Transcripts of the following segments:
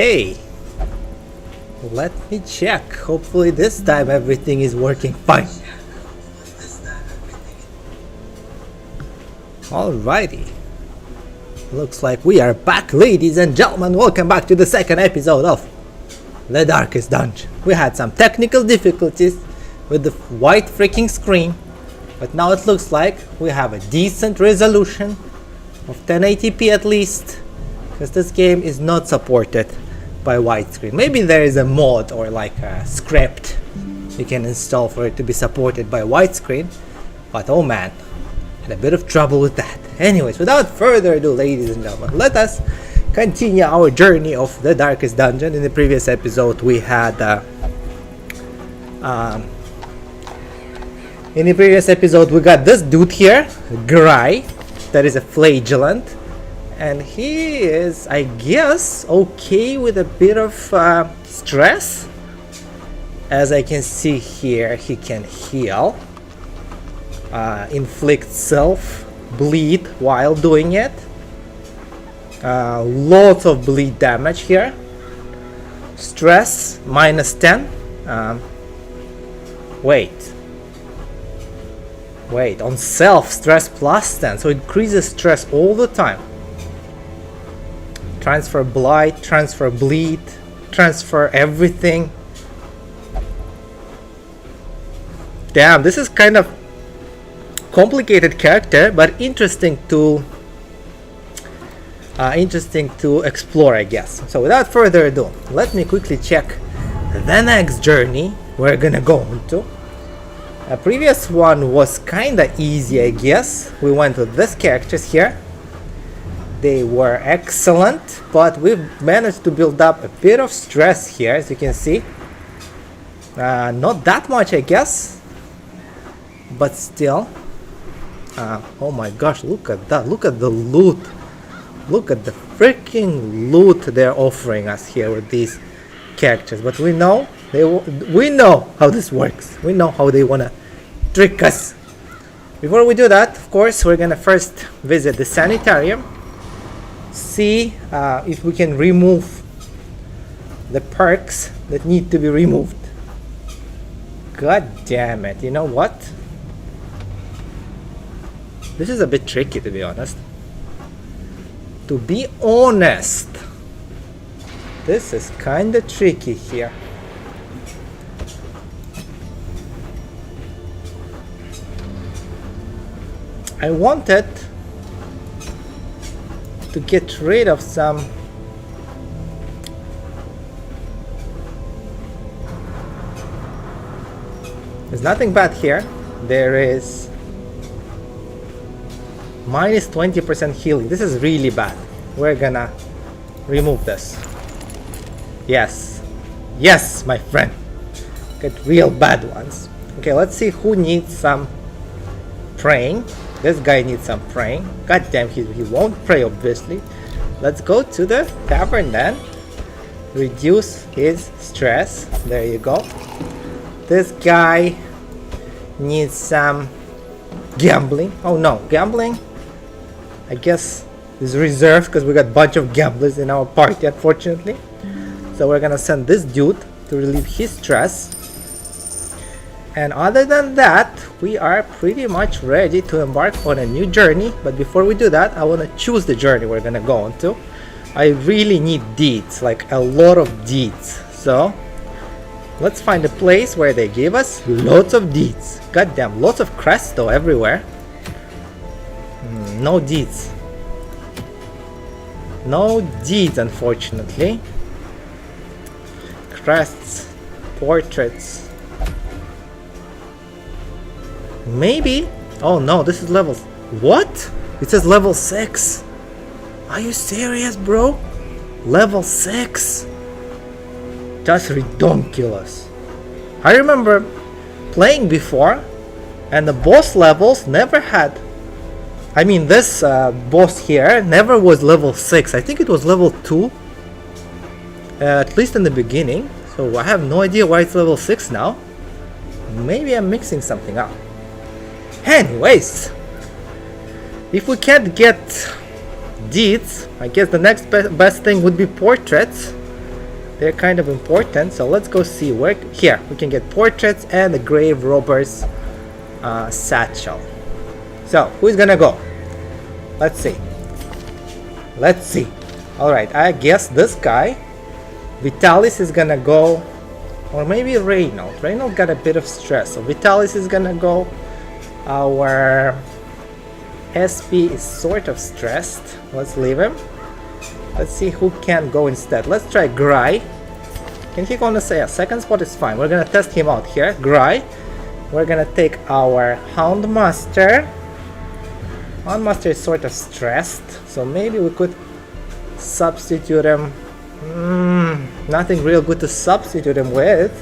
Hey, let me check. Hopefully this time everything is working fine. Alrighty. Looks like we are back, ladies and gentlemen. Welcome back to the second episode of The Darkest Dungeon. We had some technical difficulties with the white freaking screen, but now it looks like we have a decent resolution of 1080p at least, because this game is not supported by widescreen. Maybe there is a mod or like a script you can install for it to be supported by widescreen, but oh man, had a bit of trouble with that. Anyways, without further ado, ladies and gentlemen, let us continue our journey of the Darkest Dungeon. In the previous episode we had we got this dude here, Gry, that is a Flagellant, and he is, I guess, okay with a bit of stress. As I can see here, he can heal, inflict self bleed while doing it. Lots of bleed damage here. Stress -10. Wait, on self, stress +10, so it increases stress all the time. Transfer blight, transfer bleed, transfer everything. Damn, this is kind of complicated character, but interesting to explore, I guess. So without further ado, let me quickly check the next journey we're gonna go into. A previous one was kinda easy, I guess. We went with these characters here. They were excellent, but we've managed to build up a bit of stress here, as you can see. Not that much, I guess, but still. Oh my gosh, look at that. Look at the loot. Look at the freaking loot they're offering us here with these characters. But we know how this works. We know how they wanna trick us. Before we do that, of course, we're gonna first visit the Sanitarium, see if we can remove the perks that need to be removed. God damn it, you know what? This is a bit tricky, to be honest. This is kinda tricky here. I wanted to get rid of some there's nothing bad here. There is -20% healing. This is really bad. We're gonna remove this. Yes, my friend, get real bad ones. Okay, let's see who needs some praying. This guy needs some praying. God damn, he won't pray, obviously. Let's go to the tavern then. Reduce his stress. There you go. This guy needs some gambling. Oh no, gambling, I guess, is reserved because we got a bunch of gamblers in our party, unfortunately. So we're gonna send this dude to relieve his stress. And other than that, we are pretty much ready to embark on a new journey. But before we do that, I want to choose the journey we're gonna go on to. I really need deeds, like a lot of deeds. So let's find a place where they give us lots of deeds. Goddamn, lots of crests though everywhere. No deeds. No deeds, unfortunately. Crests, portraits. Maybe. Oh no, this is level. What? It says level 6. Are you serious, bro? Level 6? That's ridiculous. I remember playing before, and the boss levels never had. I mean, this boss here never was level 6. I think it was level 2. At least in the beginning. So I have no idea why it's level 6 now. Maybe I'm mixing something up. Anyways, if we can't get deeds, I guess the next best thing would be portraits. They're kind of important, so let's go see where. Here, we can get portraits and the grave robber's satchel. So, who's gonna go? Let's see. Let's see. Alright, I guess this guy, Vitalis, is gonna go. Or maybe Reynold. Reynold got a bit of stress, so Vitalis is gonna go. Our SP is sort of stressed. Let's leave him. Let's see who can go instead. Let's try Gry. Can he go on the second spot? Is fine. We're gonna test him out here. Gry. We're gonna take our Houndmaster. Houndmaster is sort of stressed, so maybe we could substitute him. Nothing real good to substitute him with.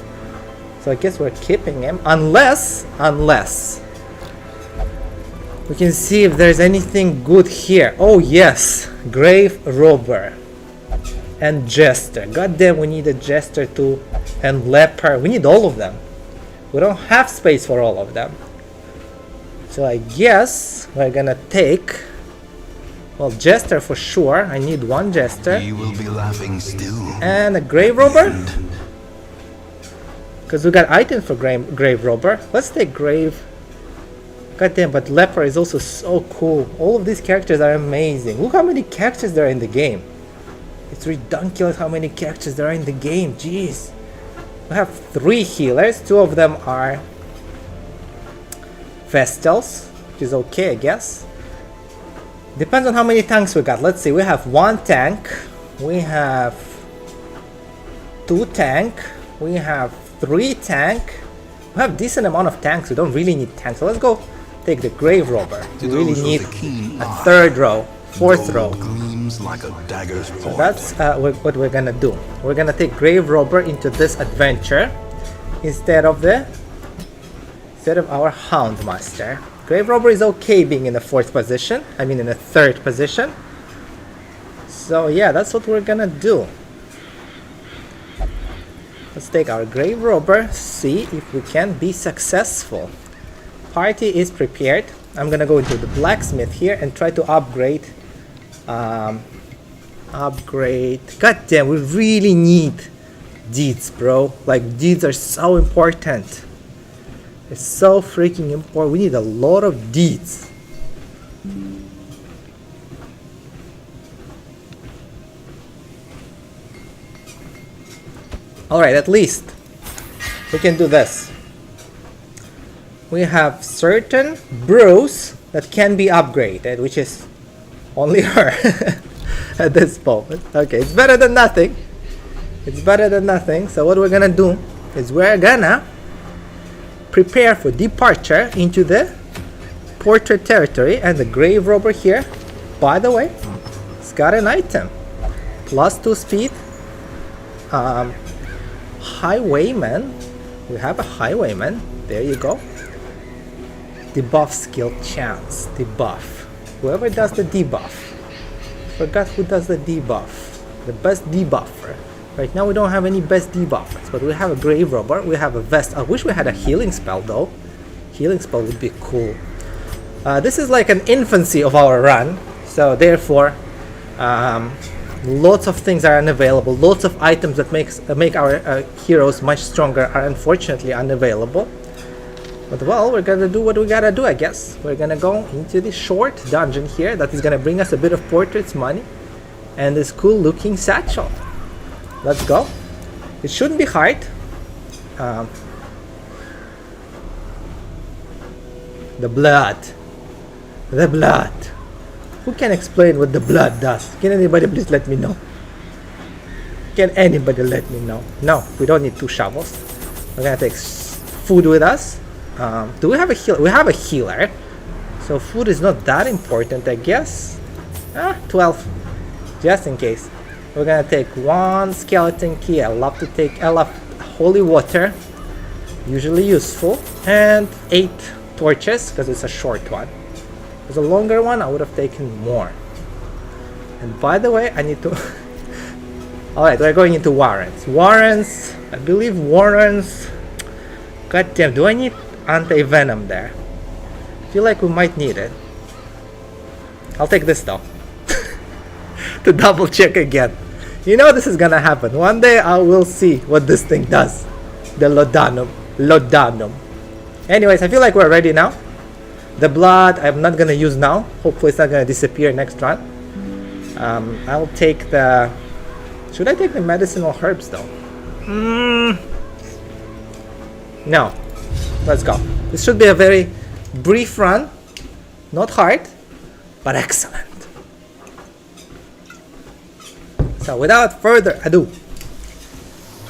So I guess we're keeping him. Unless we can see if there's anything good here. Oh yes, Grave Robber and Jester. God damn, we need a Jester too, and Leper. We need all of them. We don't have space for all of them. So I guess we're gonna take, well, Jester for sure. I need one Jester. You will be laughing still. And a Grave Robber. Because we got items for Grave Robber. Let's take Grave. God damn, but Leper is also so cool. All of these characters are amazing. Look how many characters there are in the game. It's ridiculous how many characters there are in the game. Jeez. We have 3 healers. 2 of them are Vestals, which is okay, I guess. Depends on how many tanks we got. Let's see. We have 1 tank. We have 2 tank. We have 3 tank. We have decent amount of tanks. We don't really need tanks. So let's go take the Grave Robber. We really need a 3rd row, 4th row. Like a dagger's So that's what we're gonna do. We're gonna take Grave Robber into this adventure instead of our Houndmaster. Grave Robber is okay being in the 4th position. I mean in the 3rd position. So yeah, that's what we're gonna do. Let's take our Grave Robber, see if we can be successful. Party is prepared. I'm gonna go into the Blacksmith here and try to upgrade. God damn, we really need deeds, bro. Like, deeds are so important. It's so freaking important. We need a lot of deeds. Alright, at least we can do this. We have certain brews that can be upgraded, which is only her at this moment. Okay, it's better than nothing. It's better than nothing. So what we're gonna do is we're gonna prepare for departure into the portrait territory, and the Grave Robber here, by the way, it's got an item. +2 speed. Highwayman. We have a Highwayman. There you go. Debuff skill chance. Debuff. Whoever does the debuff. Forgot who does the debuff. The best debuffer. Right now we don't have any best debuffers, but we have a Grave Robber, we have a Vest. I wish we had a healing spell though. Healing spell would be cool. This is like an infancy of our run, so therefore lots of things are unavailable. Lots of items that make our heroes much stronger are unfortunately unavailable. But well, we're gonna do what we gotta do, I guess. We're gonna go into the short dungeon here that is gonna bring us a bit of portraits money and this cool looking satchel. Let's go. It shouldn't be hard. The blood. The blood. Who can explain what the blood does? Can anybody please let me know? Can anybody let me know? No, we don't need 2 shovels. We're gonna take food with us. Do we have a healer? We have a healer. So food is not that important, I guess. 12. Just in case. We're gonna take 1 skeleton key. I love holy water. Usually useful. And 8 torches, because it's a short one. If it was a longer one, I would have taken more. And by the way, I need to... Alright, we're going into Warrens. Warrens, I believe Warrens... God damn, do I need anti-venom there? I feel like we might need it. I'll take this though. To double check again. You know this is gonna happen. One day I will see what this thing does. The Laudanum. Anyways, I feel like we're ready now. The blood I'm not gonna use now. Hopefully it's not gonna disappear next run. I'll take the... Should I take the medicinal herbs though? No. Let's go. This should be a very brief run. Not hard, but excellent. So without further ado,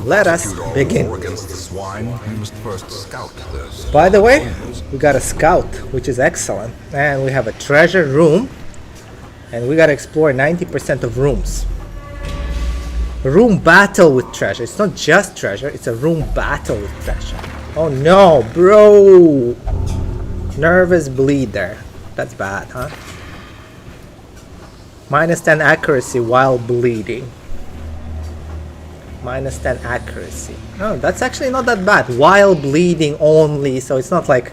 let us begin. Against the swine, you must first scout those. By the way, we got a scout, which is excellent. And we have a treasure room. And we gotta explore 90% of rooms. Room battle with treasure. It's not just treasure, it's a room battle with treasure. Oh no, bro! Nervous bleeder. That's bad, huh? Minus 10 accuracy while bleeding. Minus 10 accuracy. Oh, that's actually not that bad. While bleeding only, so it's not like...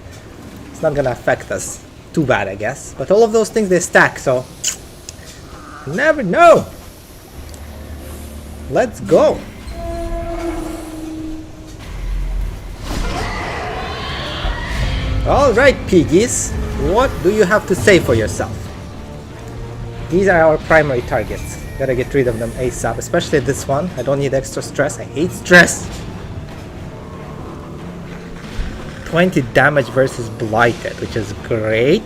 It's not gonna affect us too bad, I guess. But all of those things, they stack, so... You never know! Let's go! Alright, piggies. What do you have to say for yourself? These are our primary targets. Gotta get rid of them ASAP, especially this one. I don't need extra stress. I hate stress. 20 damage versus Blighted, which is great.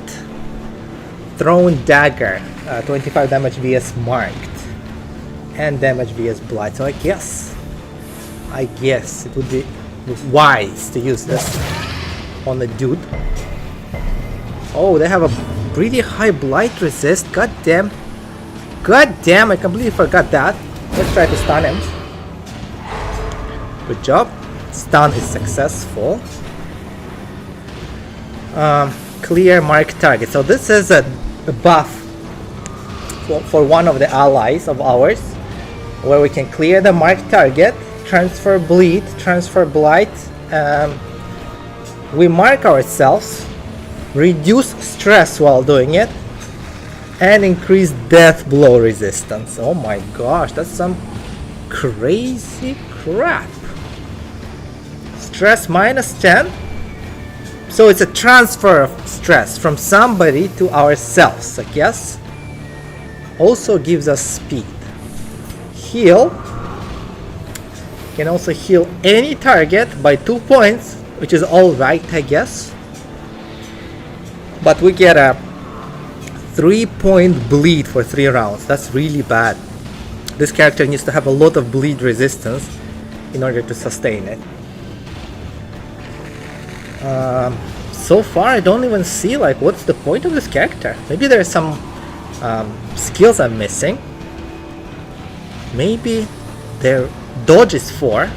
Thrown Dagger, 25 damage vs Marked. And damage vs Blight. So I guess it would be wise to use this on the dude. Oh, they have a pretty high blight resist. God damn, I completely forgot that. Let's try to stun him. Good job. Stun is successful. Clear mark target. So this is a buff for one of the allies of ours, where we can clear the mark target, transfer bleed, transfer blight. We mark ourselves, reduce stress while doing it, and increase death blow resistance. Oh my gosh, that's some crazy crap. Stress minus 10. So it's a transfer of stress from somebody to ourselves, I guess. Also gives us speed. Heal. Can also heal any target by 2 points, which is alright, I guess. But we get a 3-point bleed for 3 rounds. That's really bad. This character needs to have a lot of bleed resistance in order to sustain it. So far I don't even see like what's the point of this character. Maybe there's some skills I'm missing. Maybe their dodge is 4,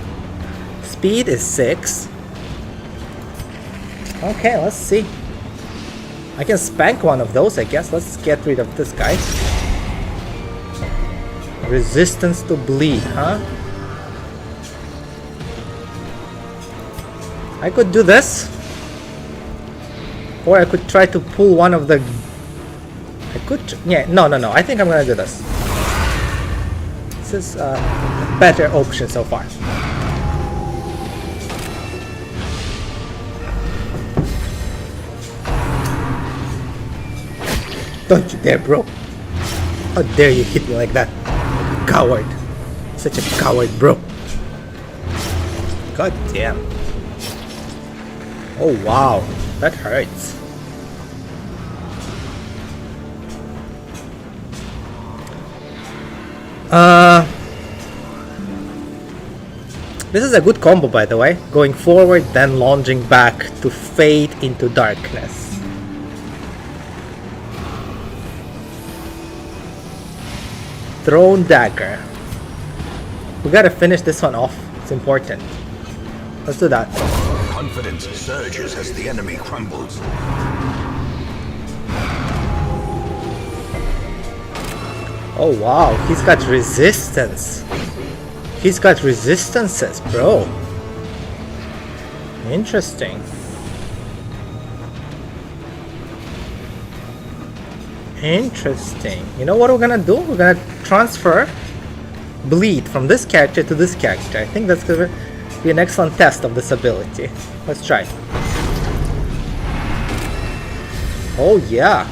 speed is 6. Okay, let's see. I can spank one of those, I guess. Let's get rid of this guy. Resistance to bleed, huh? I could do this. Or I could try to pull one of the... I could... Yeah, no. I think I'm gonna do this. This is a better option so far. Don't you dare, bro. How dare you hit me like that? Coward. Such a coward, bro. God damn. Oh wow, that hurts. This is a good combo, by the way. Going forward, then lunging back to fade into darkness. Thrown Dagger. We gotta finish this one off. It's important. Let's do that. Confidence surges as the enemy crumbles. Oh wow, he's got resistance. He's got resistances, bro. Interesting. Interesting. You know what we're gonna do? We're gonna transfer bleed from this character to this character. I think that's gonna be an excellent test of this ability. Let's try. Oh yeah.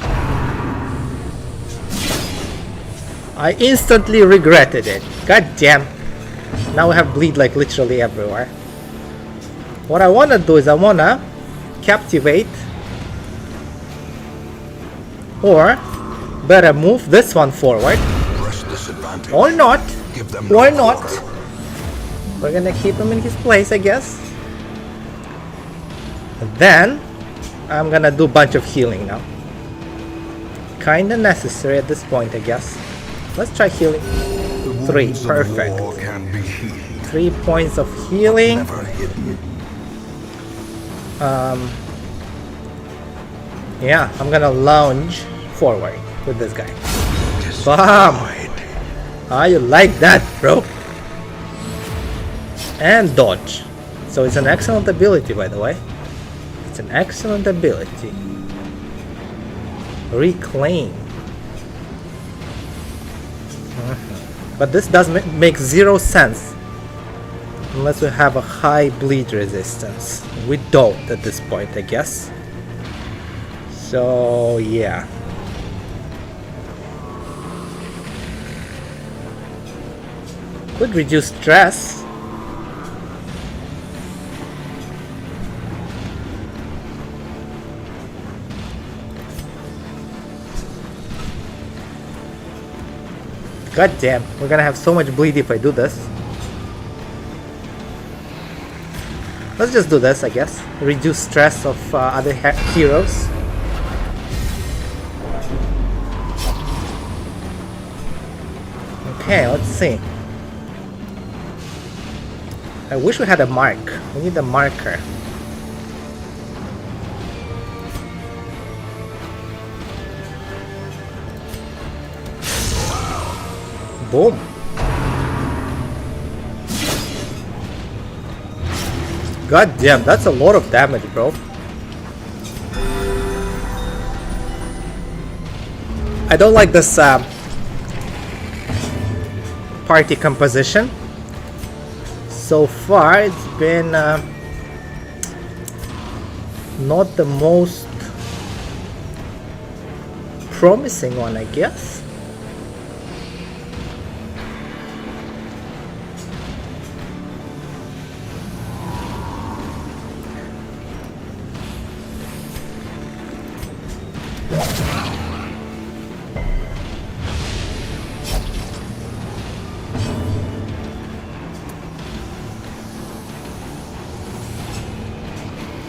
I instantly regretted it. God damn. Now we have bleed like literally everywhere. What I wanna do is I wanna captivate, or better move this one forward. Or not. Why not? We're gonna keep him in his place, I guess. And then I'm gonna do a bunch of healing now. Kinda necessary at this point, I guess. Let's try healing. 3, perfect. 3 points of healing. Yeah, I'm gonna lounge forward with this guy. Bam! Ah, you like that, bro? And dodge. So it's an excellent ability, by the way. It's an excellent ability. Reclaim. But this does make zero sense unless we have a high bleed resistance. We don't at this point, I guess. So yeah. Could reduce stress. God damn, we're gonna have so much bleed if I do this. Let's just do this, I guess. Reduce stress of other heroes. Okay, let's see. I wish we had a mark. We need a marker. Boom. God damn, that's a lot of damage, bro. I don't like this party composition. So far, it's been not the most promising one, I guess.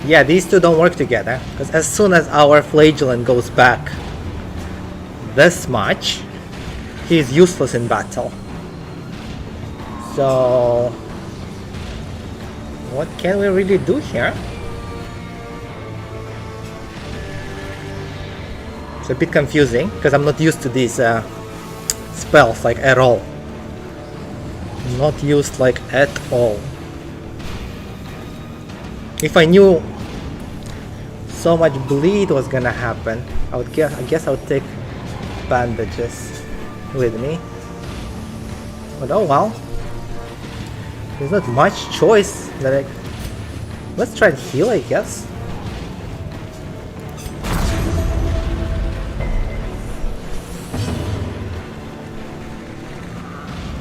Yeah, these two don't work together, because as soon as our Flagellant goes back this much, he's useless in battle. So what can we really do here? It's a bit confusing, because I'm not used to these spells like at all. Not used like at all. If I knew so much bleed was gonna happen, I guess I would take bandages with me. But oh well. There's not much choice that let's try and heal, I guess.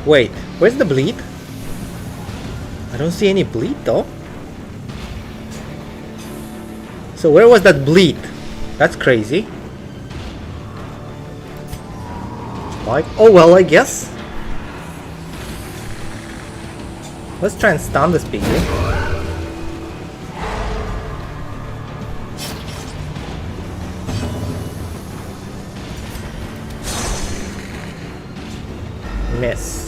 Wait, where's the bleed? I don't see any bleed though. So where was that bleed? That's crazy. Like, oh well, I guess. Let's try and stun this piggy. Miss.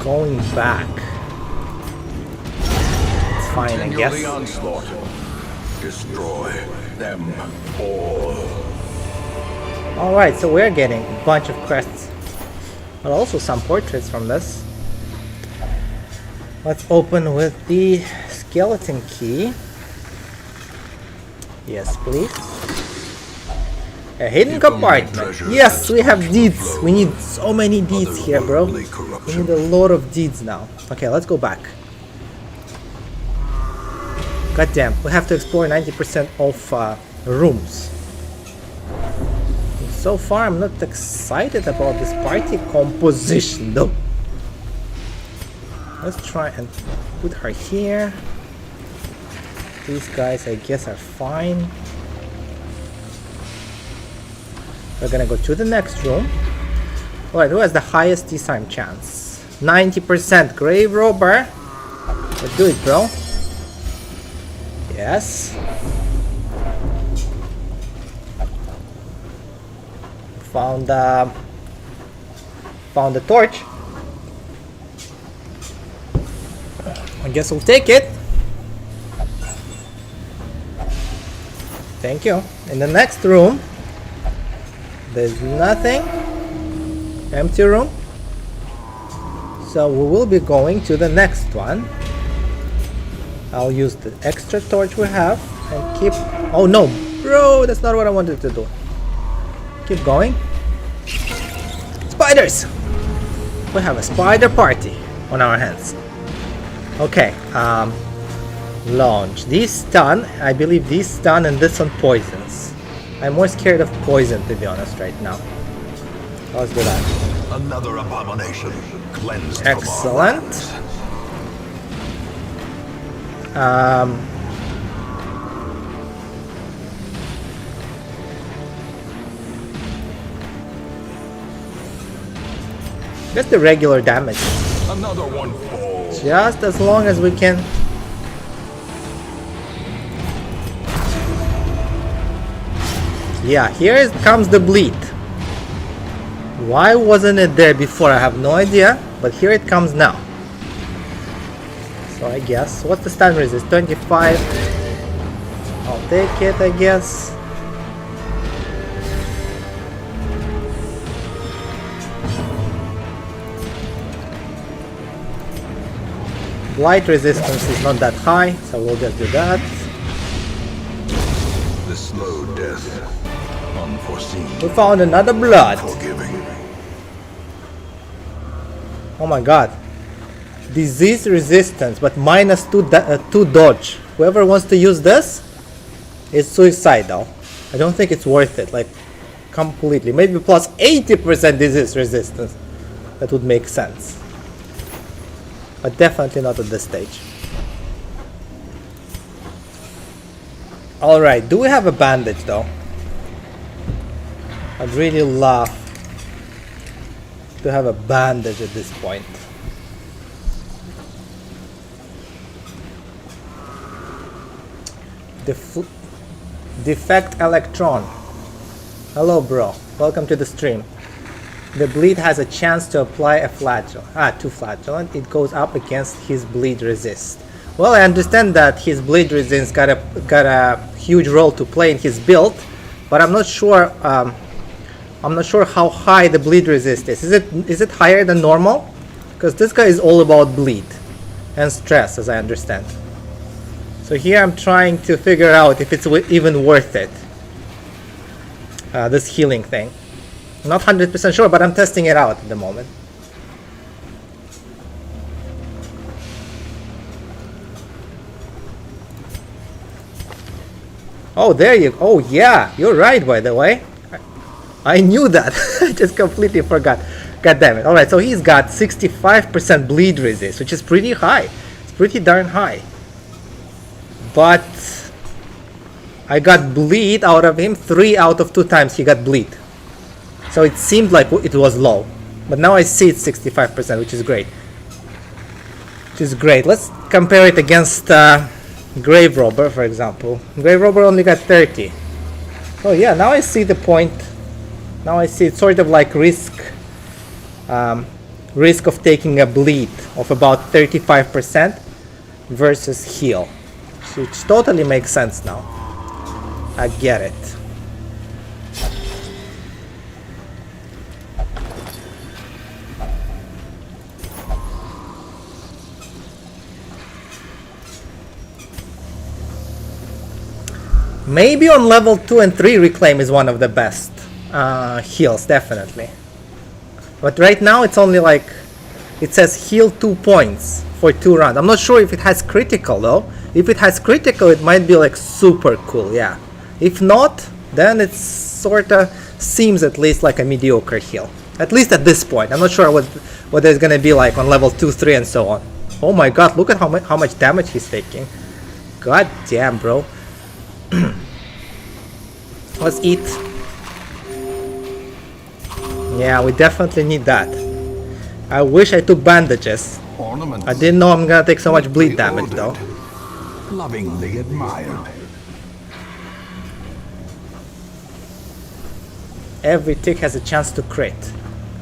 Going back. It's fine, I guess. The onslaught. Destroy them all. Alright, so we're getting a bunch of quests, but also some portraits from this. Let's open with the skeleton key. Yes, please. A hidden compartment. Yes, we have deeds. We need so many deeds here, bro. We need a lot of deeds now. Okay, let's go back. God damn, we have to explore 90% of rooms. So far, I'm not excited about this party composition, though. Let's try and put her here. These guys, I guess, are fine. We're gonna go to the next room. Alright, who has the highest disarm chance? 90%. Grave Robber. Let's do it, bro. Yes. Found the torch. I guess we'll take it. Thank you. In the next room, there's nothing. Empty room. So we will be going to the next one. I'll use the extra torch we have and keep... Oh no, bro, that's not what I wanted to do. Keep going. Spiders! We have a spider party on our hands. Okay, launch. These stun, I believe these stun and this one poisons. I'm more scared of poison, to be honest, right now. Let's do that. Another abomination cleansed. Excellent. Just the regular damage. Another one falls. Just as long as we can. Yeah, here comes the bleed. Why wasn't it there before? I have no idea, but here it comes now. So I guess, what's the stun resist? 25. I'll take it, I guess. Blight resistance is not that high, so we'll just do that. The slow death. Unforeseen. We found another blood. Forgiving. Oh my god. Disease resistance, but minus 2 dodge. Whoever wants to use this is suicidal. I don't think it's worth it, like, completely. Maybe plus 80% disease resistance. That would make sense. But definitely not at this stage. Alright, do we have a bandage though? I'd really love to have a bandage at this point. Defect electron. Hello bro, welcome to the stream. The bleed has a chance to apply a flagellant. 2 flagellant. It goes up against his bleed resist. Well, I understand that his bleed resistance got a huge role to play in his build, but I'm not sure. I'm not sure how high the bleed resist is. Is it higher than normal? Because this guy is all about bleed and stress, as I understand. So here I'm trying to figure out if it's even worth it. This healing thing. Not 100% sure, but I'm testing it out at the moment. Oh, there you go. Oh, yeah, you're right, by the way. I knew that. I just completely forgot. God damn it. Alright, so he's got 65% bleed resist, which is pretty high. It's pretty darn high. But I got bleed out of him 3 out of 2 times he got bleed. So it seemed like it was low. But now I see it's 65%, which is great. Which is great. Let's compare it against Grave Robber, for example. Grave Robber only got 30. Oh yeah, now I see the point. Now I see it's sort of like risk of taking a bleed of about 35% versus heal. Which totally makes sense now. I get it. Maybe on level 2 and 3 Reclaim is one of the best heals, definitely. But right now it's only like, it says heal 2 points for 2 rounds. I'm not sure if it has critical though. If it has critical, it might be like super cool, yeah. If not, then it sorta seems at least like a mediocre heal. At least at this point. I'm not sure what there's gonna be like on level 2, 3 and so on. Oh my god, look at how much damage he's taking. God damn, bro. Let's eat. Yeah, we definitely need that. I wish I took bandages. Ornaments. I didn't know I'm gonna take so much bleed damage though. Lovingly admired. Every tick has a chance to crit.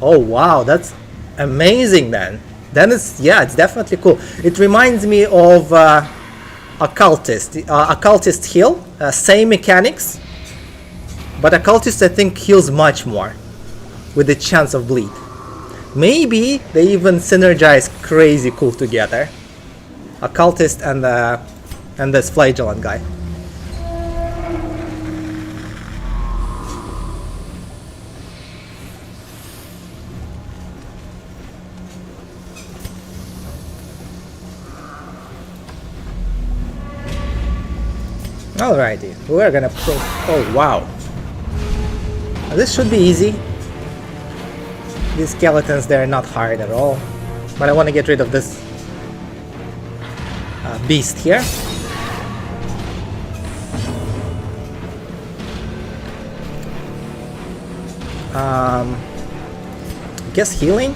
Oh wow, that's amazing then. Then it's, yeah, it's definitely cool. It reminds me of Occultist. Occultist heal, same mechanics. But Occultist I think heals much more with the chance of bleed. Maybe they even synergize crazy cool together. Occultist and this Flagellant guy. Alrighty, we're gonna oh wow. This should be easy. These skeletons, they're not hard at all. But I want to get rid of this beast here. Guess healing?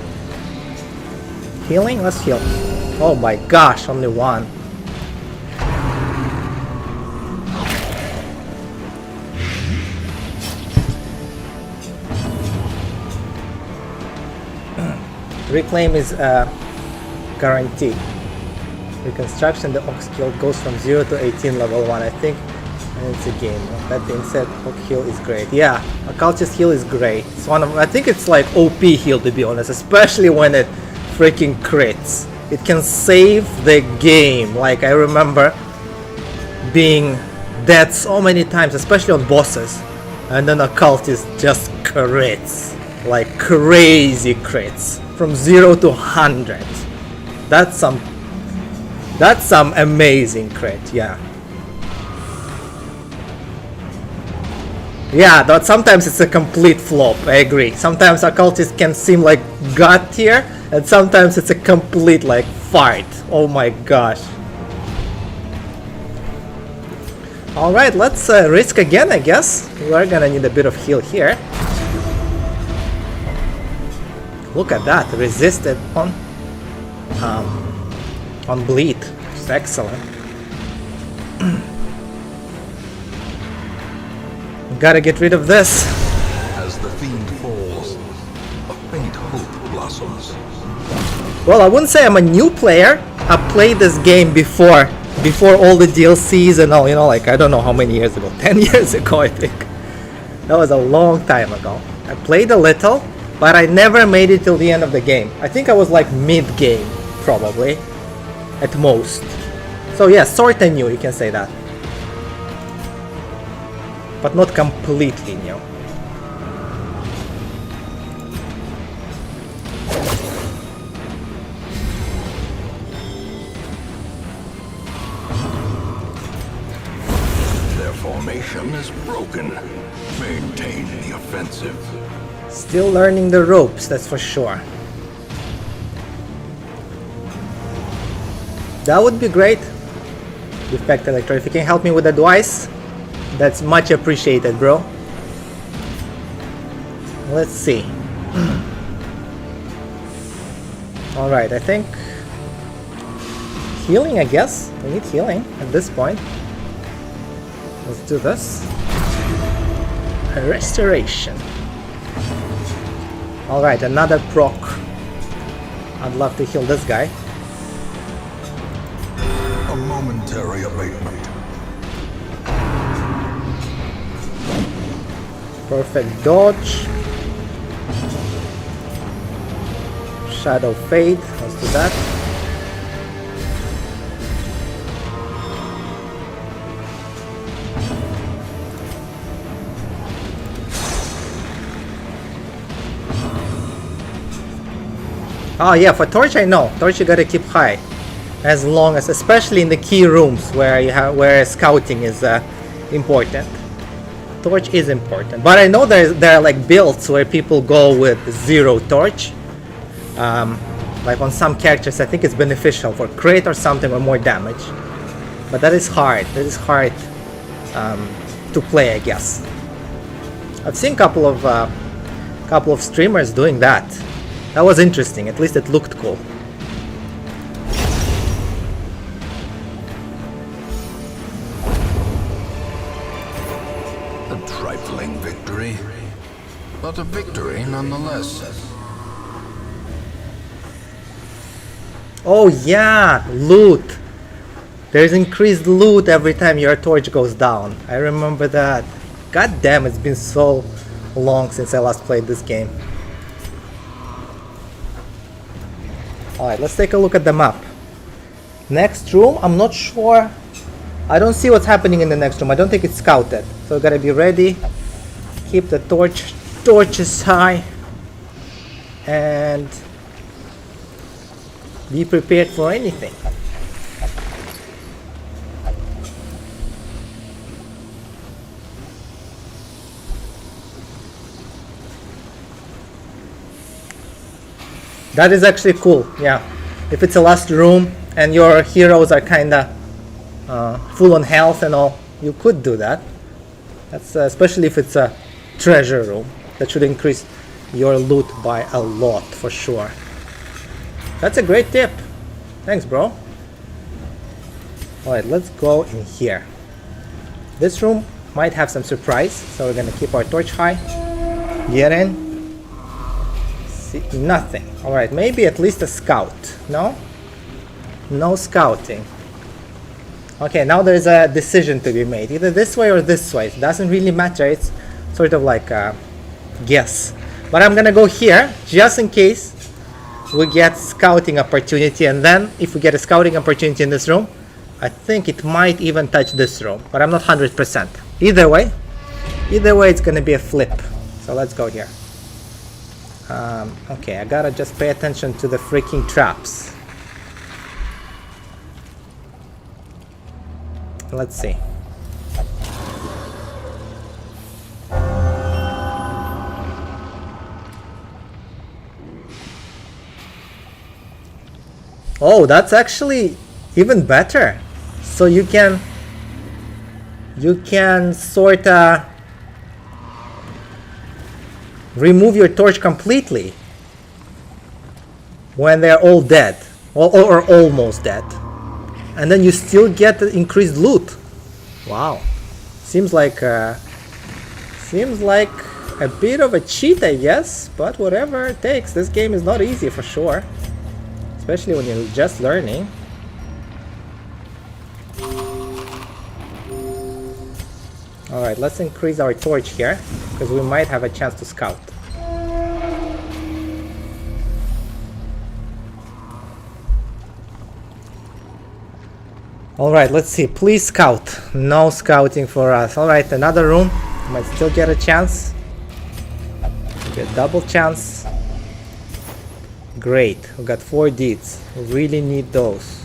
Healing? Let's heal. Oh my gosh, only one. Reclaim is guaranteed. Reconstruction, the Ox skill goes from 0 to 18 level 1, I think. And it's a game. That being said, Oak heal is great. Yeah, Occultist heal is great. It's one of, I think it's like OP heal to be honest, especially when it freaking crits. It can save the game. Like I remember being dead so many times, especially on bosses. And then Occultist just crits. Like crazy crits. From 0 to 100. That's some amazing crit, yeah. Yeah, but sometimes it's a complete flop, I agree. Sometimes Occultist can seem like god tier, and sometimes it's a complete like fart. Oh my gosh. Alright, let's risk again, I guess. We're gonna need a bit of heal here. Look at that, resisted on bleed. It's excellent. Gotta get rid of this. As the fiend falls, a faint hope blossoms. Well, I wouldn't say I'm a new player. I played this game before all the DLCs and all, you know, like I don't know how many years ago. 10 years ago, I think. That was a long time ago. I played a little, but I never made it till the end of the game. I think I was like mid-game, probably, at most. So yeah, sorta new, you can say that. But not completely new. Their formation is broken. Maintain the offensive. Still learning the ropes, that's for sure. That would be great. Defect Electro, if you can help me with advice, that's much appreciated, bro. Let's see. Alright, I think healing, I guess. We need healing at this point. Let's do this. Restoration. Alright, another proc. I'd love to heal this guy. A momentary abatement. Perfect dodge. Shadow Fade. Let's do that. Oh yeah, for torch I know. Torch you gotta keep high. As long as, especially in the key rooms where you have, where scouting is important. Torch is important. But I know there are like builds where people go with 0 torch. Like on some characters I think it's beneficial for crit or something or more damage. But that is hard. That is hard to play, I guess. I've seen couple of streamers doing that. That was interesting. At least it looked cool. A trifling victory, but a victory nonetheless. Oh yeah, loot. There's increased loot every time your torch goes down. I remember that. God damn, it's been so long since I last played this game. Alright, let's take a look at the map. Next room, I'm not sure. I don't see what's happening in the next room. I don't think it's scouted. So we gotta be ready. Keep the torches high. And be prepared for anything. That is actually cool, yeah. If it's a last room and your heroes are kinda full on health and all, you could do that. That's especially if it's a treasure room. That should increase your loot by a lot for sure. That's a great tip. Thanks, bro. Alright, let's go in here. This room might have some surprise, so we're gonna keep our torch high. Get in. See, nothing. Alright, maybe at least a scout. No? No scouting. Okay, now there's a decision to be made. Either this way or this way. It doesn't really matter. It's sort of like a guess. But I'm gonna go here, just in case we get scouting opportunity. And then, if we get a scouting opportunity in this room, I think it might even touch this room. But I'm not 100%. Either way, it's gonna be a flip. So let's go here. Okay, I gotta just pay attention to the freaking traps. Let's see. Oh, that's actually even better. So you can sorta remove your torch completely when they're all dead or almost dead, and then you still get the increased loot. Wow, seems like a bit of a cheat, I guess, but whatever it takes. This game is not easy for sure, especially when you're just learning. Alright, let's increase our torch here, because we might have a chance to scout. Alright, let's see. Please scout. No scouting for us. Alright, another room. Might still get a chance. Get double chance. Great. We got 4 deeds. We really need those.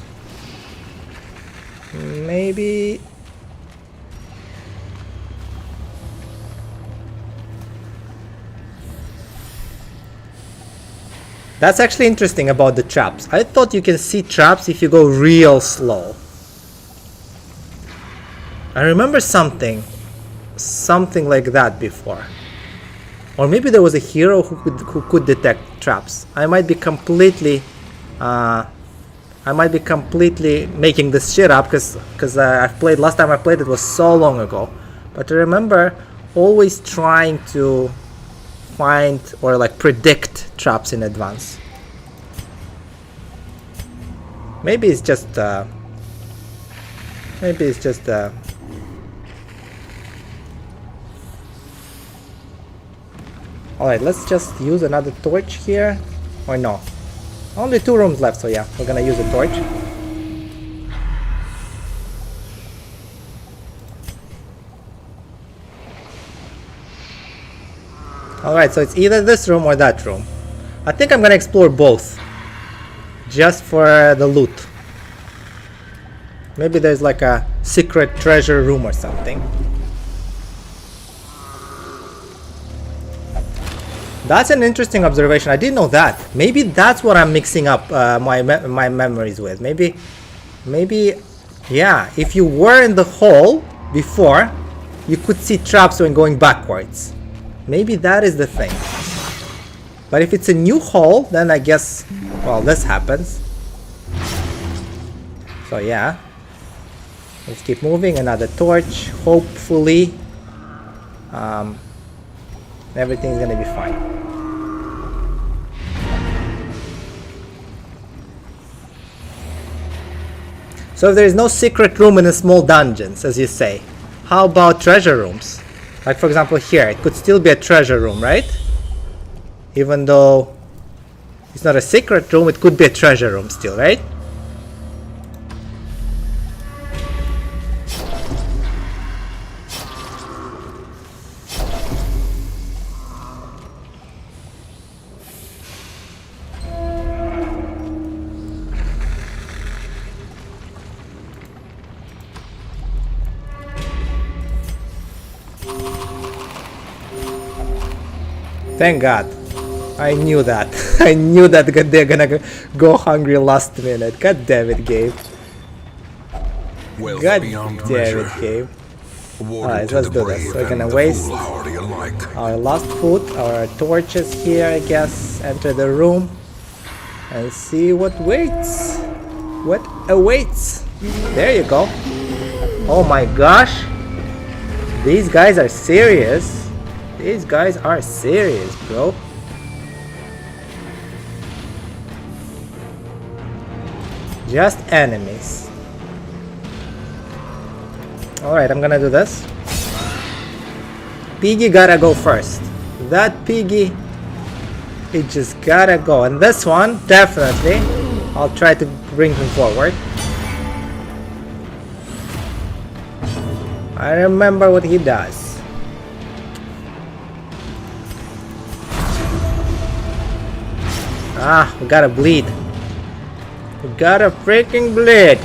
Maybe... That's actually interesting about the traps. I thought you can see traps if you go real slow. I remember something like that before. Or maybe there was a hero who could detect traps. I might be completely making this shit up because I've played, last time I played it was so long ago. But I remember always trying to find or like predict traps in advance. Maybe it's just alright, let's just use another torch here. Or no, only 2 rooms left, so yeah, we're gonna use a torch. Alright, so it's either this room or that room. I think I'm gonna explore both. just for the loot. Maybe there's like a secret treasure room or something. That's an interesting observation. I didn't know that. Maybe that's what I'm mixing up my memories with. Maybe, yeah. If you were in the hole before, you could see traps when going backwards. Maybe that is the thing. But if it's a new hole, then I guess, well, this happens. So yeah. Let's keep moving. Another torch. Hopefully, everything's gonna be fine. So if there is no secret room in the small dungeons, as you say, how about treasure rooms? Like for example here, it could still be a treasure room, right? Even though it's not a secret room, it could be a treasure room still, right? Thank God. I knew that. I knew that they're gonna go hungry last minute. God damn it, Gabe. God damn it, Gabe. Alright, let's do this. We're gonna waste our last food, our torches here, I guess. Enter the room and see what waits. What awaits. There you go. Oh my gosh. These guys are serious. These guys are serious, bro. Just enemies. Alright, I'm gonna do this. Piggy gotta go first. That piggy, it just gotta go. And this one, definitely, I'll try to bring him forward. I remember what he does. Ah, we gotta bleed. We gotta freaking bleed.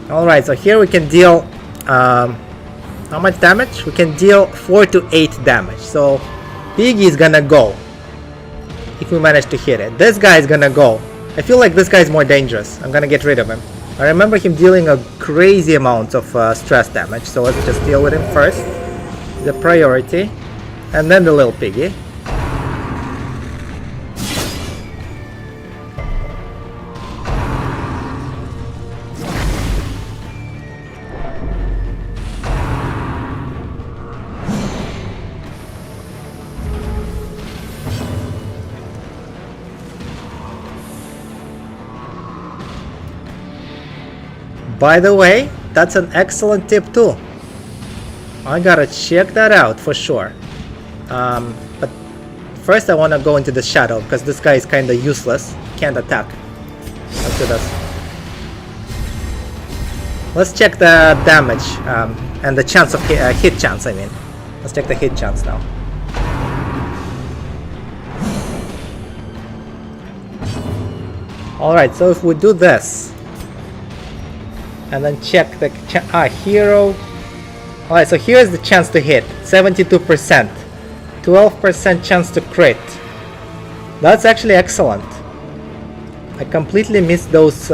Alright, so here we can deal how much damage? We can deal 4 to 8 damage. So Piggy is gonna go if we manage to hit it. This guy is gonna go. I feel like this guy is more dangerous. I'm gonna get rid of him. I remember him dealing a crazy amount of stress damage, so let's just deal with him first. The priority, and then the little piggy. By the way, that's an excellent tip too. I gotta check that out for sure. But first I wanna go into the shadow because this guy is kinda useless. Can't attack. Let's do this. Let's check the damage and the chance of hit chance, I mean. Let's check the hit chance now. Alright, so if we do this and then check the hero. Alright, so here's the chance to hit, 72%, 12% chance to crit. That's actually excellent. I completely missed those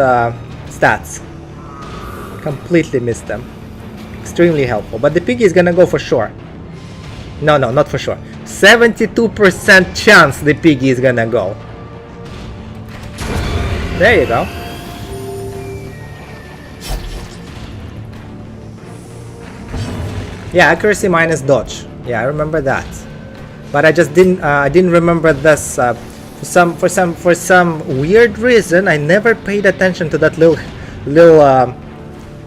stats. Completely missed them. Extremely helpful, but the piggy is gonna go for sure. No, not for sure. 72% chance the piggy is gonna go. There you go. Yeah, accuracy minus dodge. Yeah, I remember that. But I just didn't remember this. For some weird reason, I never paid attention to that little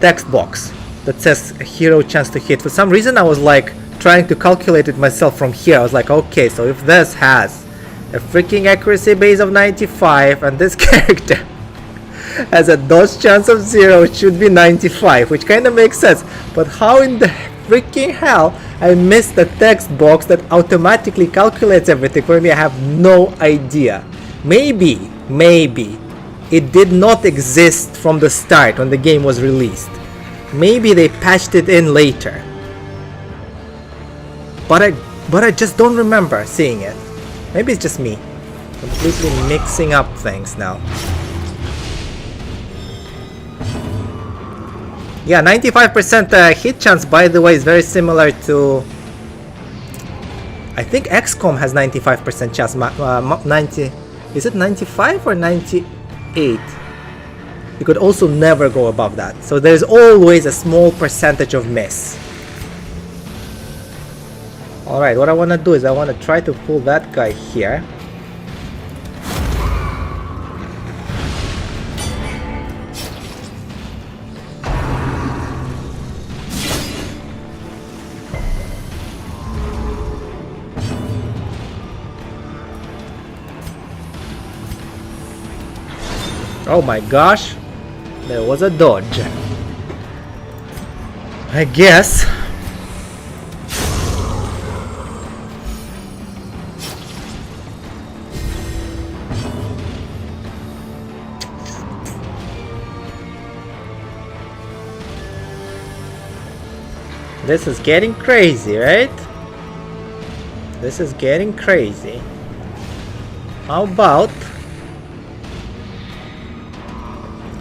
text box that says hero chance to hit. For some reason, I was like trying to calculate it myself from here. I was like, okay, so if this has a freaking accuracy base of 95 and this character has a dodge chance of 0, it should be 95, which kind of makes sense. But how in the freaking hell I missed the text box that automatically calculates everything for me? I have no idea. Maybe it did not exist from the start when the game was released. Maybe they patched it in later. But I just don't remember seeing it. Maybe it's just me. Completely mixing up things now. Yeah, 95% hit chance, by the way, is very similar to... I think XCOM has 95% chance. 90... Is it 95 or 98? You could also never go above that. So there's always a small percentage of miss. Alright, what I want to do is I want to try to pull that guy here. Oh my gosh, there was a dodge. I guess. This is getting crazy, right? This is getting crazy. How about...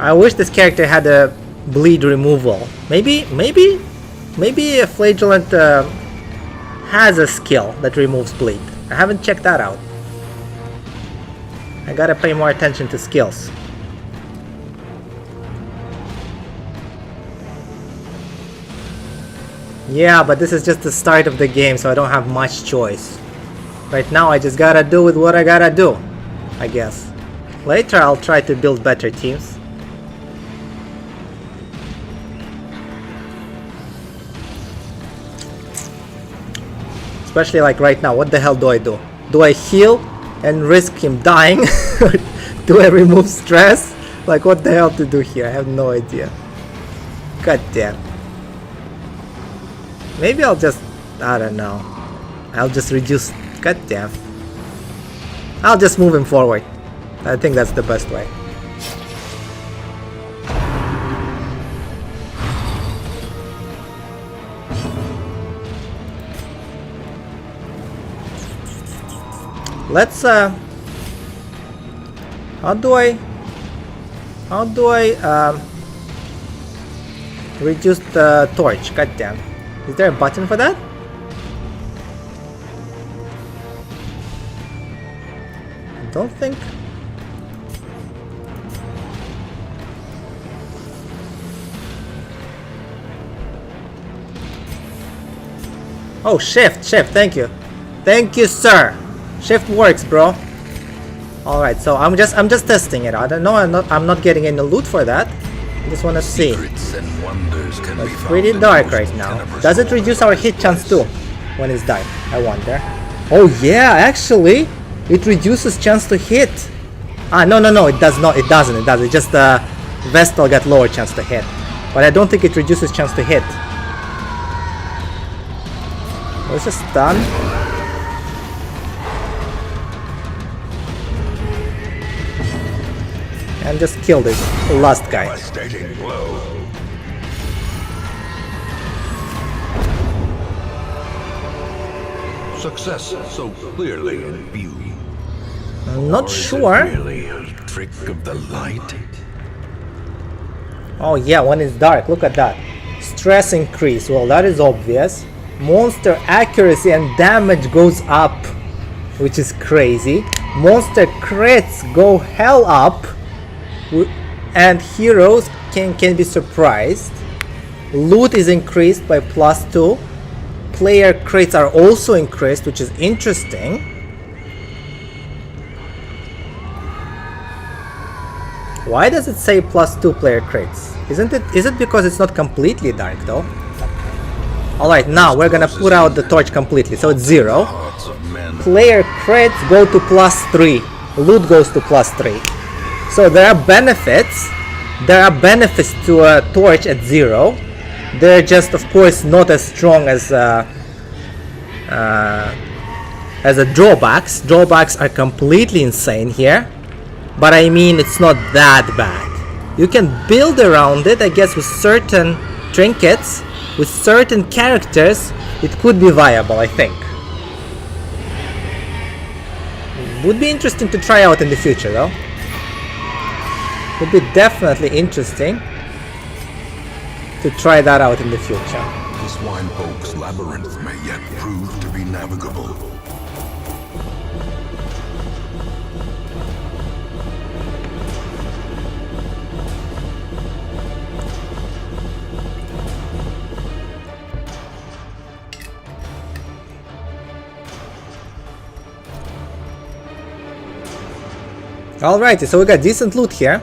I wish this character had a bleed removal. Maybe a Flagellant has a skill that removes bleed. I haven't checked that out. I gotta pay more attention to skills. Yeah, but this is just the start of the game, so I don't have much choice. Right now I just gotta do with what I gotta do, I guess. Later I'll try to build better teams. Especially like right now, what the hell do I do? Do I heal and risk him dying? Do I remove stress? Like what the hell to do here? I have no idea. God damn. Maybe I'll just... I don't know. I'll just reduce... God damn. I'll just move him forward. I think that's the best way. Let's how do I reduce the torch? God damn. Is there a button for that? I don't think. Oh, shift, thank you. Thank you, sir. Shift works, bro. All right, so I'm just testing it. I don't know. I'm not getting any loot for that. I just want to see. It's pretty dark right now. Does it reduce our hit chance too when it's dark? I wonder. Oh yeah, actually, it reduces chance to hit. Ah, no, it does not. It doesn't. It just Vestal got lower chance to hit, but I don't think it reduces chance to hit. Let's just stun. And just kill this last guy. Success so clearly in view. I'm not sure. Really a trick of the light? Oh yeah, when it's dark, look at that. Stress increase, well that is obvious. Monster accuracy and damage goes up, which is crazy. Monster crits go hell up. And heroes can be surprised. Loot is increased by +2. Player crits are also increased, which is interesting. Why does it say +2 player crits? Is it because it's not completely dark though? Alright, now we're gonna put out the torch completely, so it's 0. Player crits go to +3. Loot goes to +3. So there are benefits. There are benefits to a torch at 0. They're just, of course, not as strong as the drawbacks. Drawbacks are completely insane here, but I mean, it's not that bad. You can build around it, I guess, with certain trinkets, with certain characters. It could be viable, I think. Would be interesting to try out in the future, though. Would be definitely interesting to try that out in the future. The Swinefolk's labyrinth may yet prove to be navigable. Alrighty, so we got decent loot here.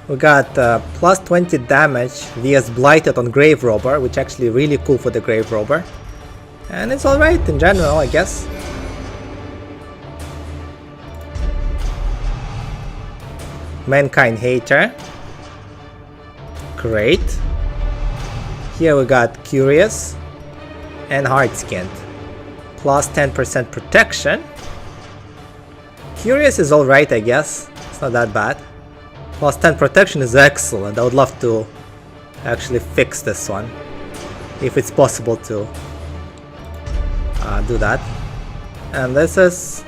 We got plus 20 damage vs Blighted on Grave Robber, which actually really cool for the Grave Robber. And it's alright in general, I guess. Mankind Hater. Great. Here we got Curious and Hard-Skinned. Plus 10% protection. Curious is alright, I guess. It's not that bad. Plus 10 protection is excellent. I would love to actually fix this one, if it's possible to do that. And this is,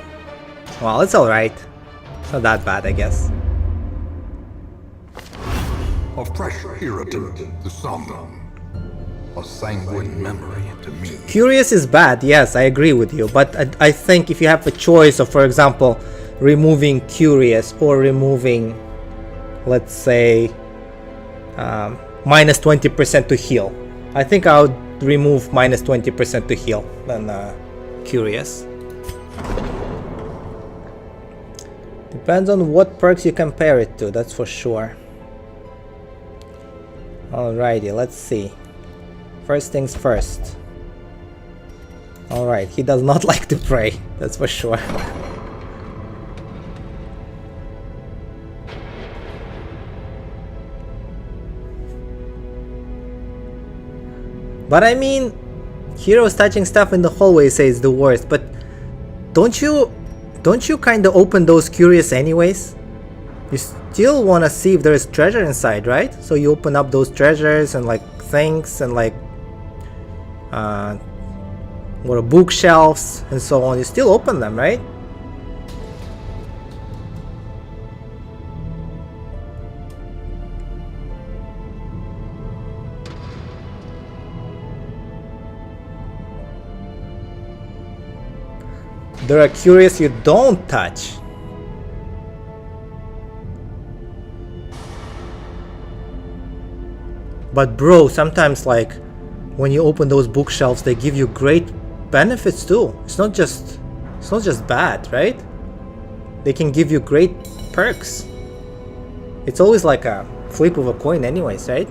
well, it's alright. It's not that bad, I guess. A fresh irritant to some. A sanguine memory to me. Curious is bad, yes, I agree with you. But I think if you have a choice of, for example, removing Curious or removing, let's say, minus 20% to heal, I think I would remove minus 20% to heal than Curious. Depends on what perks you compare it to, that's for sure. Alrighty, let's see. First things first. Alright, he does not like to pray, that's for sure. But I mean, heroes touching stuff in the hallway say it's the worst, but don't you kind of open those Curious anyways? You still want to see if there is treasure inside, right? So you open up those treasures and like things and like what are bookshelves and so on. You still open them, right? There are Curious you don't touch. But bro, sometimes like when you open those bookshelves, they give you great benefits too. It's not just bad, right? They can give you great perks. It's always like a flip of a coin anyways, right?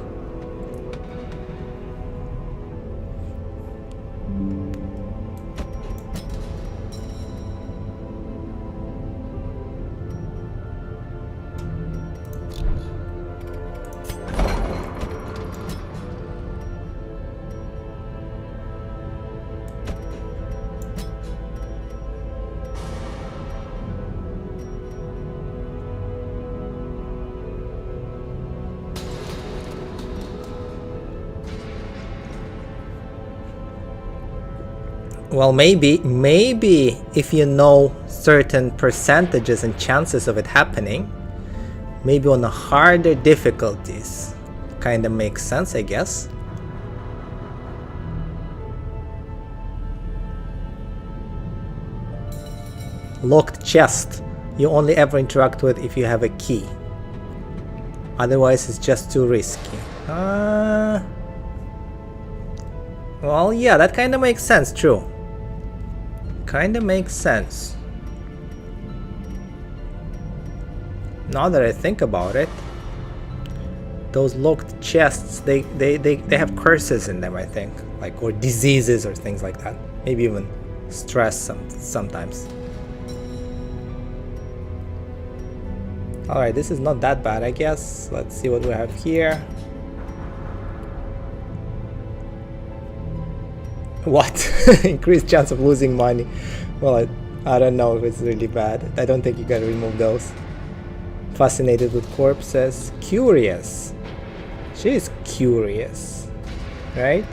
Well, maybe if you know certain percentages and chances of it happening, maybe on the harder difficulties, kind of makes sense, I guess. Locked chest, you only ever interact with if you have a key. Otherwise, it's just too risky. Well, yeah, that kind of makes sense, true. Kinda makes sense. Now that I think about it, those locked chests, they have curses in them, I think, like, or diseases or things like that. Maybe even stress sometimes. Alright, this is not that bad, I guess. Let's see what we have here. What? Increased chance of losing money. Well, I don't know if it's really bad. I don't think you can remove those. Fascinated with corpses. Curious. She is curious. Right?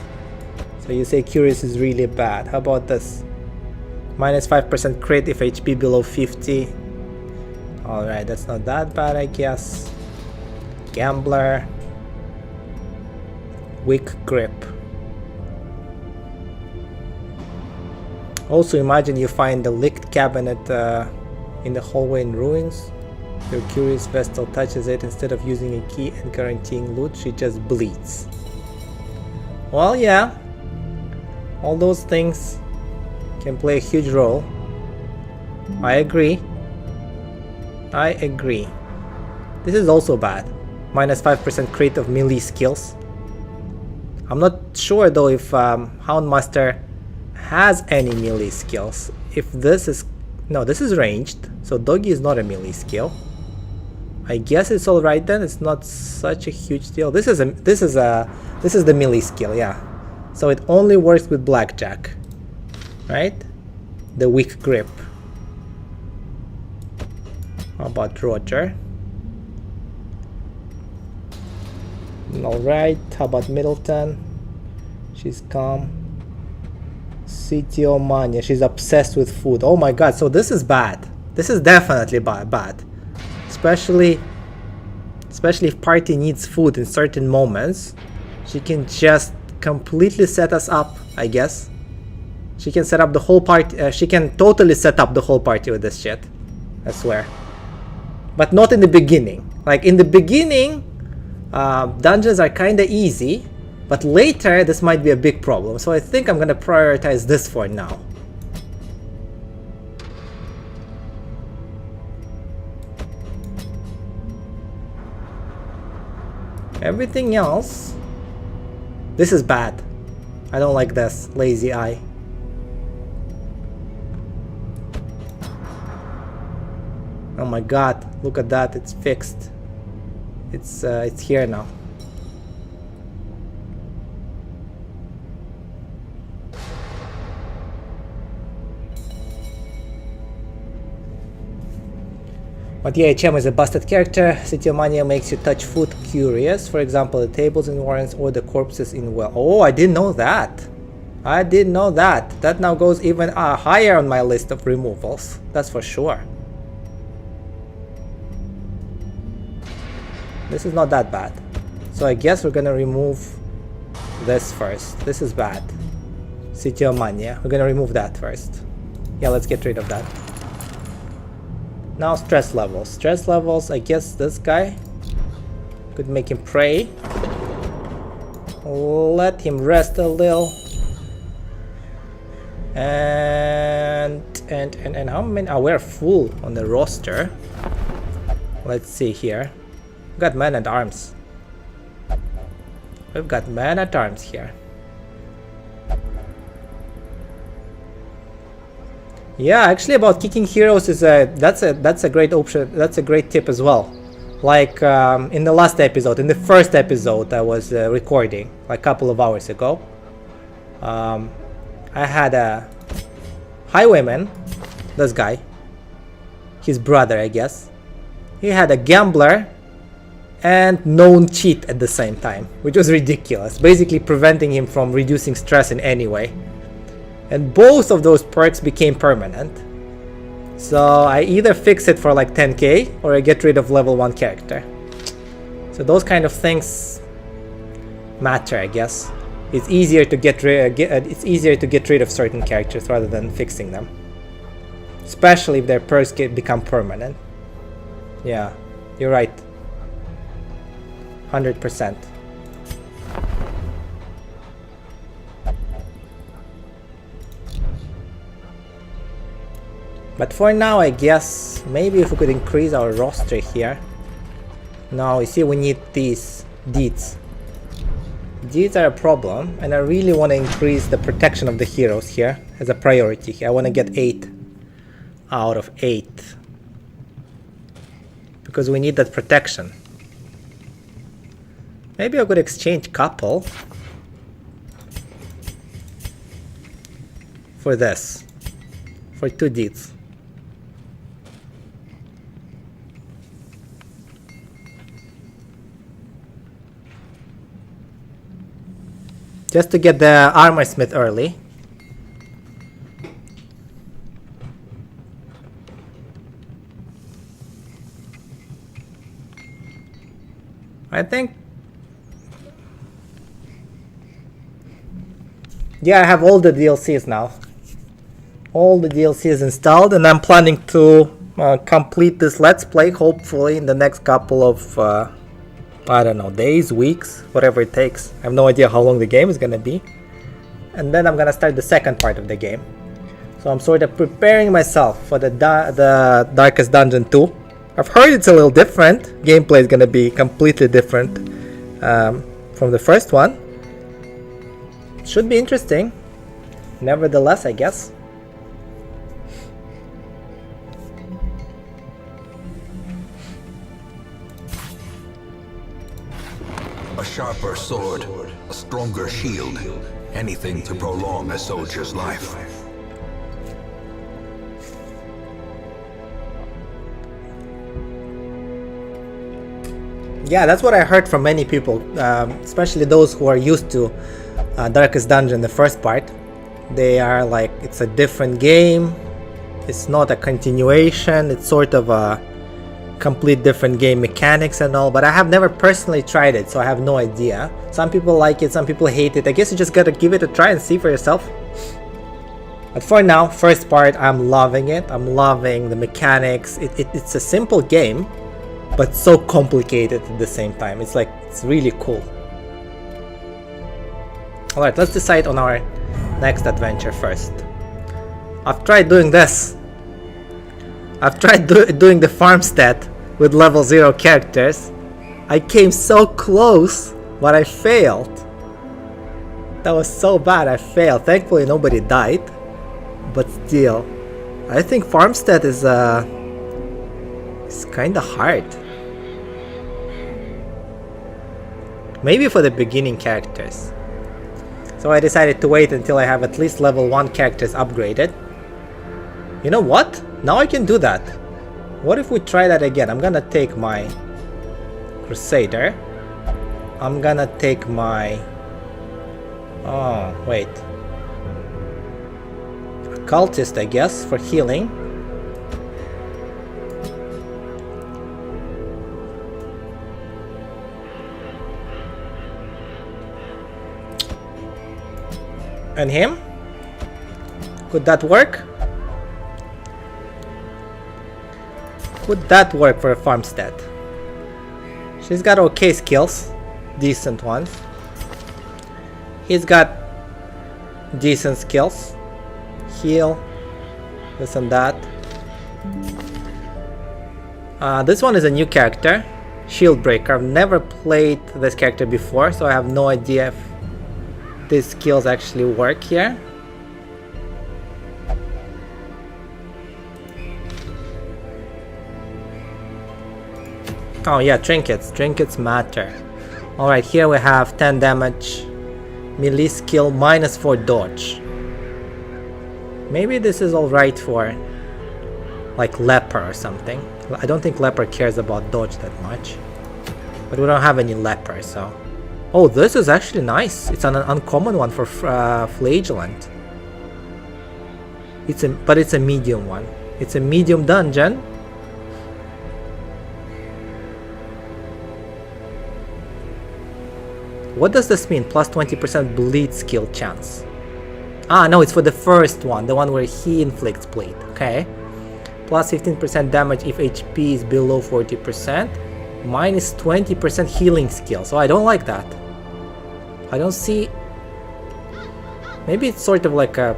So you say curious is really bad. How about this? Minus 5% crit if HP below 50. Alright, that's not that bad, I guess. Gambler. Weak grip. Also, imagine you find the licked cabinet in the hallway in ruins. Your curious vestal touches it. Instead of using a key and guaranteeing loot, she just bleeds. Well, yeah. All those things can play a huge role. I agree. I agree. This is also bad. Minus 5% crit of melee skills. I'm not sure though if Houndmaster has any melee skills. If this is... No, this is ranged. So Doggy is not a melee skill. I guess it's alright then. It's not such a huge deal. This is the melee skill, yeah. So it only works with Blackjack. Right? The weak grip. How about Roger? Alright, how about Middleton? She's calm. Cryptomania, she's obsessed with food. Oh my god, so this is bad. This is definitely bad. Especially if party needs food in certain moments. She can just completely set us up, I guess. She can set up the whole party. She can totally set up the whole party with this shit. I swear. But not in the beginning. Like in the beginning, dungeons are kinda easy. But later, this might be a big problem. So I think I'm gonna prioritize this for now. Everything else... This is bad. I don't like this. Lazy eye. Oh my god, look at that, it's fixed. It's here now. But yeah, HM is a busted character. Cryptomania makes you touch food curious. For example, the tables in warrens or the corpses in well. Oh, I didn't know that. I didn't know that. That now goes even higher on my list of removals. That's for sure. This is not that bad. So I guess we're gonna remove this first. This is bad. Cryptomania. We're gonna remove that first. Yeah, let's get rid of that. Now stress levels. Stress levels, I guess this guy could make him pray. Let him rest a little. And how many? Oh, we're full on the roster. Let's see here. We've got men at arms. We've got men at arms here. Yeah, actually about kicking heroes is that's a great option. That's a great tip as well. Like in the last episode, in the first episode I was recording like a couple of hours ago. I had a highwayman, this guy, his brother I guess. He had a gambler and known cheat at the same time, which was ridiculous, basically preventing him from reducing stress in any way. And both of those perks became permanent. So I either fix it for like 10k or I get rid of level 1 character. So those kind of things matter, I guess. It's easier to get rid of certain characters rather than fixing them. Especially if their perks become permanent. Yeah, you're right. 100%. But for now, I guess maybe if we could increase our roster here. Now you see we need these deeds. Deeds are a problem, and I really want to increase the protection of the heroes here as a priority. I want to get 8 out of 8 because we need that protection. Maybe I could exchange couple. for this. For 2 deeds. Just to get the armor smith early. I think. Yeah, I have all the DLCs now. All the DLCs installed, and I'm planning to complete this Let's Play hopefully in the next couple of I don't know, days, weeks, whatever it takes. I have no idea how long the game is gonna be. And then I'm gonna start the second part of the game. So I'm sort of preparing myself for the Darkest Dungeon 2. I've heard it's a little different. Gameplay is gonna be completely different from the first one. Should be interesting. Nevertheless, I guess. A sharper sword, a stronger shield, anything to prolong a soldier's life. Yeah, that's what I heard from many people, especially those who are used to Darkest Dungeon, the first part. They are like, it's a different game, it's not a continuation, it's sort of a complete different game mechanics and all, but I have never personally tried it, so I have no idea. Some people like it, some people hate it. I guess you just gotta give it a try and see for yourself. But for now, first part, I'm loving it. I'm loving the mechanics. It's a simple game, but so complicated at the same time. It's like, it's really cool. Alright, let's decide on our next adventure first. I've tried doing this. I've tried doing the farmstead with level 0 characters. I came so close, but I failed. That was so bad, I failed. Thankfully nobody died. But still, I think farmstead is it's kinda hard. Maybe for the beginning characters. So I decided to wait until I have at least level 1 characters upgraded. You know what? Now I can do that. What if we try that again? I'm gonna take my Crusader. I'm gonna take my... Oh, wait. Cultist, I guess, for healing. And him? Could that work? Could that work for a farmstead? She's got okay skills. Decent ones. He's got decent skills. Heal. This and that. This one is a new character. Shieldbreaker. I've never played this character before, so I have no idea if these skills actually work here. Oh yeah, trinkets. Trinkets matter. Alright, here we have 10 damage, melee skill, -4 dodge. Maybe this is alright for like leper or something. I don't think leper cares about dodge that much. But we don't have any leper, so... Oh, this is actually nice. It's an uncommon one for Flagellant. But it's a medium one. It's a medium dungeon. What does this mean? Plus 20% bleed skill chance. Ah, no, it's for the first one. The one where he inflicts bleed. Okay. Plus 15% damage if HP is below 40%. Minus 20% healing skill. So I don't like that. I don't see... Maybe it's sort of like a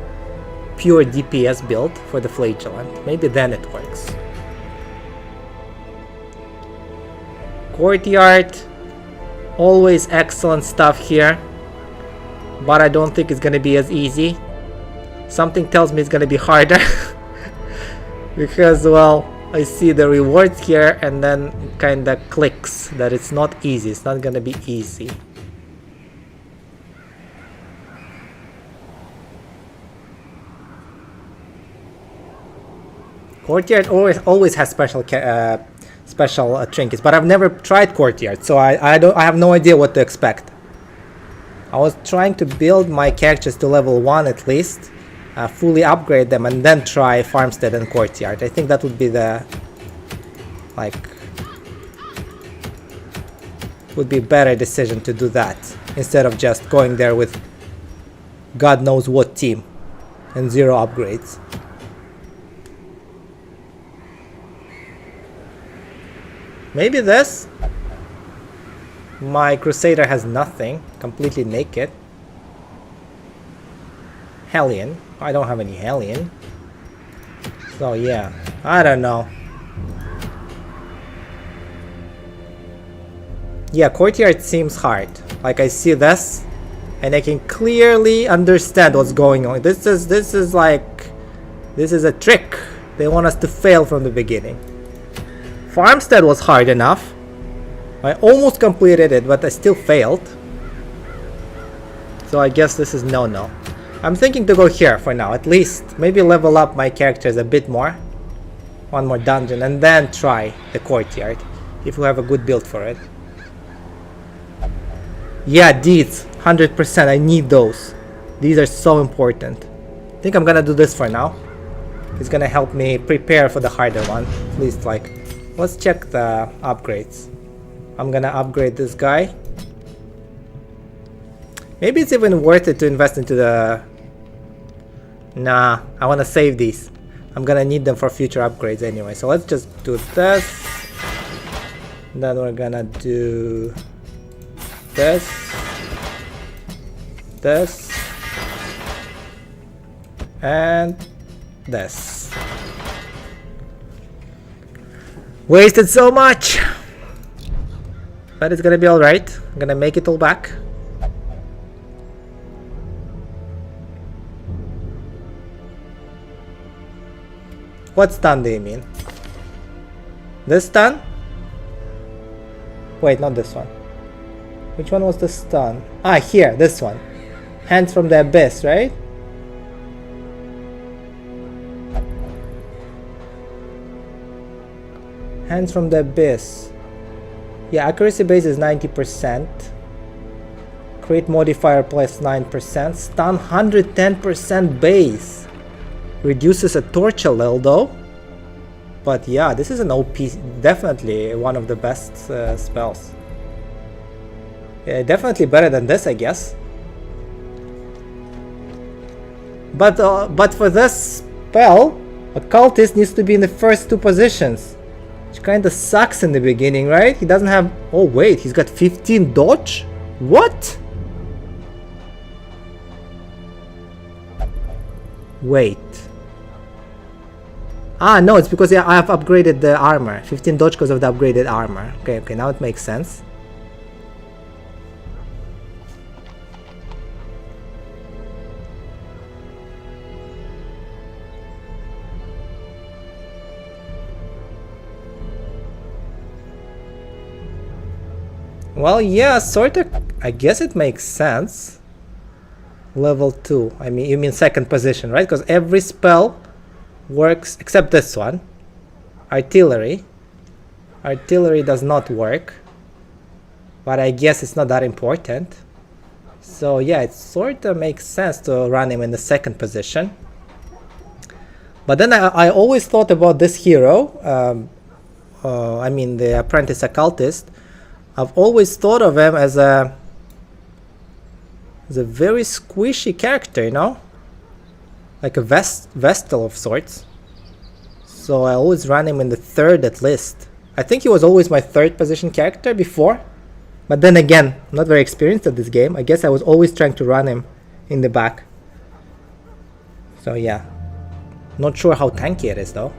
pure DPS build for the Flagellant. Maybe then it works. Courtyard. Always excellent stuff here, but I don't think it's gonna be as easy. Something tells me it's gonna be harder because, well, I see the rewards here and then it kinda clicks that it's not easy. It's not gonna be easy. Courtyard always has special trinkets, but I've never tried Courtyard, so I have no idea what to expect. I was trying to build my characters to level 1 at least, fully upgrade them, and then try Farmstead and Courtyard. I think that would be the would be a better decision to do that instead of just going there with God knows what team and 0 upgrades. Maybe this? My Crusader has nothing, completely naked. Hellion. I don't have any Hellion. So yeah, I don't know. Yeah, Courtyard seems hard. Like I see this and I can clearly understand what's going on. This is a trick. They want us to fail from the beginning. Farmstead was hard enough. I almost completed it, but I still failed. So I guess this is no-no. I'm thinking to go here for now, at least. Maybe level up my characters a bit more. One more dungeon, and then try the Courtyard, if we have a good build for it. Yeah, deeds, 100%, I need those. These are so important. I think I'm gonna do this for now. It's gonna help me prepare for the harder one. At least let's check the upgrades. I'm gonna upgrade this guy. Maybe it's even worth it to invest into the... Nah, I wanna save these. I'm gonna need them for future upgrades anyway. So let's just do this. Then we're gonna do... this. This. And... this. Wasted so much! But it's gonna be alright. I'm gonna make it all back. What stun do you mean? This stun? Wait, not this one. Which one was the stun? Ah, here, this one. Hands from the Abyss, right? Hands from the Abyss. Yeah, accuracy base is 90%. Crit modifier plus 9%. Stun 110% base. Reduces a torture level though. But yeah, this is an OP, definitely one of the best spells. Yeah, definitely better than this, I guess. But for this spell, Occultist needs to be in the first 2 positions. Which kinda sucks in the beginning, right? He doesn't have... Oh wait, he's got 15 dodge? What? Wait. Ah, no, it's because I have upgraded the armor. 15 dodge because of the upgraded armor. Okay, now it makes sense. Well, yeah, sorta. I guess it makes sense. Level 2. I mean, you mean second position, right? Because every spell works except this one. Artillery. Artillery does not work. But I guess it's not that important. So yeah, it sorta makes sense to run him in the second position. But then I always thought about this hero. I mean, the Apprentice Occultist. I've always thought of him as a very squishy character, you know? Like a Vestal of sorts. So I always ran him in the third at least. I think he was always my third position character before. But then again, I'm not very experienced at this game. I guess I was always trying to run him in the back. So yeah. Not sure how tanky it is though.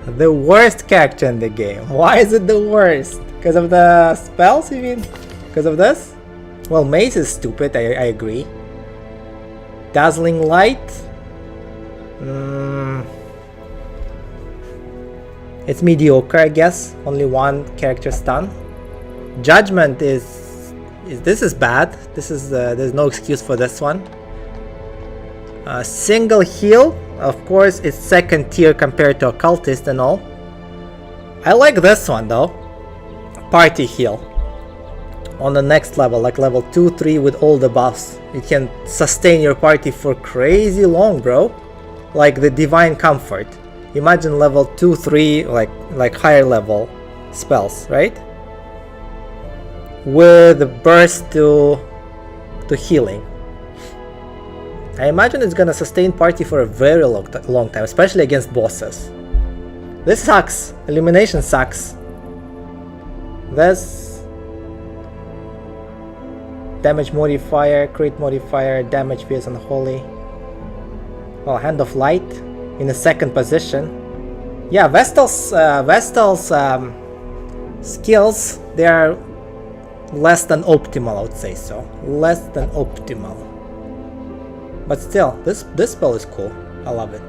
The worst character in the game. Why is it the worst? Because of the spells, you mean? Because of this? Well, Mace is stupid, I agree. Dazzling Light? It's mediocre, I guess. Only one character stun. Judgment is this is bad. This is there's no excuse for this one. Single heal, of course, it's second tier compared to Occultist and all. I like this one though. Party heal. On the next level, like level 2, 3 with all the buffs. It can sustain your party for crazy long, bro. Like the Divine Comfort. Imagine level 2, 3, like higher level spells, right? With the burst to healing. I imagine it's gonna sustain party for a very long time, especially against bosses. This sucks. Illumination sucks. This damage modifier, crit modifier, damage feels unholy. Well, Hand of Light in the second position. Yeah, Vestal's skills, they are less than optimal, I would say so. Less than optimal. But still, this spell is cool. I love it.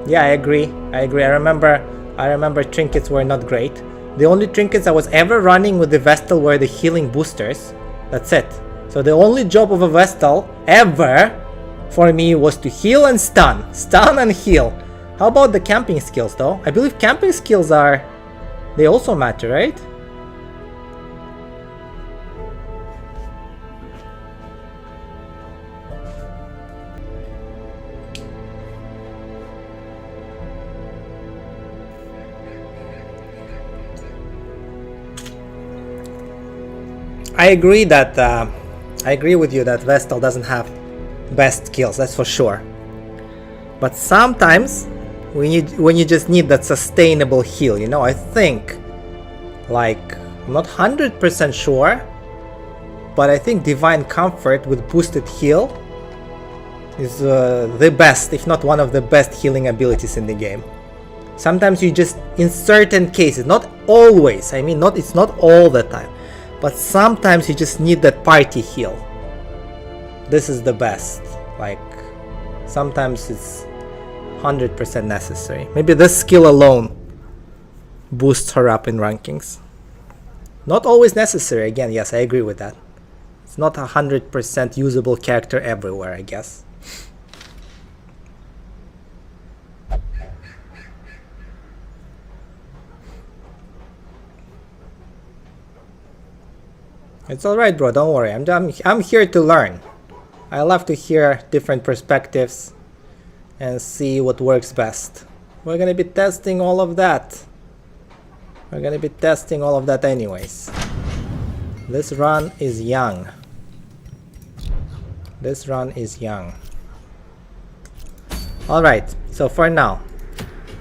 Yeah, I agree. I remember trinkets were not great. The only trinkets I was ever running with the Vestal were the healing boosters. That's it. So the only job of a Vestal ever for me was to heal and stun. Stun and heal. How about the camping skills though? I believe camping skills they also matter, right? I agree with you that Vestal doesn't have best skills, that's for sure. But sometimes when you just need that sustainable heal, you know, I think, like, I'm not 100% sure, but I think Divine Comfort with boosted heal is the best, if not one of the best healing abilities in the game. Sometimes you just, in certain cases, not always, I mean, it's not all the time, but sometimes you just need that party heal. This is the best. Like, sometimes it's 100% necessary. Maybe this skill alone boosts her up in rankings. Not always necessary, again, yes, I agree with that. It's not 100% usable character everywhere, I guess. It's alright, bro, don't worry. I'm here to learn. I love to hear different perspectives and see what works best. We're gonna be testing all of that. Anyways. This run is young. Alright, so for now,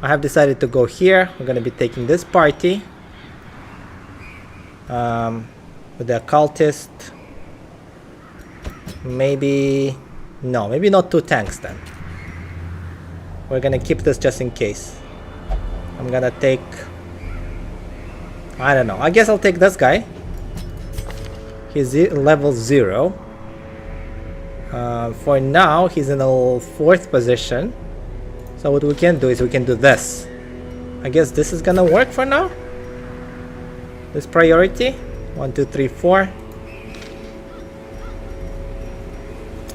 I have decided to go here. We're gonna be taking this party. With the Occultist. Maybe not 2 tanks then. We're gonna keep this just in case. I'm gonna take, I don't know, I guess I'll take this guy. He's level 0. For now, he's in the 4th position. So what we can do is we can do this. I guess this is gonna work for now. This priority. 1, 2, 3, 4.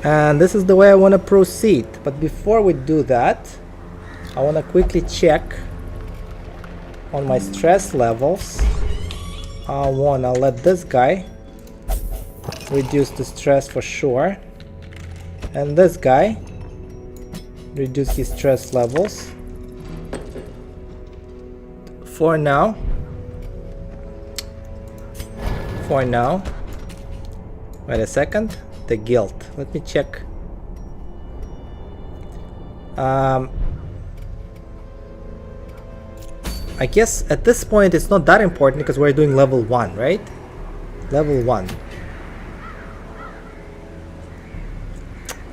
And this is the way I want to proceed. But before we do that, I want to quickly check on my stress levels. I want to let this guy reduce the stress for sure. And this guy reduce his stress levels. For now. Wait a second. The guilt. Let me check. I guess at this point it's not that important because we're doing level 1, right? Level 1.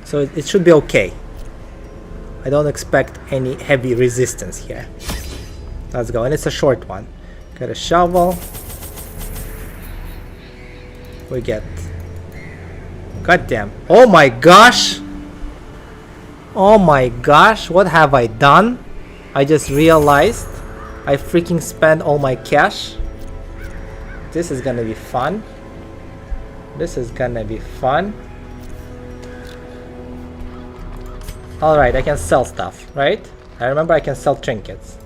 So it should be okay. I don't expect any heavy resistance here. Let's go, and it's a short one. Got a shovel. We get... Goddamn. Oh my gosh! Oh my gosh, what have I done? I just realized I freaking spent all my cash. This is gonna be fun. This is gonna be fun. Alright, I can sell stuff, right? I remember I can sell trinkets.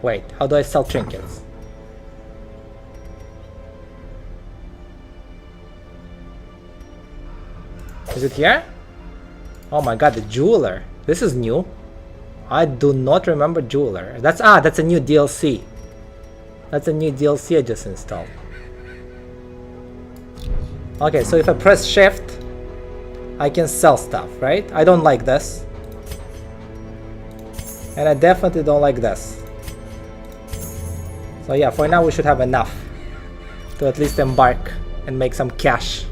Wait, how do I sell trinkets? Is it here? Oh my god, the jeweler. This is new. I do not remember jeweler. That's a new DLC. That's a new DLC I just installed. Okay, so if I press shift, I can sell stuff, right? I don't like this. And I definitely don't like this. So yeah, for now we should have enough to at least embark and make some cash.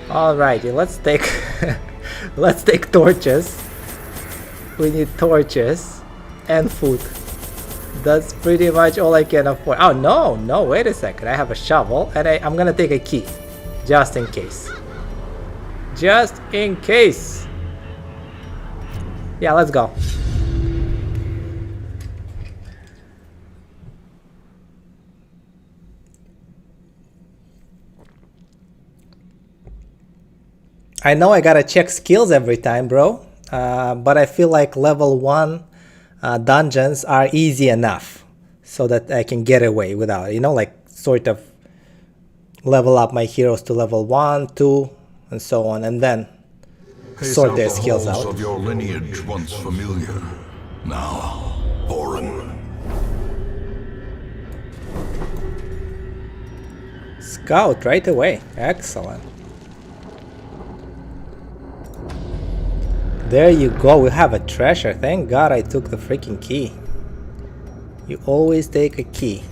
Alrighty, let's take let's take torches. We need torches and food. That's pretty much all I can afford. Oh no, wait a second. I have a shovel and I'm gonna take a key. Just in case. Just in case. Yeah, let's go. I know I gotta check skills every time, bro. But I feel like level 1 dungeons are easy enough so that I can get away without, you know, like sort of level up my heroes to level 1, 2, and so on, and then sort their skills out. Of your lineage once familiar, now foreign. Scout right away. Excellent. There you go, we have a treasure. Thank God I took the freaking key. You always take a key.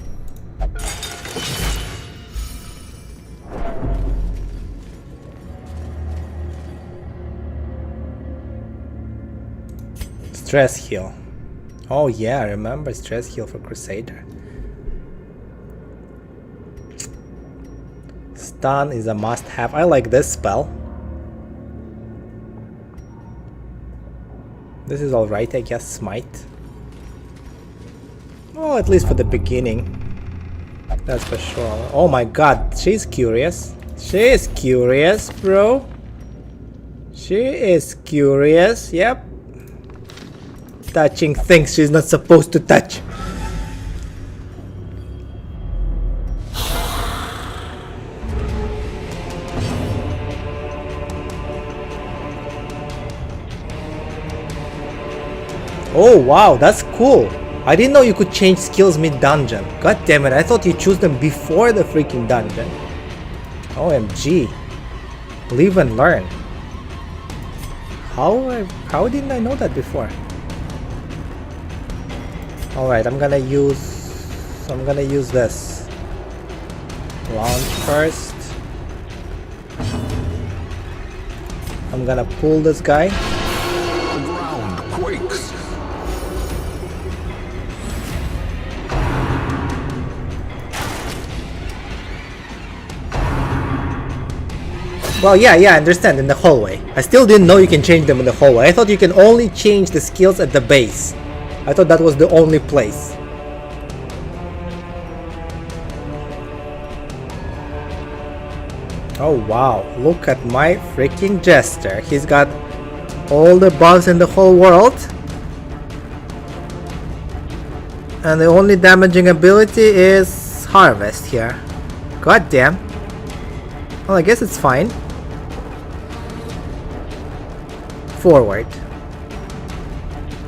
Stress heal. Oh yeah, I remember stress heal for Crusader. Stun is a must-have. I like this spell. This is alright, I guess. Smite. Oh, at least for the beginning. That's for sure. Oh my god, she's curious. She is curious, bro. She is curious, yep. Touching things she's not supposed to touch. Oh wow, that's cool. I didn't know you could change skills mid-dungeon. God damn it, I thought you choose them before the freaking dungeon. OMG. Live and learn. How didn't I know that before? Alright, I'm gonna use this. Launch first. I'm gonna pull this guy. The ground quakes. Well, yeah, I understand, in the hallway. I still didn't know you can change them in the hallway. I thought you can only change the skills at the base. I thought that was the only place. Oh wow, look at my freaking jester. He's got all the buffs in the whole world. And the only damaging ability is Harvest here. God damn. Well, I guess it's fine. Forward.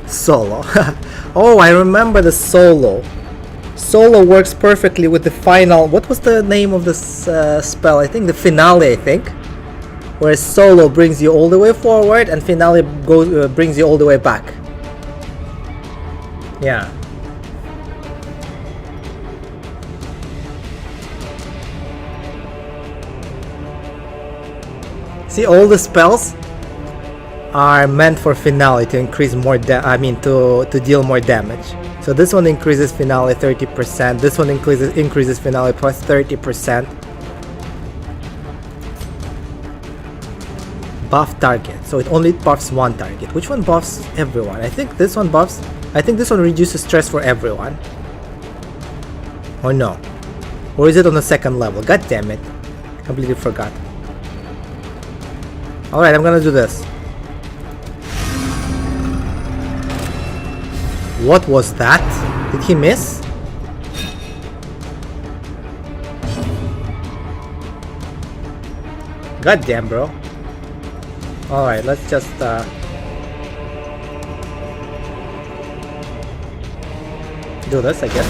Solo. Oh, I remember the solo. Solo works perfectly with the final... What was the name of this spell? I think the finale, I think. Whereas solo brings you all the way forward and finale brings you all the way back. Yeah. See, all the spells are meant for finale to increase more to deal more damage. So this one increases finale 30%, this one increases finale plus 30%. Buff target, so it only buffs one target. Which one buffs everyone? I think this one buffs, I think this one reduces stress for everyone. Or no? Or is it on the second level? God damn it. Completely forgot. Alright, I'm gonna do this. What was that? Did he miss? God damn, bro. Alright, let's just do this, I guess.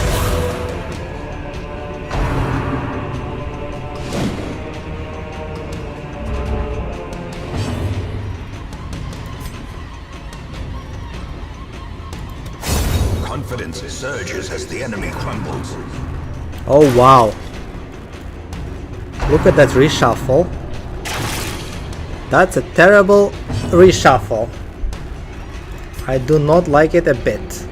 Confidence surges as the enemy crumbles. Oh wow. Look at that reshuffle. That's a terrible reshuffle. I do not like it a bit.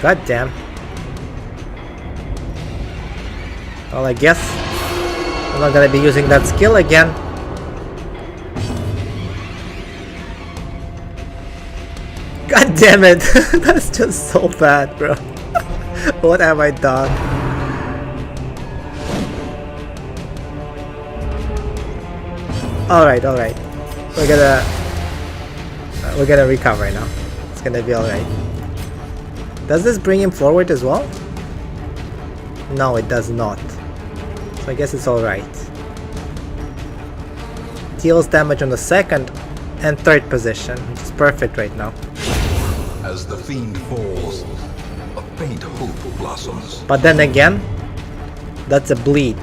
God damn. Well, I guess I'm not gonna be using that skill again. God damn it. That's just so bad, bro. What have I done? Alright. We're gonna recover now. It's gonna be alright. Does this bring him forward as well? No, it does not. So I guess it's alright. Deals damage on the second and third position, which is perfect right now. As the fiend falls, a faint hope blossoms. But then again, that's a bleed.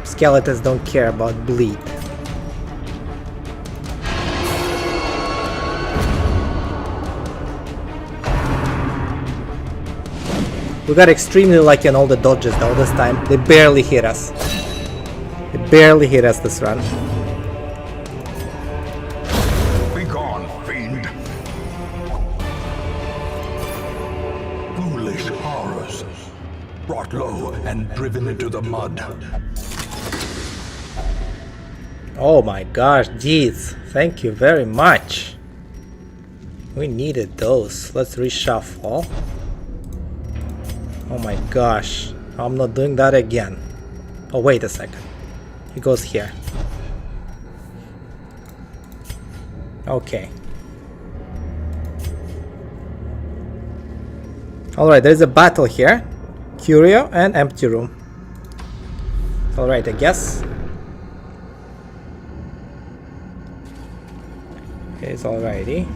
Skeletons don't care about bleed. We got extremely lucky on all the dodges though this time. They barely hit us. They barely hit us this run. Be gone, fiend. Foolish horrors, brought low and driven into the mud. Oh my gosh, jeez. Thank you very much. We needed those. Let's reshuffle. Oh my gosh. I'm not doing that again. Oh, wait a second. He goes here. Okay. Alright, there's a battle here. Curio and Empty Room. Alright, I guess. It's alrighty.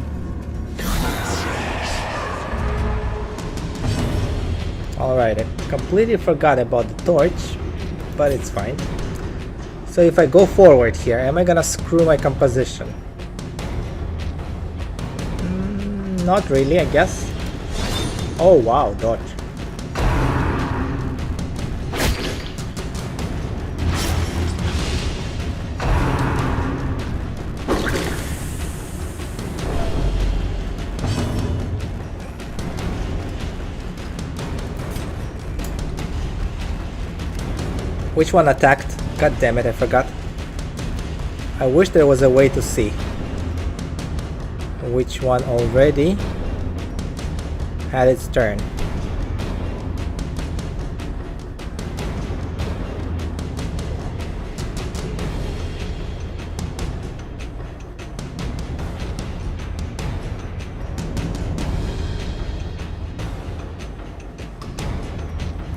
Alright, I completely forgot about the torch, but it's fine. So if I go forward here, am I gonna screw my composition? Not really, I guess. Oh wow, dodge. Which one attacked? God damn it, I forgot. I wish there was a way to see which one already had its turn.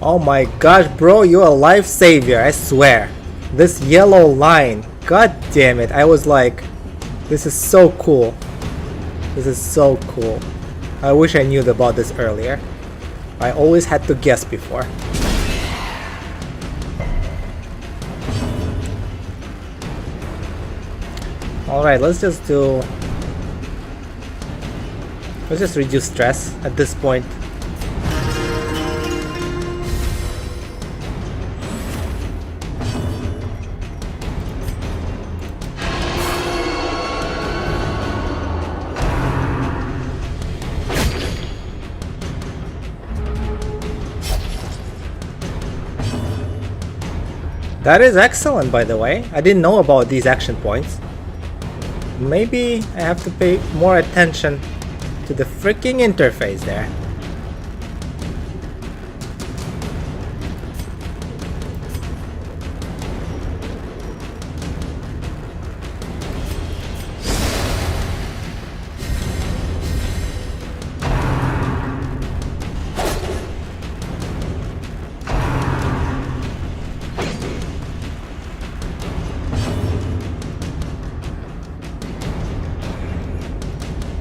Oh my gosh, bro, you're a life savior, I swear. This yellow line, god damn it, I was like, this is so cool. This is so cool. I wish I knew about this earlier. I always had to guess before. Alright, let's just reduce stress at this point. That is excellent, by the way. I didn't know about these action points. Maybe I have to pay more attention to the freaking interface there.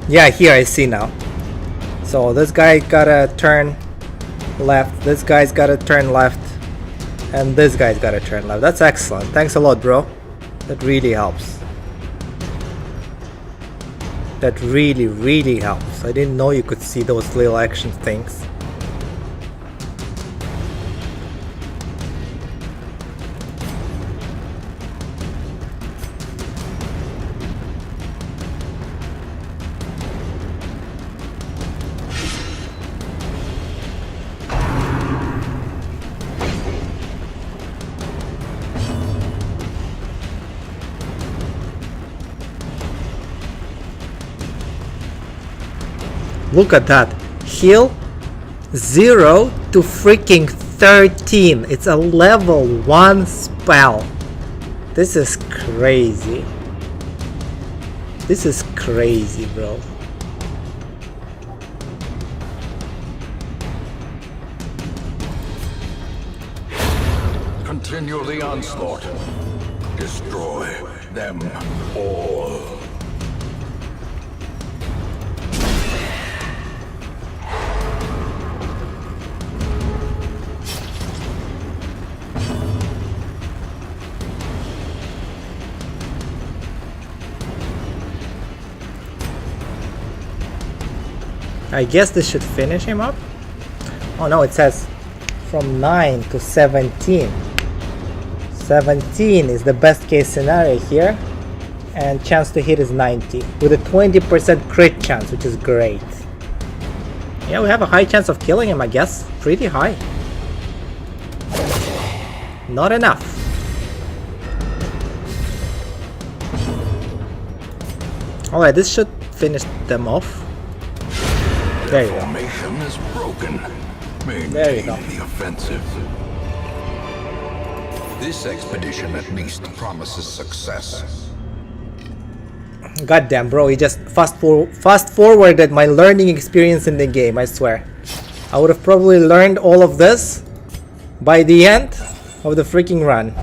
Yeah, here I see now. So this guy gotta turn left, this guy's gotta turn left, and this guy's gotta turn left. That's excellent. Thanks a lot, bro. That really helps. That really, really helps. I didn't know you could see those little action things. Look at that. Heal 0 to freaking 13. It's a level 1 spell. This is crazy. This is crazy, bro. Continue the onslaught. Destroy them all. I guess this should finish him up. Oh no, it says from 9 to 17. 17 is the best case scenario here, and chance to hit is 90 with a 20% crit chance, which is great. Yeah, we have a high chance of killing him, I guess. Pretty high. Not enough. Alright, this should finish them off. There you go. Formation is broken. There you go. The offensive. This expedition at least promises success. Goddamn, bro, he just fast forwarded my learning experience in the game, I swear. I would have probably learned all of this by the end of the freaking run.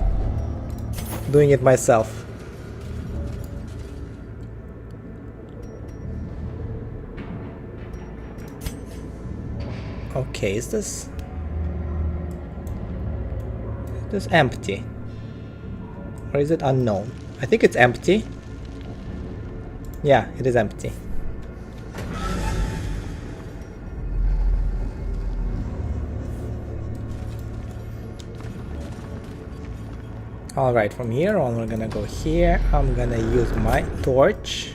Doing it myself. Okay, is this empty? Or is it unknown? I think it's empty. Yeah, it is empty. Alright, from here on we're gonna go here. I'm gonna use my torch.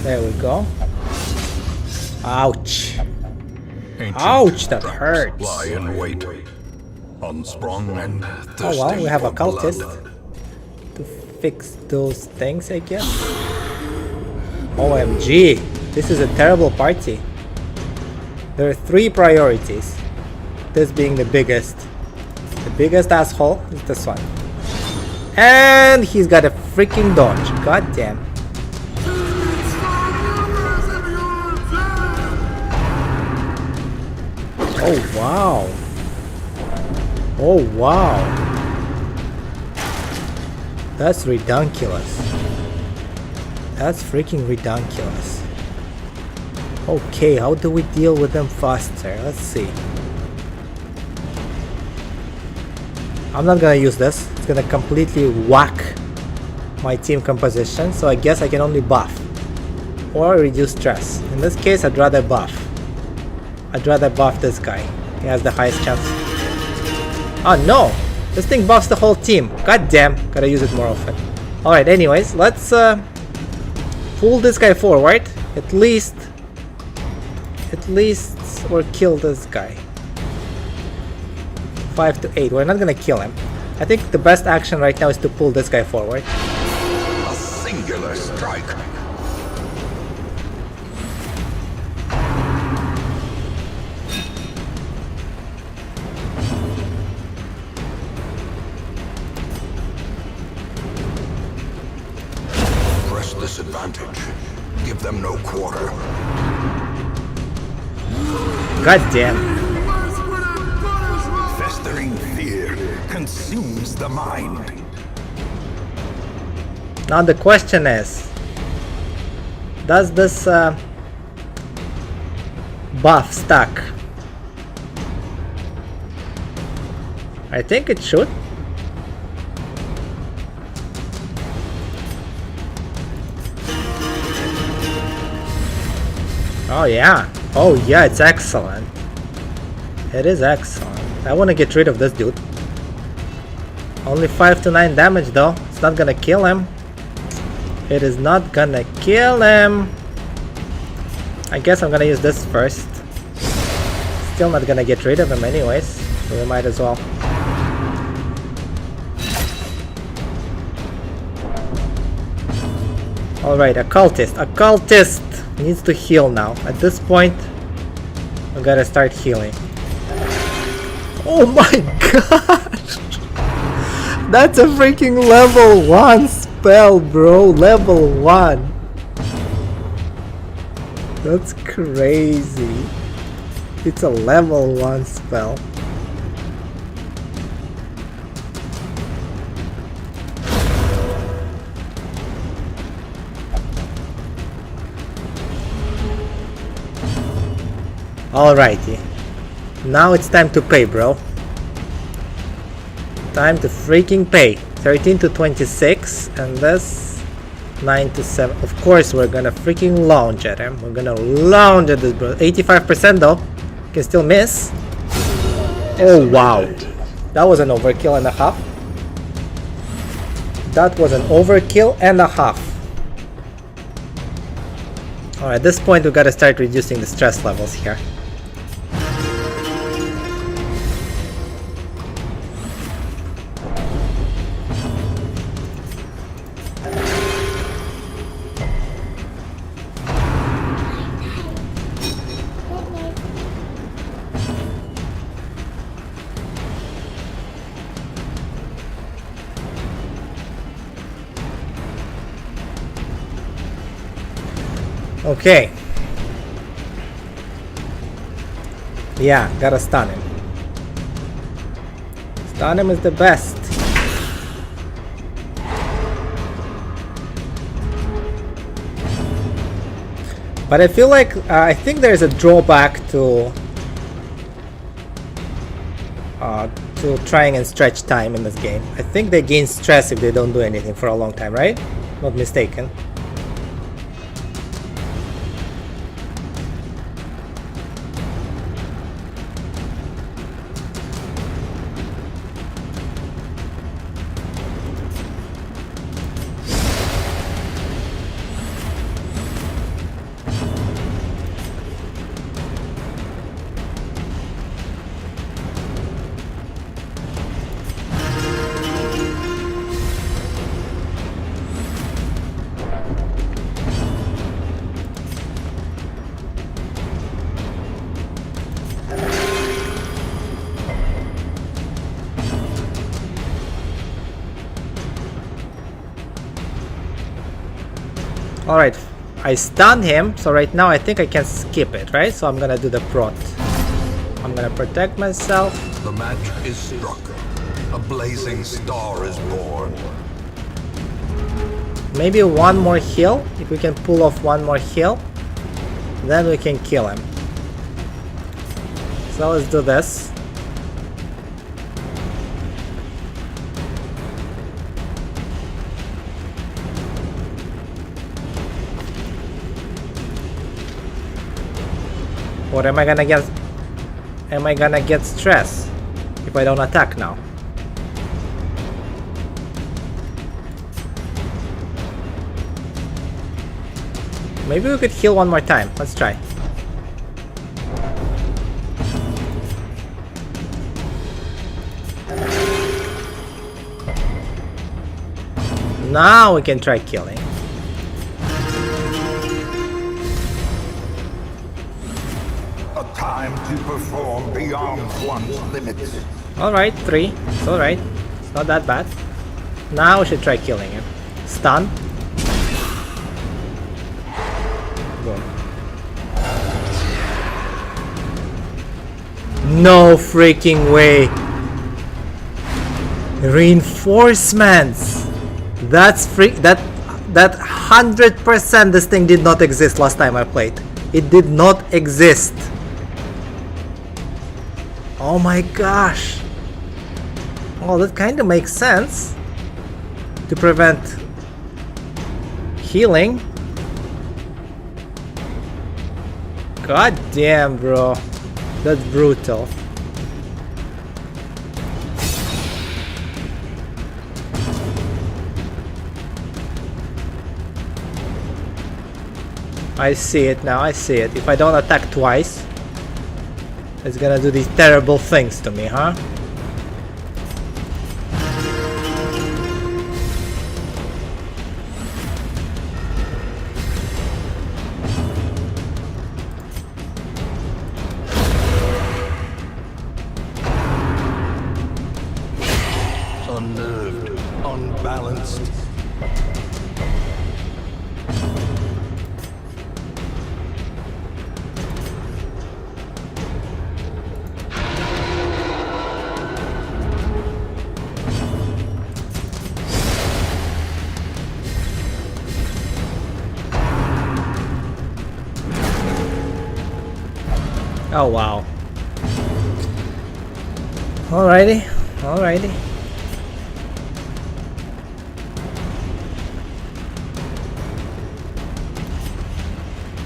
There we go. Ouch. Ancient Ouch, that traps hurts. lie in wait. Unsprung and thirsty Oh well, we have a for cultist blood. to fix those things, I guess. OMG, this is a terrible party. There are 3 priorities. This being the biggest. The biggest asshole is this one. And he's got a freaking dodge. God damn. Oh wow. Oh wow. That's ridiculous. That's freaking ridiculous. Okay, how do we deal with them faster? Let's see. I'm not gonna use this. It's gonna completely whack my team composition, so I guess I can only buff or reduce stress. In this case, I'd rather buff. I'd rather buff this guy. He has the highest chance. Oh no! This thing buffs the whole team. God damn, gotta use it more often. Alright, anyways, let's pull this guy forward. At least, or kill this guy. 5 to 8. We're not gonna kill him. I think the best action right now is to pull this guy forward. A singular strike. Press this advantage. Give them no quarter. God damn. Festering fear consumes the mind. Now the question is, does this buff stack? I think it should. Oh yeah. Oh yeah, it's excellent. It is excellent. I want to get rid of this dude. Only 5 to 9 damage though. It's not gonna kill him. It is not gonna kill him. I guess I'm gonna use this first. Still not gonna get rid of him anyways, so we might as well. Alright, occultist. Occultist needs to heal now. At this point, we gotta start healing. Oh my gosh! That's a freaking level 1 spell, bro. Level 1. That's crazy. It's a level 1 spell. Alrighty. Now it's time to pay, bro. Time to freaking pay. 13 to 26 and this 9 to 7. Of course we're gonna freaking launch at him. We're gonna launch at this, bro. 85% though. Can still miss. Oh wow. That was an overkill and a half. That was an overkill and a half. Alright, at this point we gotta start reducing the stress levels here. Okay. Yeah, gotta stun him. Stun him is the best. But I feel like I think there's a drawback to trying and stretch time in this game. I think they gain stress if they don't do anything for a long time, right? Not mistaken. Alright, I stunned him, so right now I think I can skip it, right? So I'm gonna do the prot. I'm gonna protect myself. The match is struck. A blazing star is born. Maybe one more heal, if we can pull off one more heal. then we can kill him. So let's do this. Or am I gonna get stressed if I don't attack now? Maybe we could heal one more time. Let's try. Now we can try killing. A time to perform beyond one's limits. Alright, 3. It's alright. It's not that bad. Now we should try killing him. Stun. Boom. No freaking way. Reinforcements. That's that 100% this thing did not exist last time I played. It did not exist. Oh my gosh. Well, that kind of makes sense. To prevent healing. God damn, bro. That's brutal. I see it now, I see it. If I don't attack twice, it's gonna do these terrible things to me, huh? Unnerved, unbalanced. Oh wow. Alrighty, alrighty.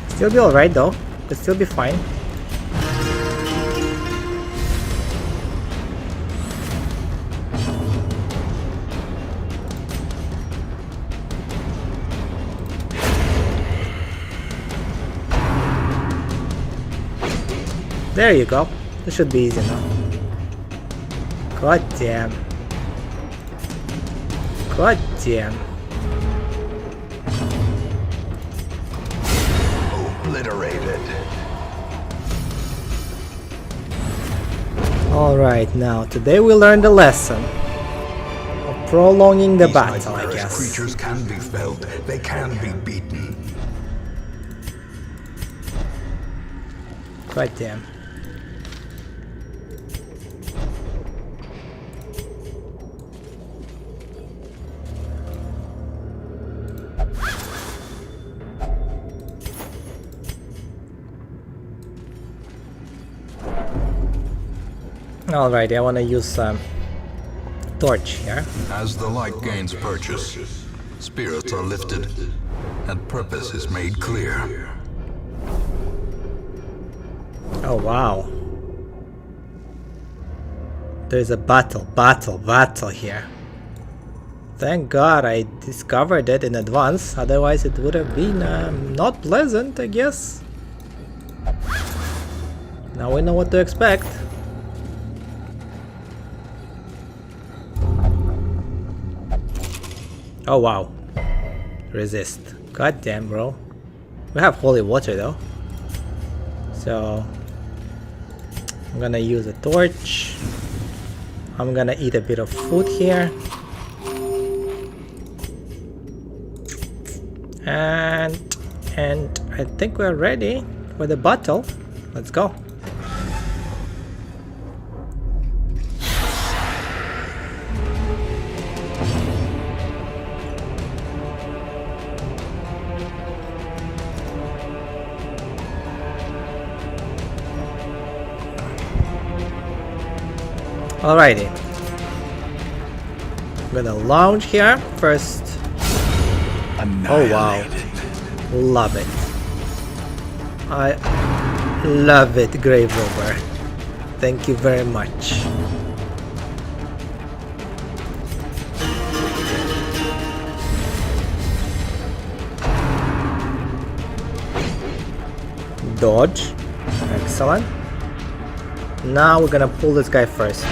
Still be alright though. Could still be fine. There you go. This should be easy now. God damn. God damn. Obliterated. Alright, now today we learned the lesson of prolonging the battle, I guess. Creatures can be felt, they can be beaten. God damn. Alrighty, I want to use torch here. As the light gains purchase, spirits are lifted, and purpose is made clear. Oh wow. There's a battle here. Thank God I discovered it in advance, otherwise it would have been not pleasant, I guess. Now we know what to expect. Oh wow. Resist. God damn, bro. We have holy water though. So I'm gonna use a torch. I'm gonna eat a bit of food here. And I think we're ready for the battle. Let's go. Alrighty. I'm gonna launch here first. Oh wow. Love it. I love it, Grave Robber. Thank you very much. Dodge. Excellent. Now we're gonna pull this guy first.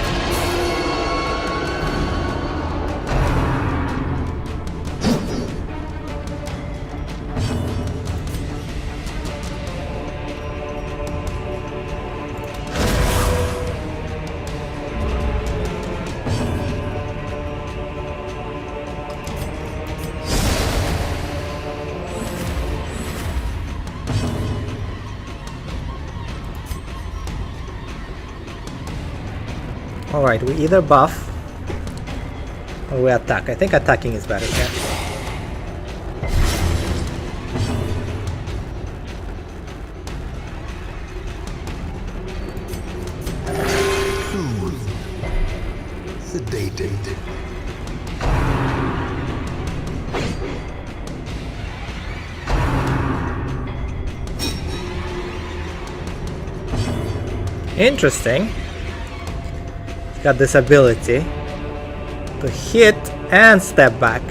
Alright, we either buff or we attack. I think attacking is better, yeah. Sedated. Interesting. Got this ability to hit and step back.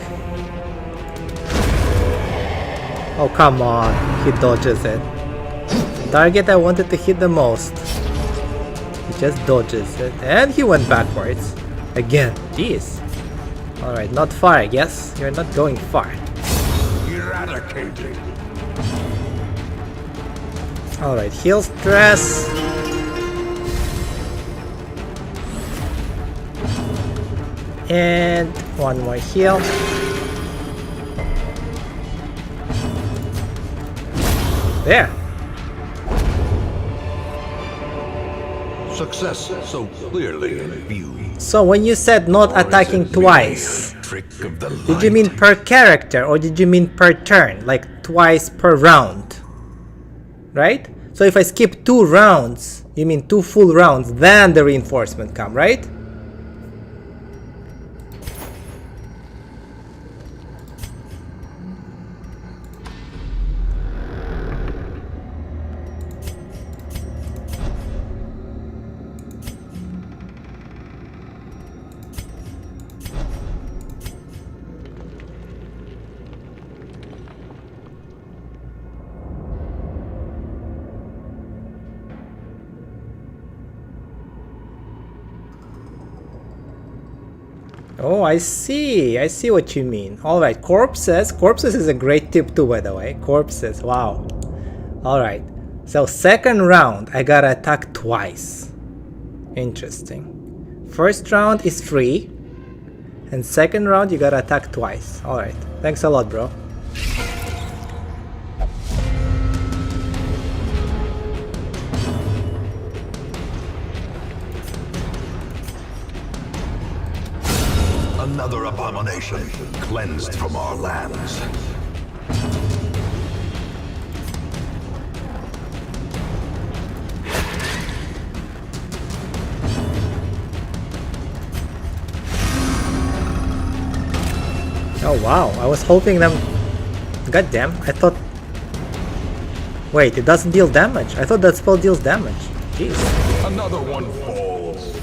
Oh come on, he dodges it. Target I wanted to hit the most. He just dodges it. And he went backwards. Again, jeez. Alright, not far I guess. You're not going far. Eradicated. Alright, heal stress. And one more heal. There. Success so clearly in view. So when you said not attacking twice, did you mean per character or did you mean per turn? Like twice per round? Right? So if I skip 2 rounds, you mean 2 full rounds, then the reinforcement come, right? Oh, I see what you mean. Alright, corpses. Corpses is a great tip too, by the way. Corpses, wow. Alright, so second round, I gotta attack twice. Interesting. First round is free. And second round, you gotta attack twice. Alright, thanks a lot, bro. Another abomination cleansed from our lands. Oh wow, I was hoping them... God damn, I thought... Wait, it doesn't deal damage. I thought that spell deals damage. Jeez. Another one falls.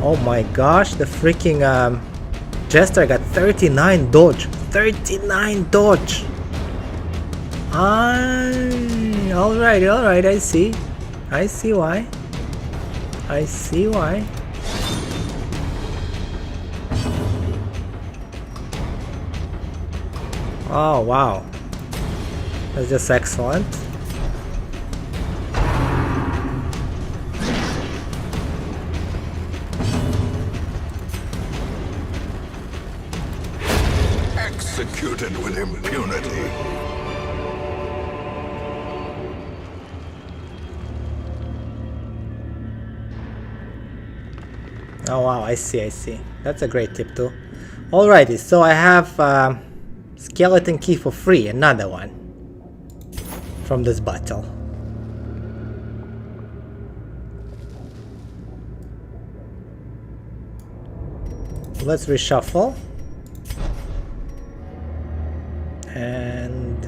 Oh my gosh, the freaking Jester got 39 dodge. 39 dodge! Alright, I see. I see why. I see why. Oh wow. That's just excellent. Executed with impunity. Oh wow, I see. That's a great tip too. Alrighty, so I have skeleton key for free, another one. from this battle. Let's reshuffle. And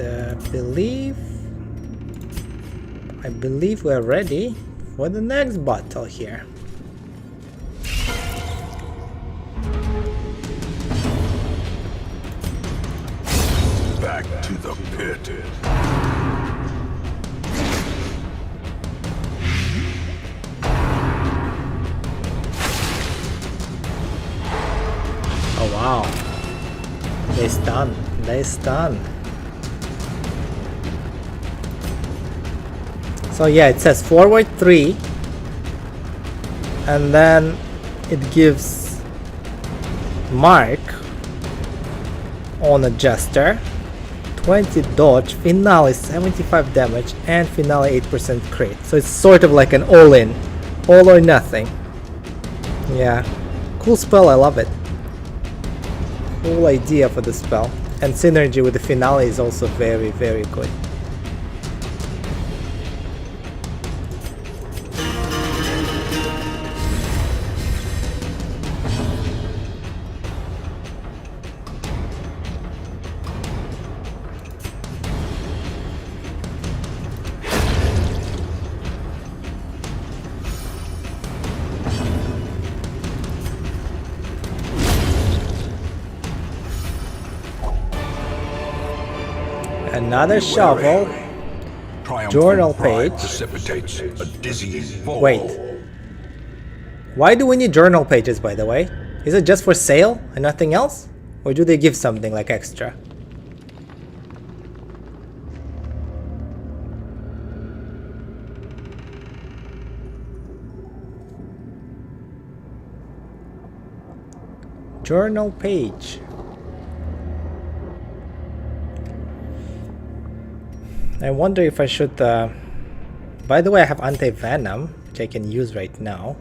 I believe we're ready for the next battle here. Back to the pit. Oh wow. They stun. They stun. So yeah, it says forward 3. And then it gives mark on a jester, 20 dodge, finale 75 damage, and finale 8% crit. So it's sort of like an all-in, all or nothing. Yeah, cool spell, I love it. Cool idea for the spell. And synergy with the finale is also very, very good. Another shovel. Journal page. Precipitates a dizzy fall. Wait. Why do we need journal pages, by the way? Is it just for sale and nothing else? Or do they give something like extra? Journal page. I wonder if I should, by the way, I have anti-venom, which I can use right now.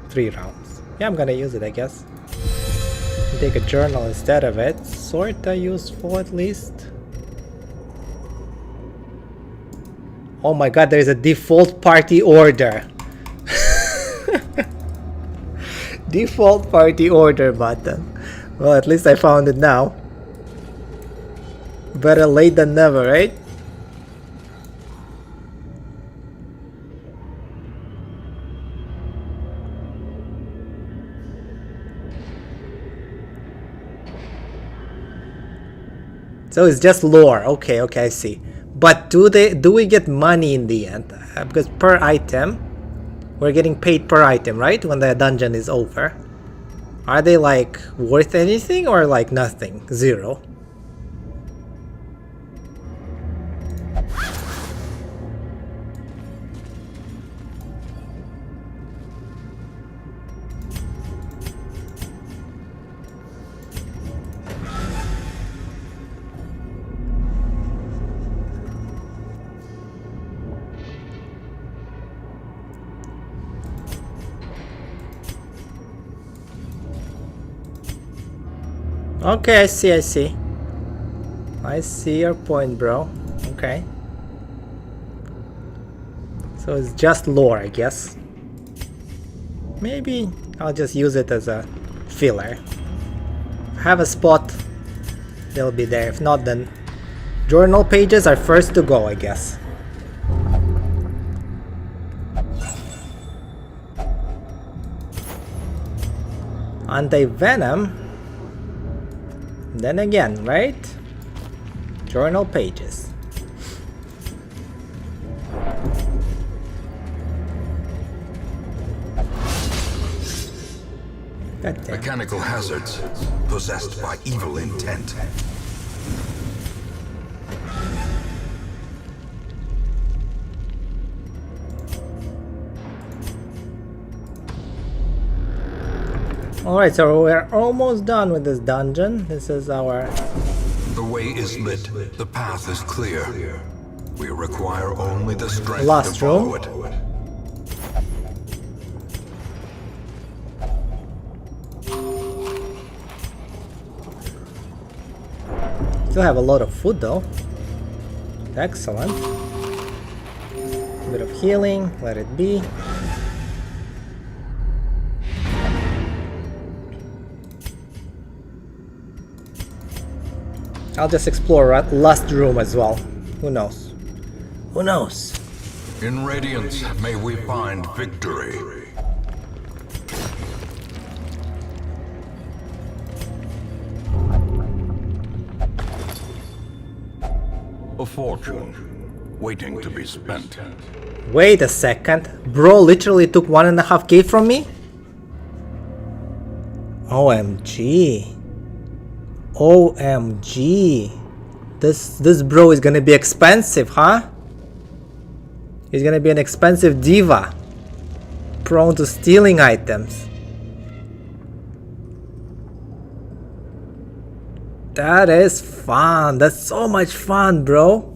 3 rounds. Yeah, I'm gonna use it, I guess. Take a journal instead of it. Sorta useful, at least. Oh my god, there is a default party order. Default party order button. Well, at least I found it now. Better late than never, right? So it's just lore. Okay, okay, I see. But do we get money in the end? Because per item, we're getting paid per item, right? When the dungeon is over. Are they like worth anything or like nothing? 0? Okay, I see, I see. I see your point, bro. Okay. So it's just lore, I guess. Maybe I'll just use it as a filler. If I have a spot, they'll be there. If not, then journal pages are first to go, I guess. Anti-venom. Then again, right? Journal pages. Mechanical hazards possessed by evil intent. Alright, so we're almost done with this dungeon. This is our... The way is lit. The path is clear. We require only the strength last to follow room. it. Still have a lot of food though. Excellent. A bit of healing, let it be. I'll just explore last room as well. Who knows? Who knows? In Radiance, may we find victory. A fortune, waiting to be spent. Wait a second. Bro literally took 1.5k from me? OMG. OMG. This bro is gonna be expensive, huh? He's gonna be an expensive diva. Prone to stealing items. That is fun. That's so much fun, bro.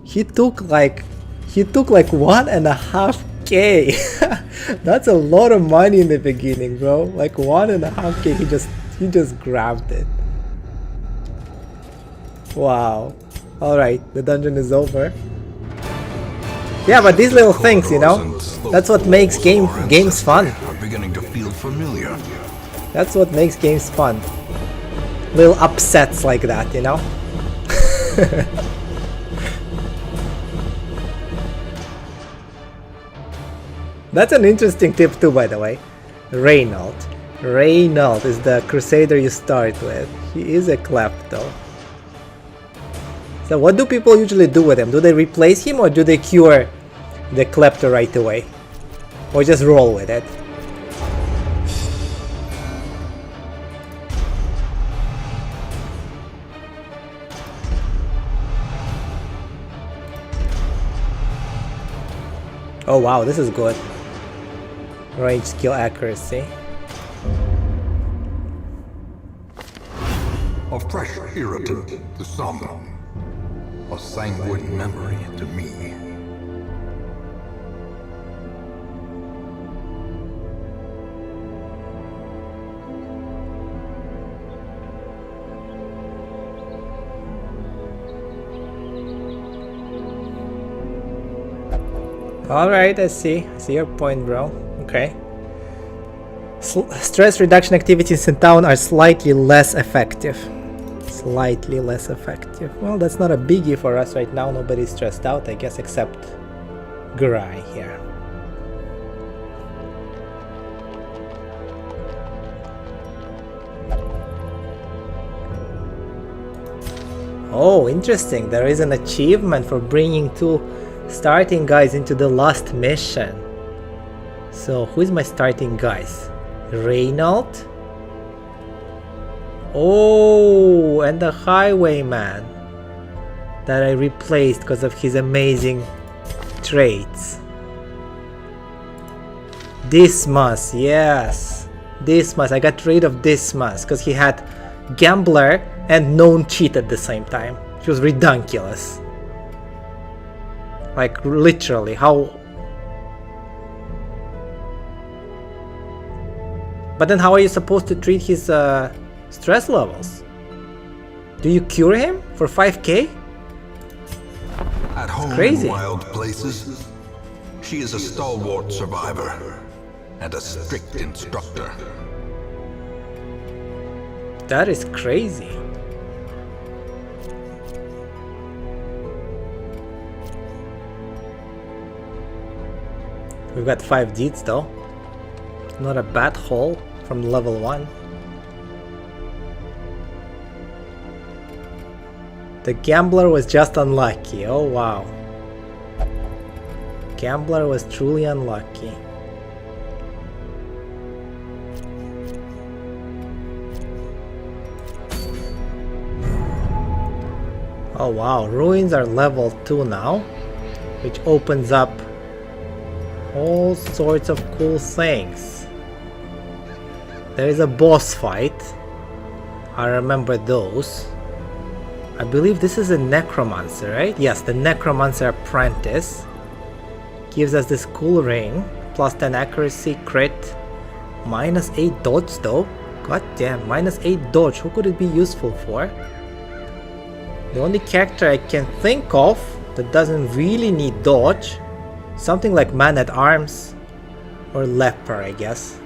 He took like 1.5k. That's a lot of money in the beginning, bro. Like 1.5k, he just grabbed it. Wow. Alright, the dungeon is over. Yeah, but these little things, you know, that's what makes games fun. I'm beginning to feel familiar. That's what makes games fun. Little upsets like that, you know? That's an interesting tip too, by the way. Reynold. Reynold is the Crusader you start with. He is a Klepto. So what do people usually do with him? Do they replace him or do they cure the Klepto right away? Or just roll with it? Oh wow, this is good. Range, skill, accuracy. A fresh irritant to some. A sanguine memory to me. Alright, I see your point, bro. Okay. Stress reduction activities in town are slightly less effective. Slightly less effective. Well, that's not a biggie for us right now. Nobody's stressed out, I guess, except Grai here. Oh, interesting. There is an achievement for bringing 2 starting guys into the last mission. So, who is my starting guys? Reynold? Oh, and the Highwayman that I replaced because of his amazing traits. Dismas, yes. Dismas, I got rid of Dismas because he had Gambler and Known Cheat at the same time. It was ridiculous. Like, literally, how... But then how are you supposed to treat his stress levels? Do you cure him for 5k? At home crazy. in wild places, she is a stalwart survivor and a strict instructor. That is crazy. We've got 5 deeds though. Not a bad haul from level 1. The Gambler was just unlucky. Oh wow. Gambler was truly unlucky. Oh wow, ruins are level 2 now, which opens up all sorts of cool things. There is a boss fight. I remember those. I believe this is a Necromancer, right? Yes, the Necromancer Apprentice. Gives us this cool ring. Plus 10 accuracy, crit. Minus 8 dodge though. God damn, minus 8 dodge. Who could it be useful for? The only character I can think of that doesn't really need dodge, something like Man-at-Arms or Leper, I guess.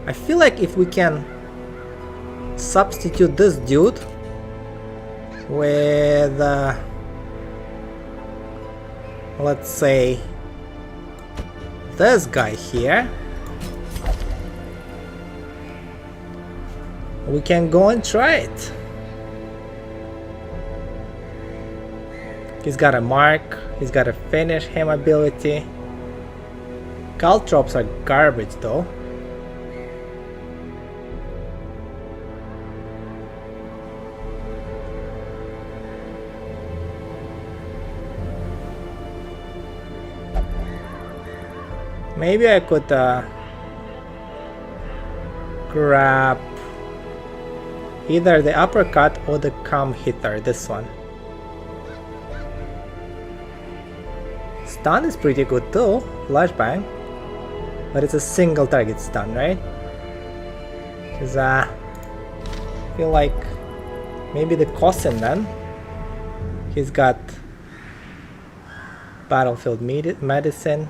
I feel like if we can substitute this dude with let's say this guy here, we can go and try it. He's got a mark, he's got a finish him ability. Caltrops are garbage though. Maybe I could grab either the uppercut or the calm hitter, this one. Stun is pretty good too, flashbang, but it's a single target stun, right? Because I feel like maybe the Cousin then. He's got battlefield medicine,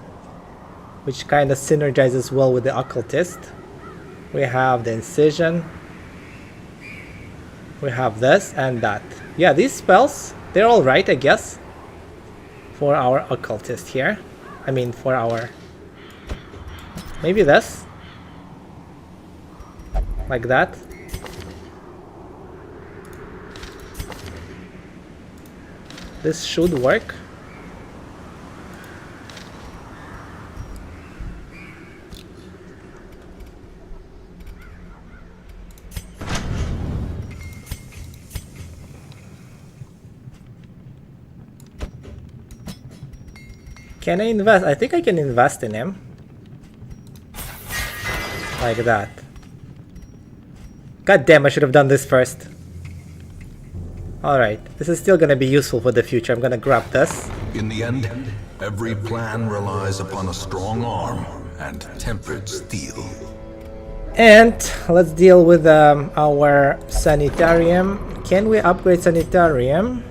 which kind of synergizes well with the occultist. We have the incision. We have this and that. Yeah, these spells, they're all right, I guess, for our occultist here. I mean, for our... maybe this. Like that. This should work. Can I invest? I think I can invest in him. Like that. God damn, I should have done this first. Alright, this is still gonna be useful for the future. I'm gonna grab this. In the end, every plan relies upon a strong arm and tempered steel. And let's deal with our Sanitarium. Can we upgrade Sanitarium?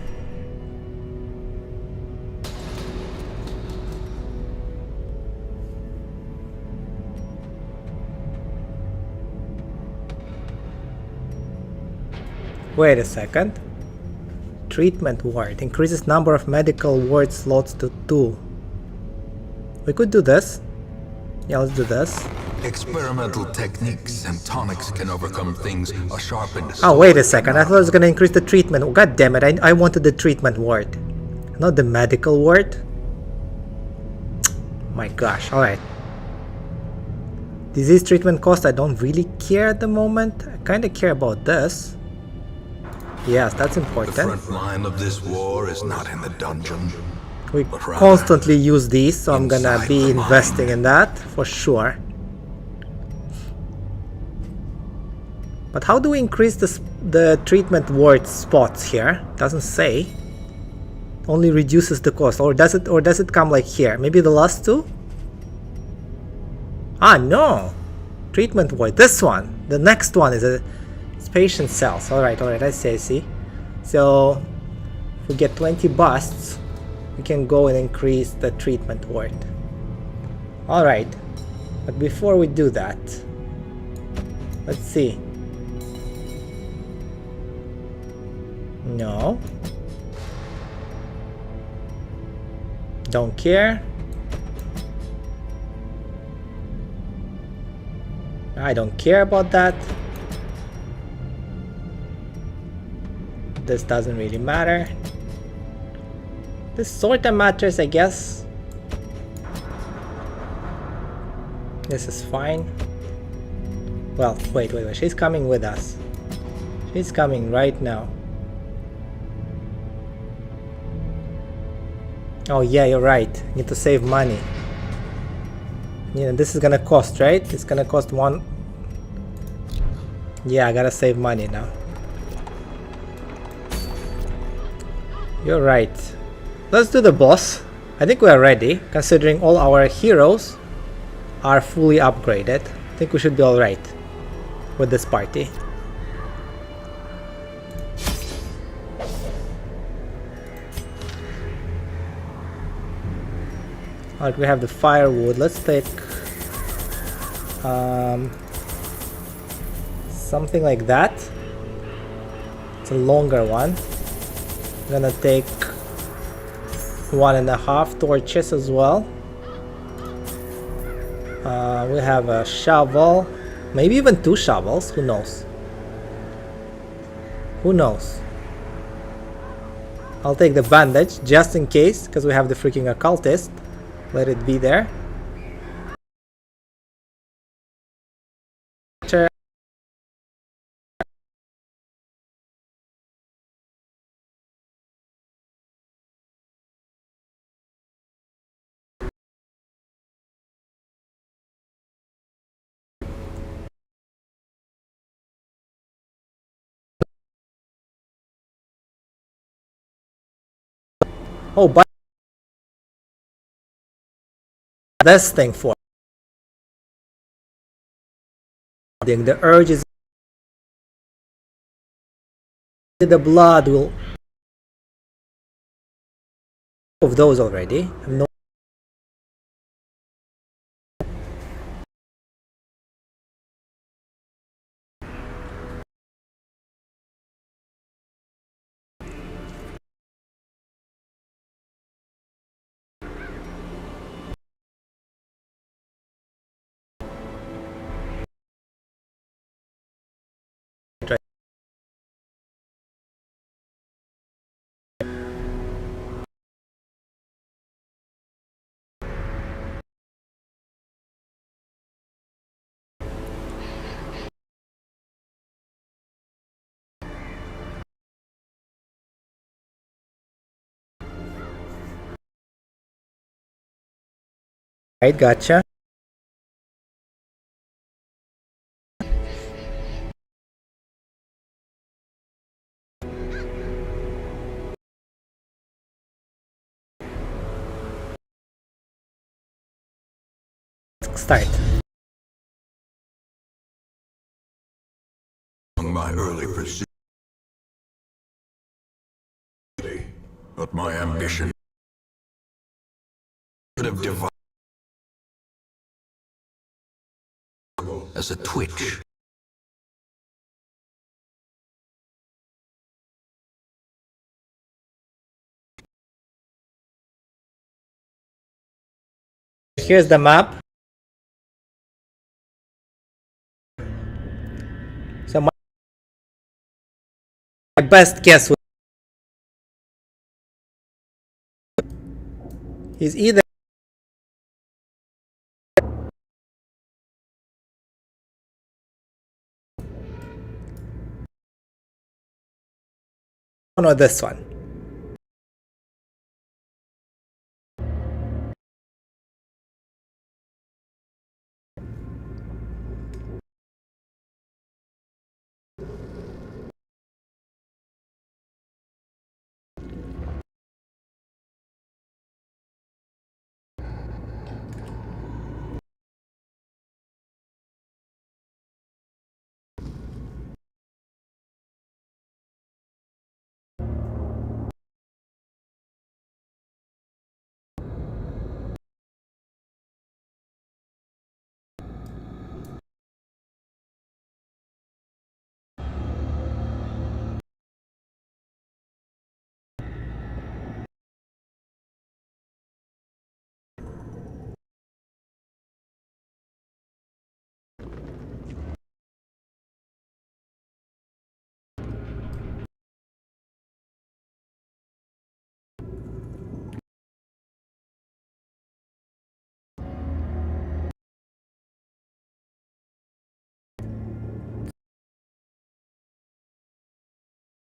Wait a second. Treatment ward increases number of medical ward slots to 2. We could do this. Yeah, let's do this. Experimental techniques and tonics can overcome things a sharpened sword. Oh, wait a second. I thought it was gonna increase the treatment. God damn it, I wanted the treatment ward, not the medical ward. My gosh, alright. Disease treatment cost, I don't really care at the moment. I kinda care about this. Yes, that's important. The front line of this war is not in the dungeon. We constantly use these, so I'm gonna be investing in that for sure. But how do we increase the treatment ward spots here? Doesn't say. Only reduces the cost, or does it come like here? Maybe the last two? Ah, no. Treatment ward. This one. The next one is it's patient cells. Alright, I see. So if we get 20 busts, we can go and increase the treatment ward. Alright. But before we do that, let's see. No. Don't care. I don't care about that. This doesn't really matter. This sorta matters, I guess. This is fine. Well, wait. She's coming with us. She's coming right now. Oh yeah, you're right. Need to save money. Yeah, this is gonna cost, right? It's gonna cost 1. Yeah, I gotta save money now. You're right. Let's do the boss. I think we are ready, considering all our heroes are fully upgraded. I think we should be alright with this party. Alright, we have the firewood. Let's take something like that. It's a longer one. I'm gonna take 1.5 torches as well. We have a shovel, maybe even 2 shovels, who knows? Who knows? I'll take the bandage just in case, because we have the freaking occultist. Let it be there. Oh, but this thing for the urge is the blood will of those already. No. Right, gotcha. Start. My early pursuit, but my ambition could have divided as a twitch. Here's the map. So my best guess is either one or this one.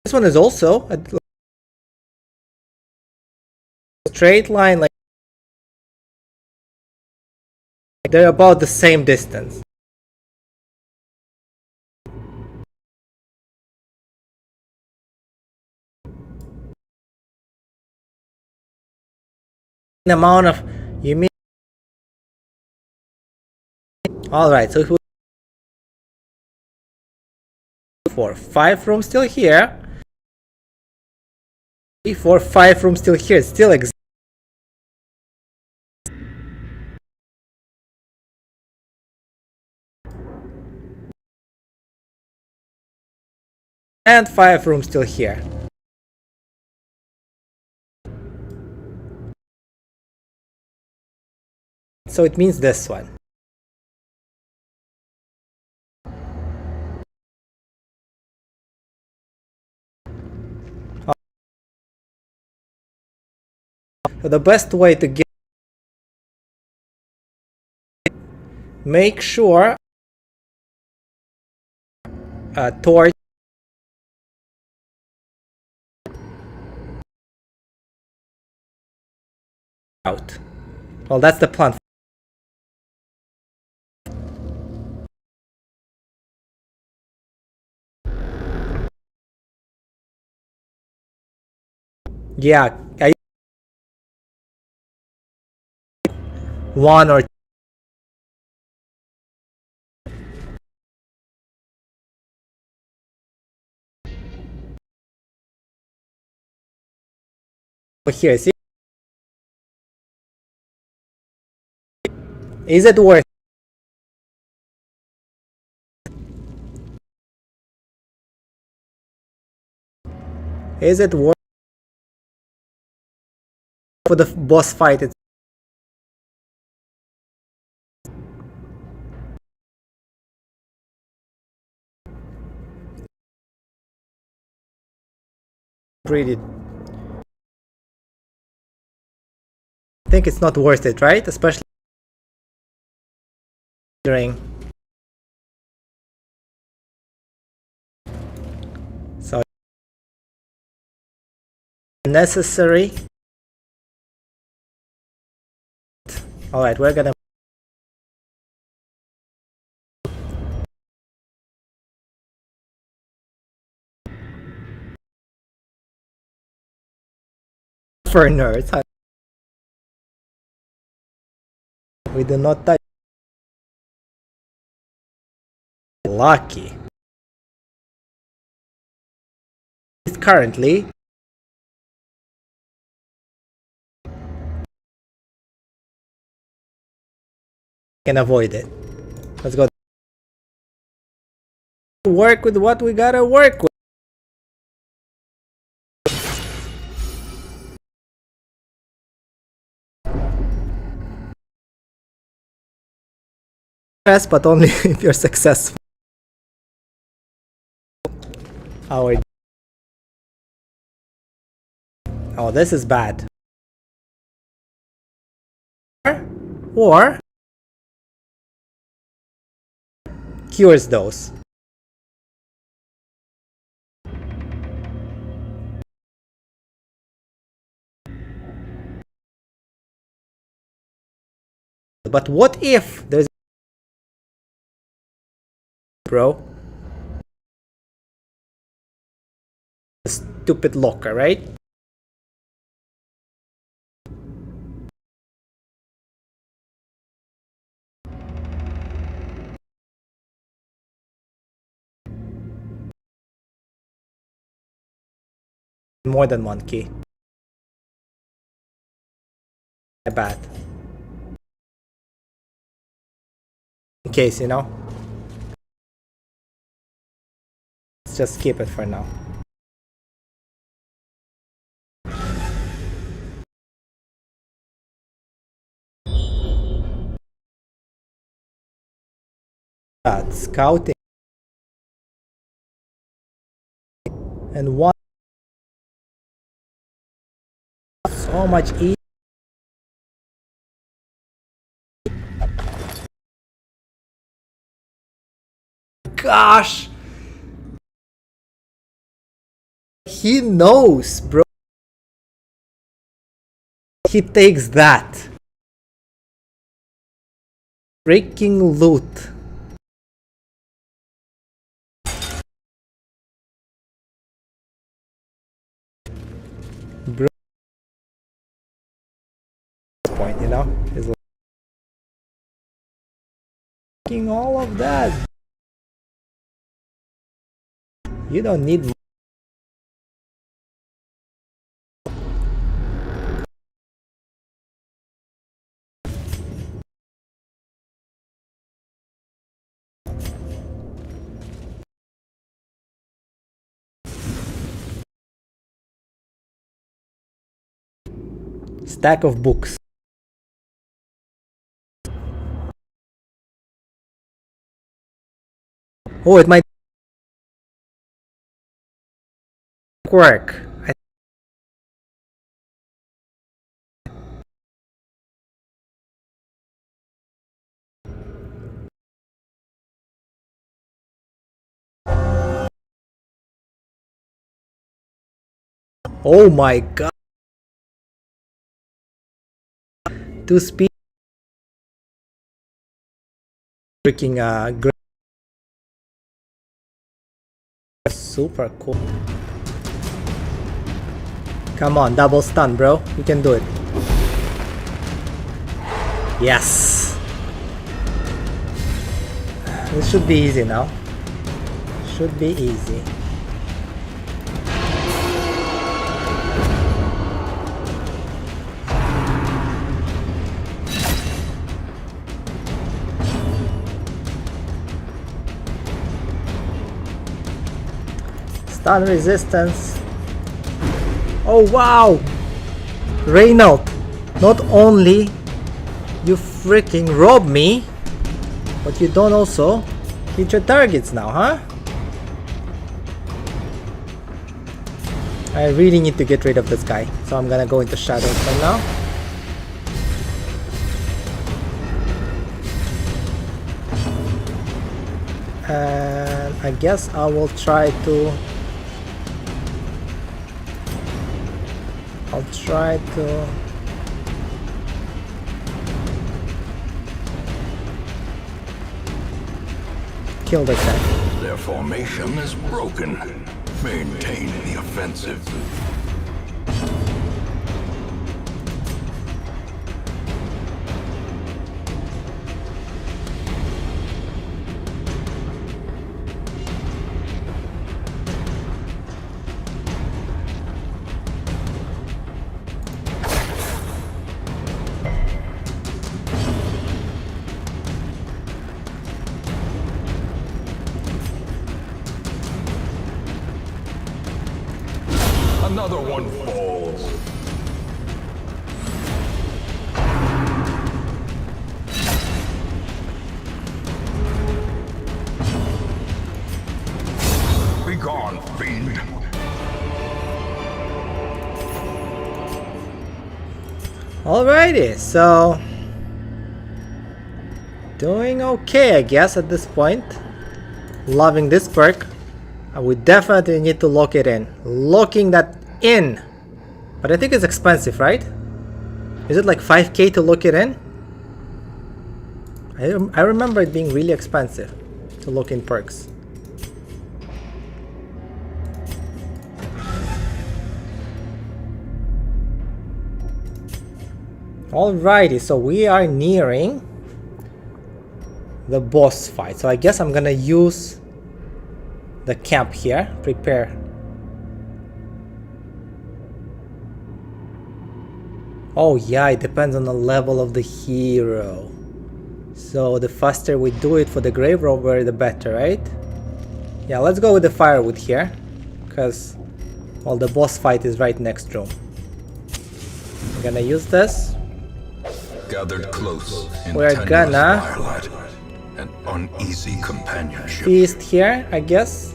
This one is also a straight line, like they're about the same distance. amount of you mean. All right, so if we for 5 rooms still here, 3, 4, 5 rooms still here, still exists. And 5 rooms still here. So it means this one. So the best way to get, make sure a torch out. Well, that's the plan. Yeah, I 1 or 2 here. See, is it worth? Is it worth for the boss fight? It's pretty. I think it's not worth it, right? Especially during. So necessary. All right, we're gonna for nerds. We do not touch. Lucky. Currently can avoid it. Let's go. Work with what we gotta work with. Yes, but only if you're successful. Our oh, this is bad. Or cures those. But what if there's bro? A stupid locker, right? More than 1 key. Bad. In case, you know. Let's just keep it for now. Scouting and one so much easy. Gosh, he knows, bro. He takes that freaking loot. Bro, point, you know? Is like all of that. You don't need stack of books. Oh, it might work. Oh my god. 2 speed. Freaking great. Super cool. Come on, double stun, bro. You can do it. Yes. This should be easy now. Should be easy. Stun resistance. Oh wow! Reynald, not only you freaking rob me, but you don't also hit your targets now, huh? I really need to get rid of this guy, so I'm gonna go into shadows for now. And I guess I will try to kill the guy. Their formation is broken. Maintain the offensive. Another one falls. Be gone, fiend. Alrighty, so doing okay, I guess, at this point. Loving this perk. We definitely need to lock it in. Locking that in. But I think it's expensive, right? Is it like 5k to lock it in? I remember it being really expensive to lock in perks. Alrighty, so we are nearing the boss fight. So I guess I'm gonna use the camp here. Prepare. Oh yeah, it depends on the level of the hero. So the faster we do it for the grave robber, the better, right? Yeah, let's go with the firewood here, because well, the boss fight is right next room. I'm gonna use this. Gathered close in We're gonna firelight, an uneasy companionship. feast here, I guess.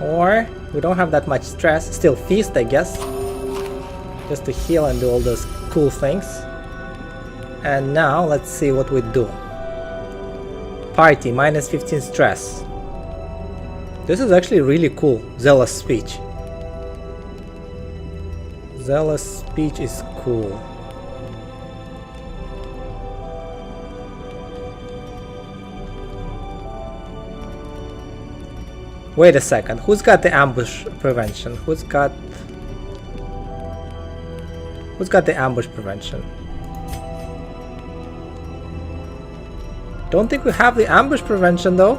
Or we don't have that much stress. Still feast, I guess. Just to heal and do all those cool things. And now let's see what we do. Party, minus 15 stress. This is actually really cool. Zealous speech. Zealous speech is cool. Wait a second, who's got the ambush prevention? Who's Who's got the ambush prevention? Don't think we have the ambush prevention though.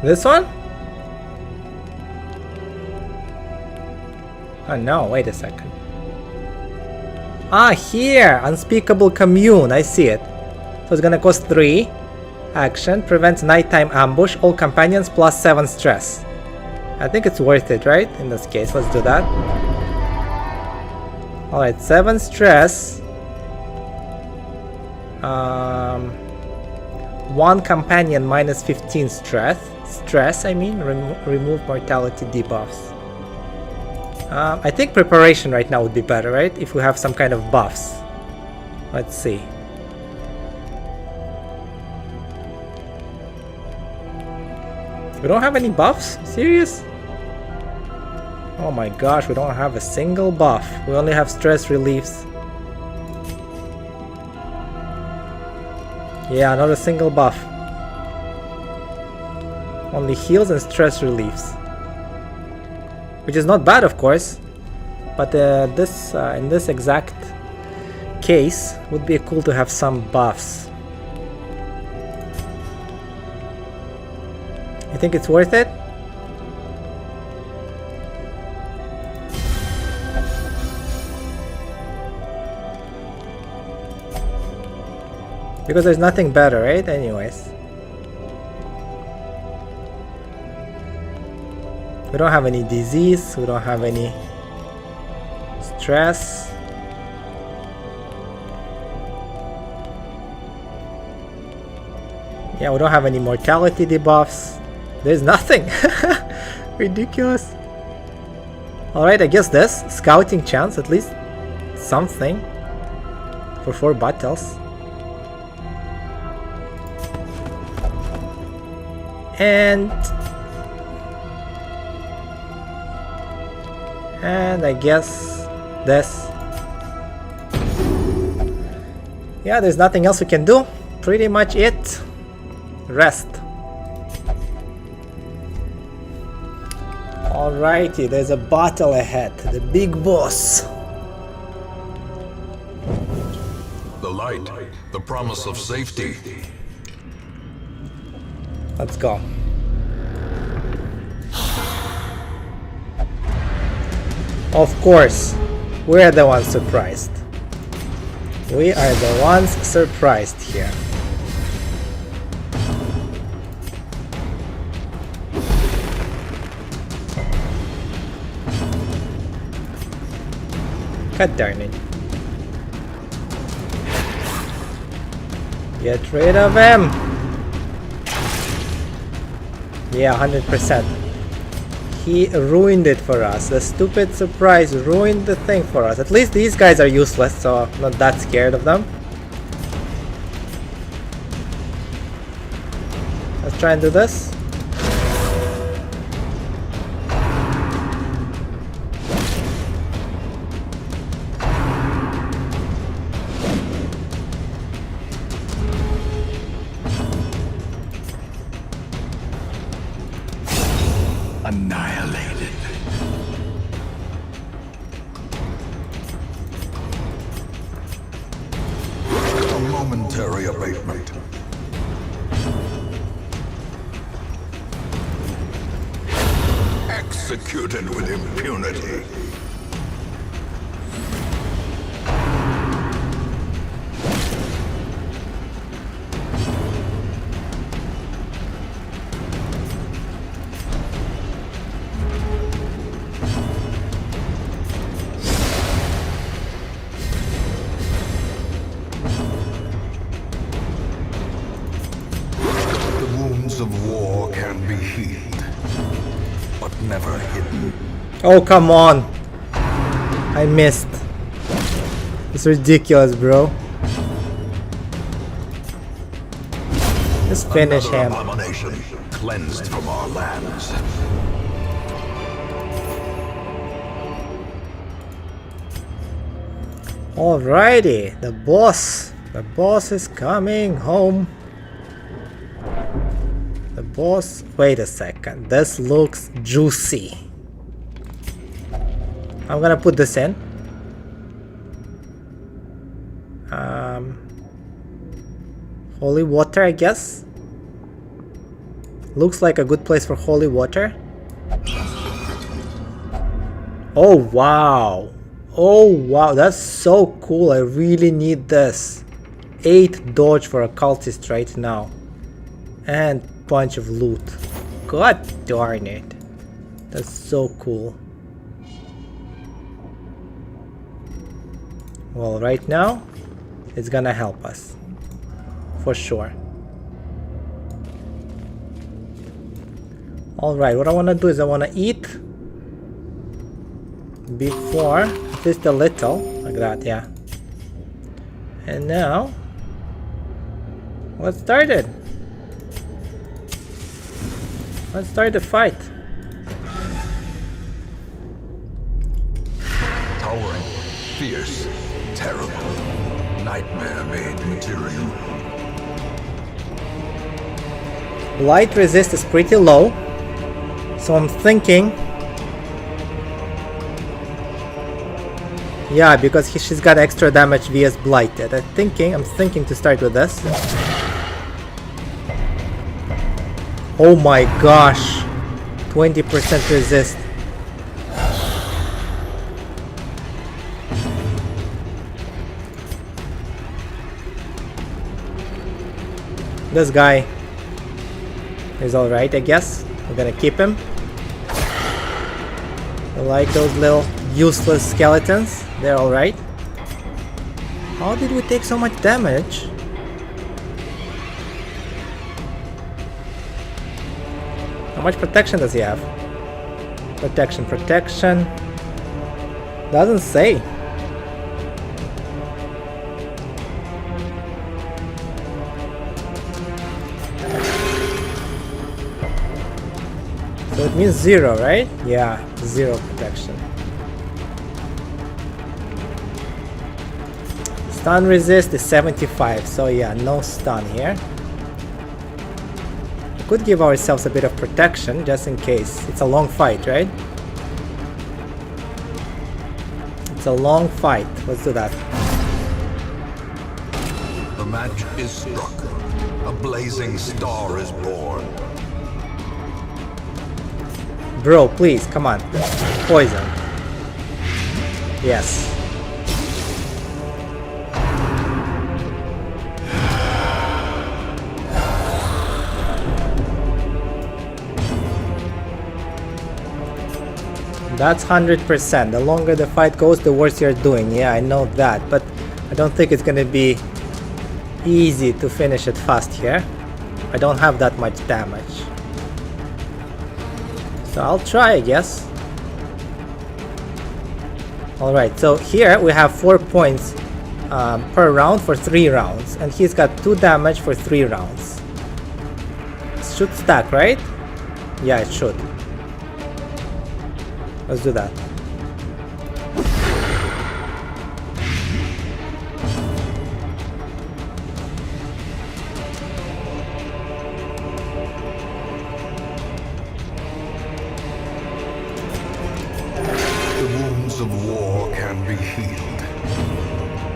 This one? Oh no, wait a second. Ah, here! Unspeakable Commune, I see it. So it's gonna cost 3. Action, prevents nighttime ambush, all companions plus 7 stress. I think it's worth it, right? In this case, let's do that. Alright, 7 stress. 1 companion minus 15 stress. Remove mortality debuffs. I think preparation right now would be better, right? If we have some kind of buffs. Let's see. We don't have any buffs? Serious? Oh my gosh, we don't have a single buff. We only have stress reliefs. Yeah, not a single buff. Only heals and stress reliefs. Which is not bad, of course. But in this exact case, would be cool to have some buffs. You think it's worth it? Because there's nothing better, right? Anyways. We don't have any disease, we don't have any stress. Yeah, we don't have any mortality debuffs. There's nothing. Ridiculous. Alright, I guess this. Scouting chance, at least something. For 4 battles. And I guess this. Yeah, there's nothing else we can do. Pretty much it. Rest. Alrighty, there's a battle ahead. The big boss. The light, the promise of safety. Let's go. Of course, we're the ones surprised. We are the ones surprised here. God darn it. Get rid of him! Yeah, 100%. He ruined it for us. The stupid surprise ruined the thing for us. At least these guys are useless, so I'm not that scared of them. Let's try and do this. Annihilated. A momentary abatement. Executed with impunity. Of war can be healed, but never hidden. Oh, come on. I missed. It's ridiculous, bro. Just finish Another him. abomination cleansed from our lands. Alrighty, the boss. The boss is coming home. The boss. Wait a second. This looks juicy. I'm gonna put this in. Holy water, I guess. Looks like a good place for holy water. Oh wow. Oh wow, that's so cool. I really need this. 8 dodge for a cultist right now. And bunch of loot. God darn it. That's so cool. Well, right now, it's gonna help us. For sure. Alright, what I wanna do is I wanna eat before, just a little, like that, yeah. And now, let's start it. Let's start the fight. Towering, fierce, terrible, nightmare-made material. Light resist is pretty low, so I'm thinking, yeah, because she's got extra damage vs blighted. I'm thinking to start with this. Oh my gosh, 20% resist. This guy is alright, I guess. We're gonna keep him. I like those little useless skeletons. They're alright. How did we take so much damage? How much protection does he have? Protection. Doesn't say. So it means 0, right? Yeah, 0 protection. Stun resist is 75, so yeah, no stun here. We could give ourselves a bit of protection just in case. It's a long fight, right? It's a long fight. Let's do that. The match is struck. A blazing star is born. Bro, please, come on. Poison. Yes. That's 100%. The longer the fight goes, the worse you're doing. Yeah, I know that, but I don't think it's gonna be easy to finish it fast here. I don't have that much damage. So I'll try, I guess. Alright, so here we have 4 points per round for 3 rounds. And he's got 2 damage for 3 rounds. It should stack, right? Yeah, it should. Let's do that. The wounds of war can be healed,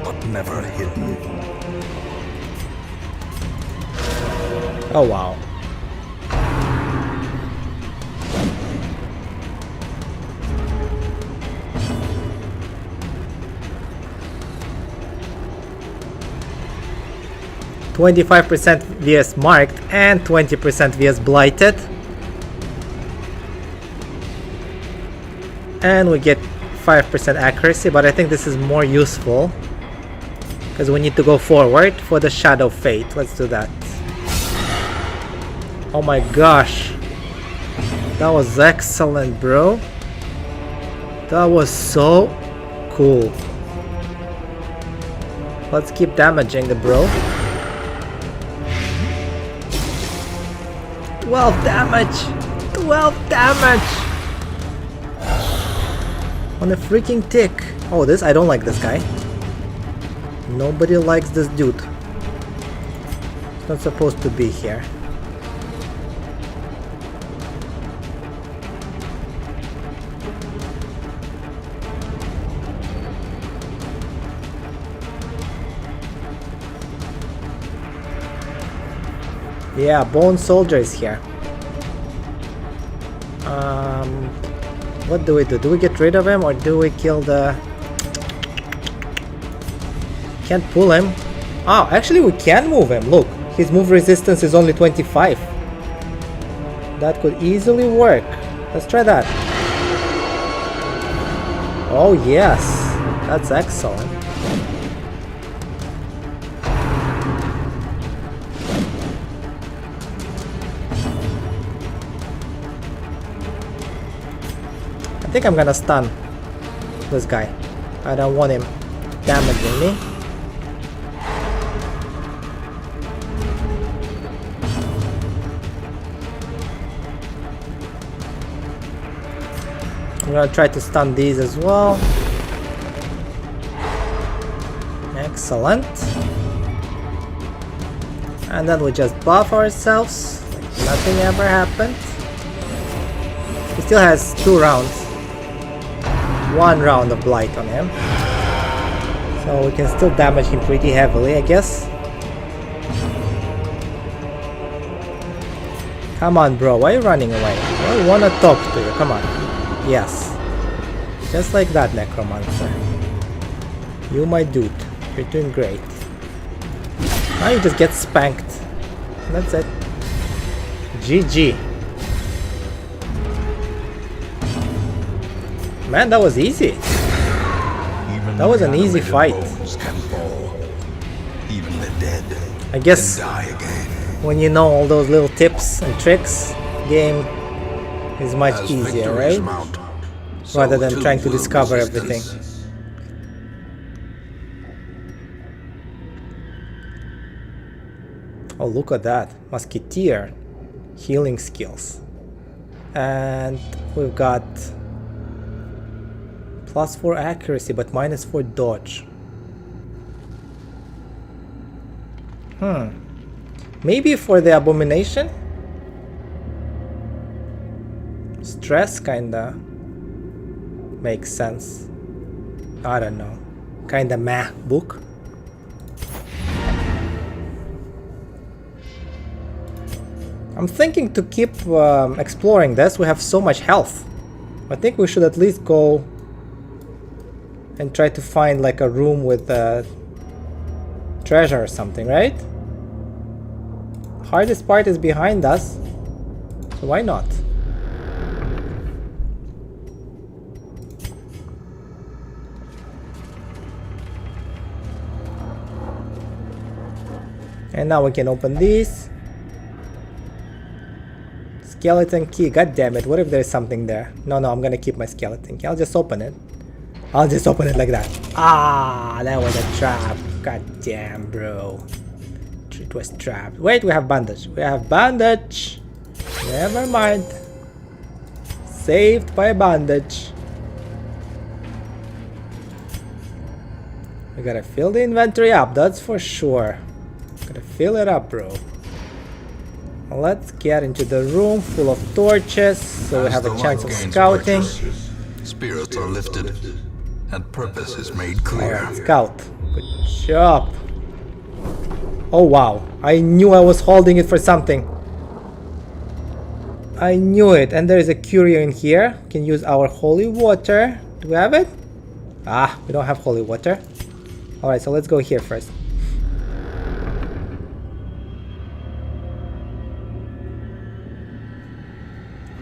but never hidden. Oh wow. %, vs marked and 20% vs blighted. And we get 5% accuracy, but I think this is more useful because we need to go forward for the Shadow Fate. Let's do that. Oh my gosh. That was excellent, bro. That was so cool. Let's keep damaging the bro. 12 damage! 12 damage! On a freaking tick. Oh, I don't like this guy. Nobody likes this dude. He's not supposed to be here. Yeah, Bone Soldier is here. What do we do? Do we get rid of him or do we kill the... Can't pull him. Oh, actually we can move him. Look, his move resistance is only 25. That could easily work. Let's try that. Oh yes, that's excellent. I think I'm gonna stun this guy. I don't want him damaging me. I'm gonna try to stun these as well. Excellent. And then we just buff ourselves like nothing ever happened. He still has 2 rounds. 1 round of blight on him. So we can still damage him pretty heavily, I guess. Come on, bro. Why are you running away? I wanna talk to you. Come on. Yes. Just like that, Necromancer. You my dude. You're doing great. Now you just get spanked. That's it. GG. Man, that was easy. That was an easy fight. Even the dead I guess die again. when you know all those little tips and tricks, game is much As easier, victories right? mount, so Rather than too trying to will discover resistance. everything. Oh, look at that. Musketeer. Healing skills. And we've got +4 accuracy, but -4 dodge. Maybe for the abomination? Stress kinda makes sense. I don't know. Kinda meh book. I'm thinking to keep exploring this. We have so much health. I think we should at least go and try to find like a room with treasure or something, right? Hardest part is behind us, so why not? And now we can open these. Skeleton key, god damn it, what if there's something there? No, I'm gonna keep my skeleton key. I'll just open it. I'll just open it like that. Ah, that was a trap. God damn, bro. It was trapped. Wait, we have bandage. We have bandage. Never mind. Saved by bandage. We gotta fill the inventory up, that's for sure. Gotta fill it up, bro. Let's get into the room full of torches, so we have a chance of scouting. Spirits are lifted, and purpose is made clear. Alright, scout. Good job. Oh wow, I knew I was holding it for something. I knew it, and there is a curio in here. We can use our holy water. Do we have it? Ah, we don't have holy water. Alright, so let's go here first.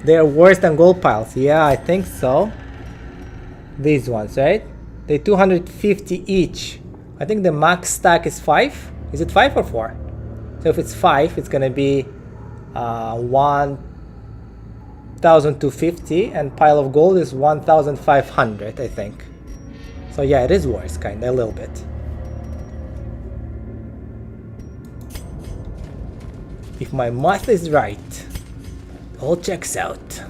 They are worse than gold piles. Yeah, I think so. These ones, right? They're 250 each. I think the max stack is 5. Is it 5 or 4? So if it's 5, it's gonna be 1,250, and pile of gold is 1,500, I think. So yeah, it is worse, kinda, a little bit. If my math is right, all checks out.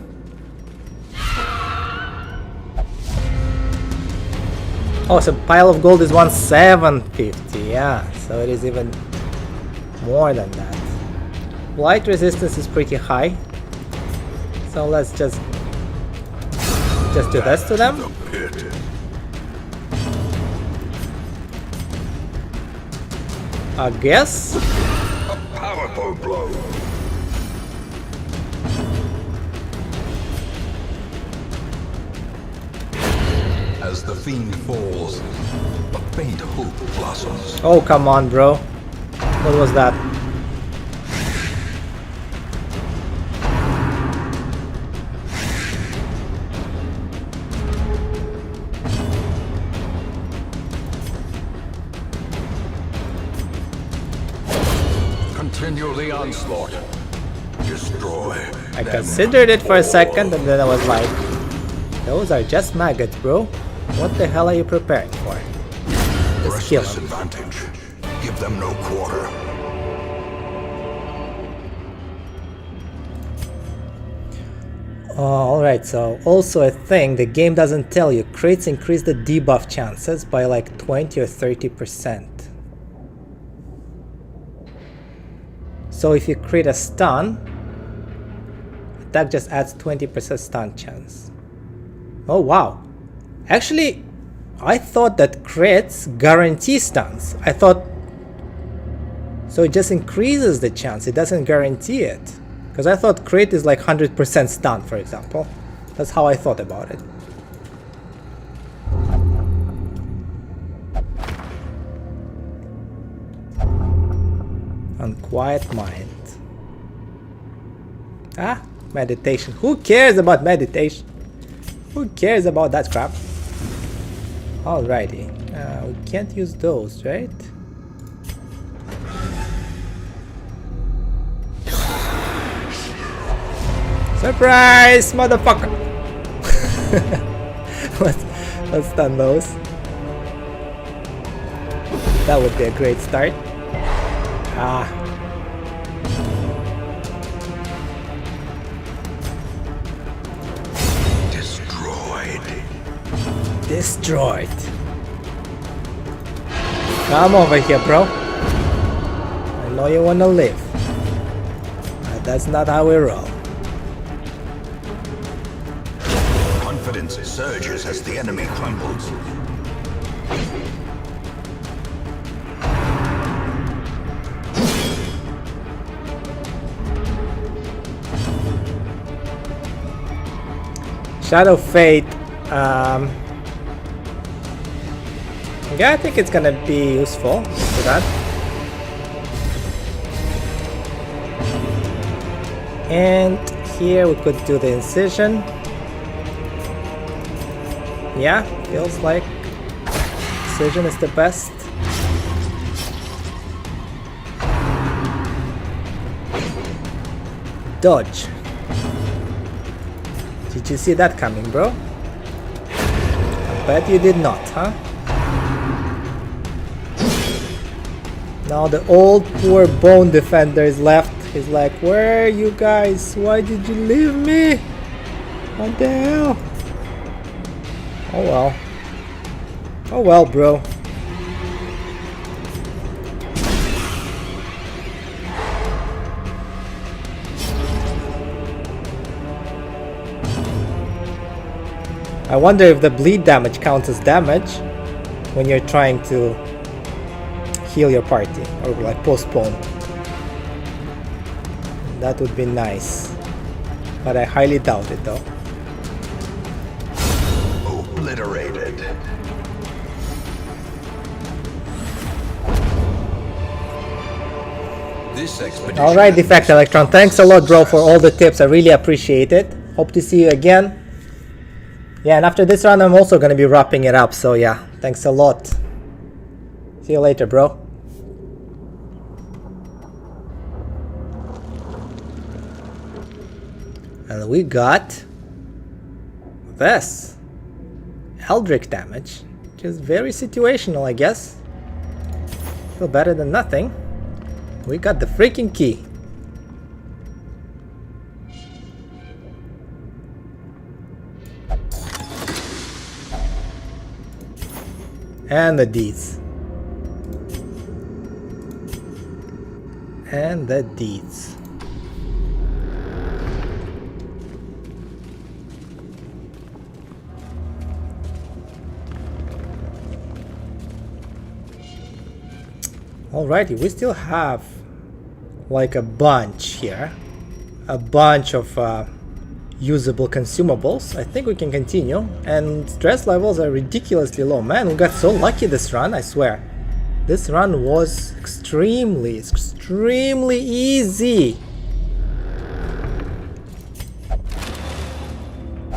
Oh, so pile of gold is 1750. Yeah, so it is even more than that. Blight resistance is pretty high. So let's just do this to them. I guess. A powerful blow. As the fiend falls, a faint hope blossoms. Oh, come on, bro. What was that? Continue the onslaught. Destroy. I considered it for a second and then I was like, those are just maggots, bro. What the hell are you preparing for? Just kill Restless them. advantage. Give them no quarter. Alright, so also a thing, the game doesn't tell you. Crits increase the debuff chances by like 20 or 30%. So if you crit a stun, attack just adds 20% stun chance. Oh wow. Actually, I thought that crits guarantee stuns. I thought... So it just increases the chance, it doesn't guarantee it. Because I thought crit is like 100% stun, for example. That's how I thought about it. Unquiet mind. Ah, meditation. Who cares about meditation? Who cares about that crap? Alrighty. We can't use those, right? Surprise, motherfucker! let's stun those. That would be a great start. Ah. Destroyed. Come over here, bro. I know you wanna live. But that's not how we roll. Confidence surges as the enemy crumbles. Shadow Fate. Yeah, I think it's gonna be useful for that. And here we could do the incision. Yeah, feels like incision is the best. Dodge. Did you see that coming, bro? I bet you did not, huh? Now the old poor bone defender is left. He's like, where are you guys? Why did you leave me? What the hell? Oh well. Oh well, bro. I wonder if the bleed damage counts as damage when you're trying to heal your party or like postpone. That would be nice, but I highly doubt it though. Obliterated. This expedition. Alright, Defect Electron, thanks a lot, bro, for all the tips. I really appreciate it. Hope to see you again. Yeah, and after this round I'm also gonna be wrapping it up, so yeah, thanks a lot. See you later, bro. And we got this Eldritch damage, which is very situational, I guess. Feel better than nothing. We got the freaking key. And the deeds. And the deeds. Alrighty, we still have like a bunch here. A bunch of usable consumables. I think we can continue. And stress levels are ridiculously low. Man, we got so lucky this run, I swear. This run was extremely easy.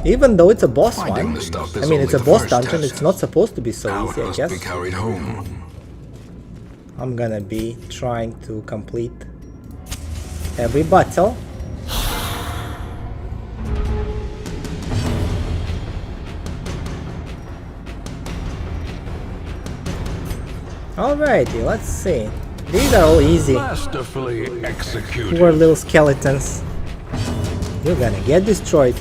Even though it's a boss one. I mean, it's a boss dungeon, it's not supposed to be so easy, I guess. Be carried home. I'm gonna be trying to complete every battle. Alrighty, let's see. These are all easy. Masterfully executed. Poor little skeletons. You're gonna get destroyed.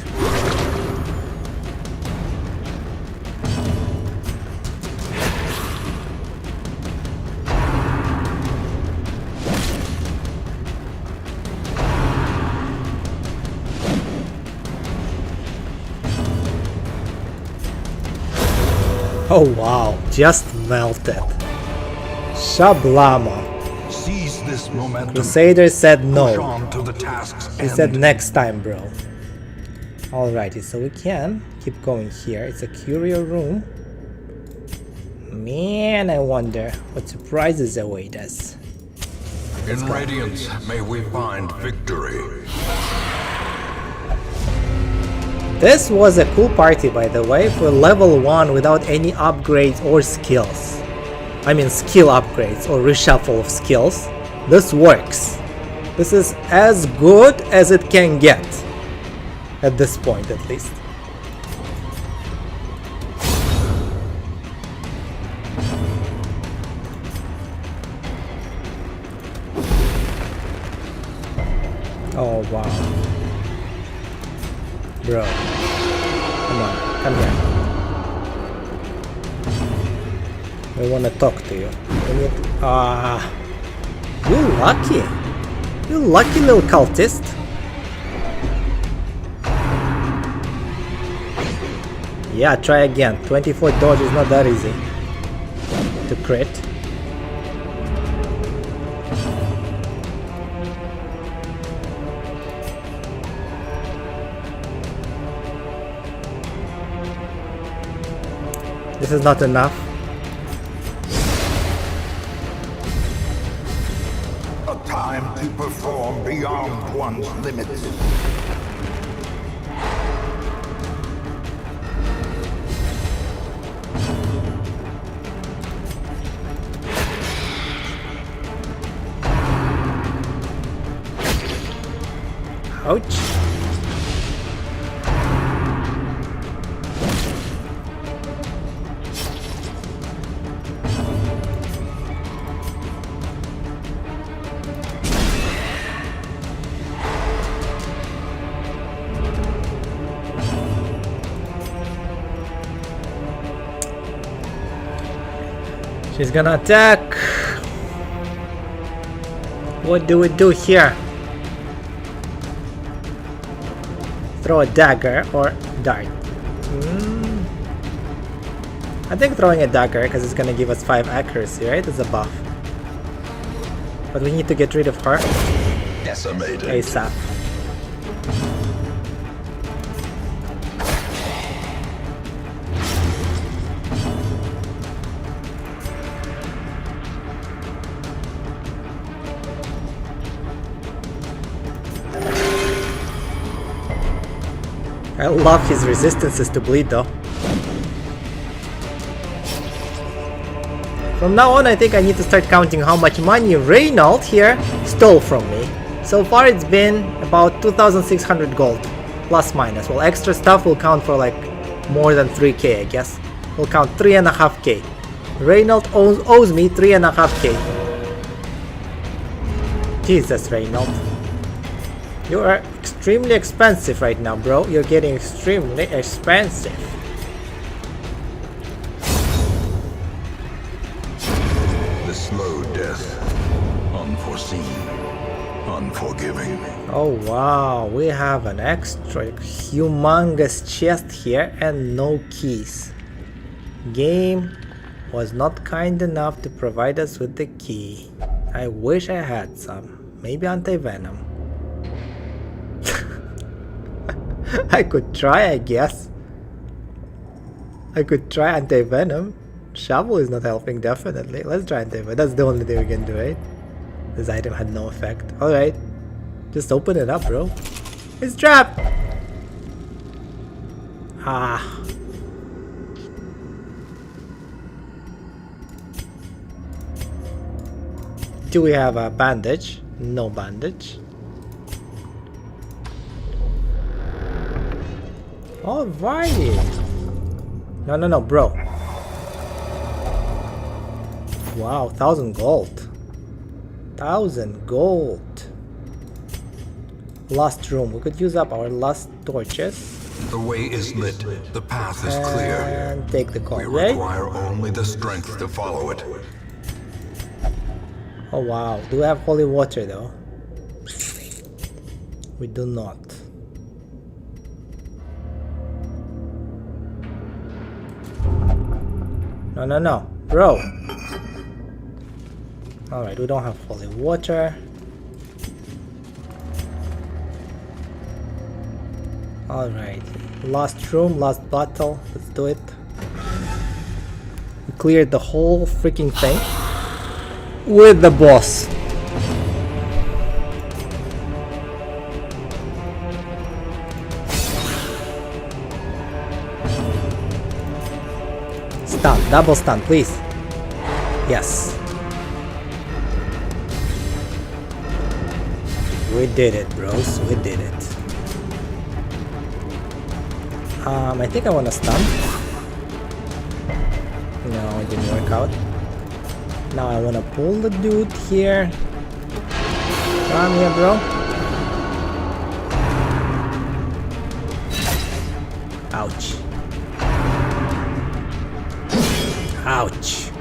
Oh wow, just melted. Shablama. Seize this momentum. Crusader said no. Push on to the task's He end. said next time, bro. Alrighty, so we can keep going here. It's a curio room. Man, I wonder what surprises await us. In Radiance, may we find victory. This was a cool party, by the way, for level 1 without any upgrades or skills. I mean skill upgrades or reshuffle of skills. This works. This is as good as it can get. At this point, at least. Oh wow. Bro. Come on, come here. We wanna talk to you. We need... You lucky. You lucky little cultist. Yeah, try again. 24 dodge is not that easy to crit. This is not enough. A time to perform beyond one's limits. Ouch. She's gonna attack. What do we do here? Throw a dagger or dart. I think throwing a dagger because it's gonna give us 5 accuracy, right? It's a buff. But we need to get rid of her Decimated. ASAP. I love his resistances to bleed though. From now on I think I need to start counting how much money Reynold here stole from me. So far it's been about 2,600 gold, plus minus. Well, extra stuff will count for like more than 3k I guess. We'll count 3.5k. Reynold owes me 3.5k. Jesus, Reynold. You are extremely expensive right now, bro. You're getting extremely expensive. slow death. Unforeseen. Unforgiving. Oh wow, we have an extra humongous chest here and no keys. Game was not kind enough to provide us with the key. I wish I had some. Maybe anti-venom. I could try, I guess. I could try anti-venom. Shovel is not helping, definitely. Let's try anti-venom. That's the only thing we can do, right? This item had no effect. Alright. Just open it up, bro. It's trapped! Ah. Do we have a bandage? No bandage. Alrighty. No, bro. Wow, 1,000 gold. 1,000 gold. Last room. We could use up our last torches. The way is lit. The path is clear. And take the call, We right? require only the strength to follow it. Oh wow. Do we have holy water though? We do not. No. Bro. Alright, we don't have holy water. Alright. Last room, last battle. Let's do it. We cleared the whole freaking thing with the boss. Stun, double stun, please. Yes. We did it, bros. We did it. I think I want to stun. No, it didn't work out. Now I want to pull the dude here. Come here, bro. Ouch. Ouch.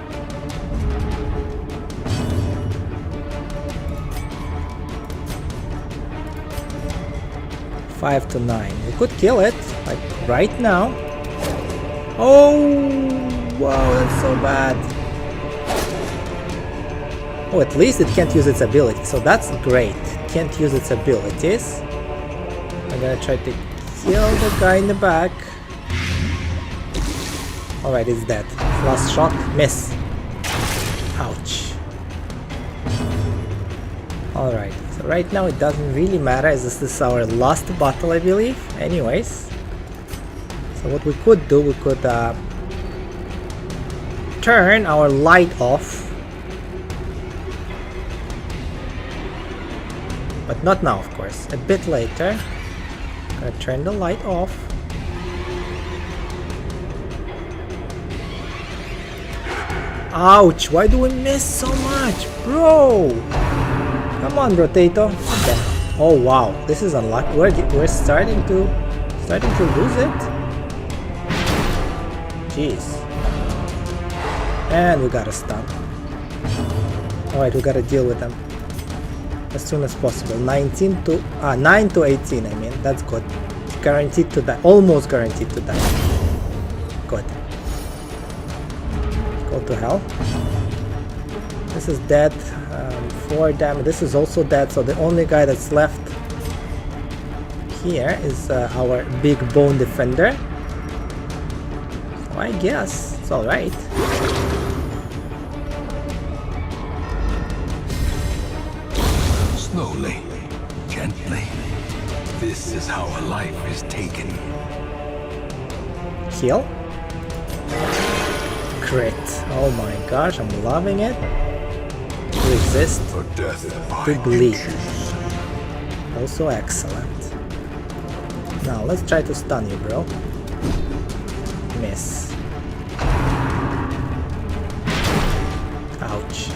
Five to 9. We could kill it, like right now. Oh, wow, that's so bad. Oh, at least it can't use its ability, so that's great. It can't use its abilities. I'm gonna try to kill the guy in the back. Alright, it's dead. Last shot, miss. Ouch. Alright, so right now it doesn't really matter as this is our last battle, I believe. Anyways. So what we could do, we could turn our light off. But not now, of course. A bit later. Gonna turn the light off. Ouch! Why do we miss so much? Bro! Come on, Rotato. Okay. Oh wow, this is unlucky. We're starting to lose it. Jeez. And we got a stun. Alright, we gotta deal with them as soon as possible. 9 to 18, I mean. That's good. Guaranteed to die. Almost guaranteed to die. Good. Go to hell. This is dead. 4 damage. This is also dead. So the only guy that's left here is our big bone defender. So I guess it's alright. Slowly, gently. This is how a life is taken. Heal. Crit. Oh my gosh, I'm loving it. Resist. For death To bleed. choose. Also excellent. Now let's try to stun you, bro. Miss. Ouch.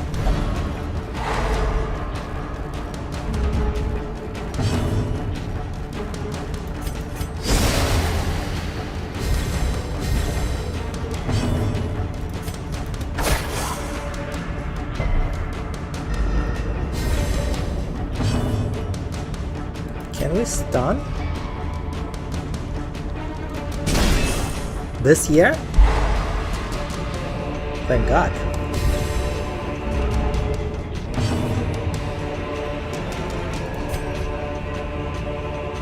we stun? This year? Thank God.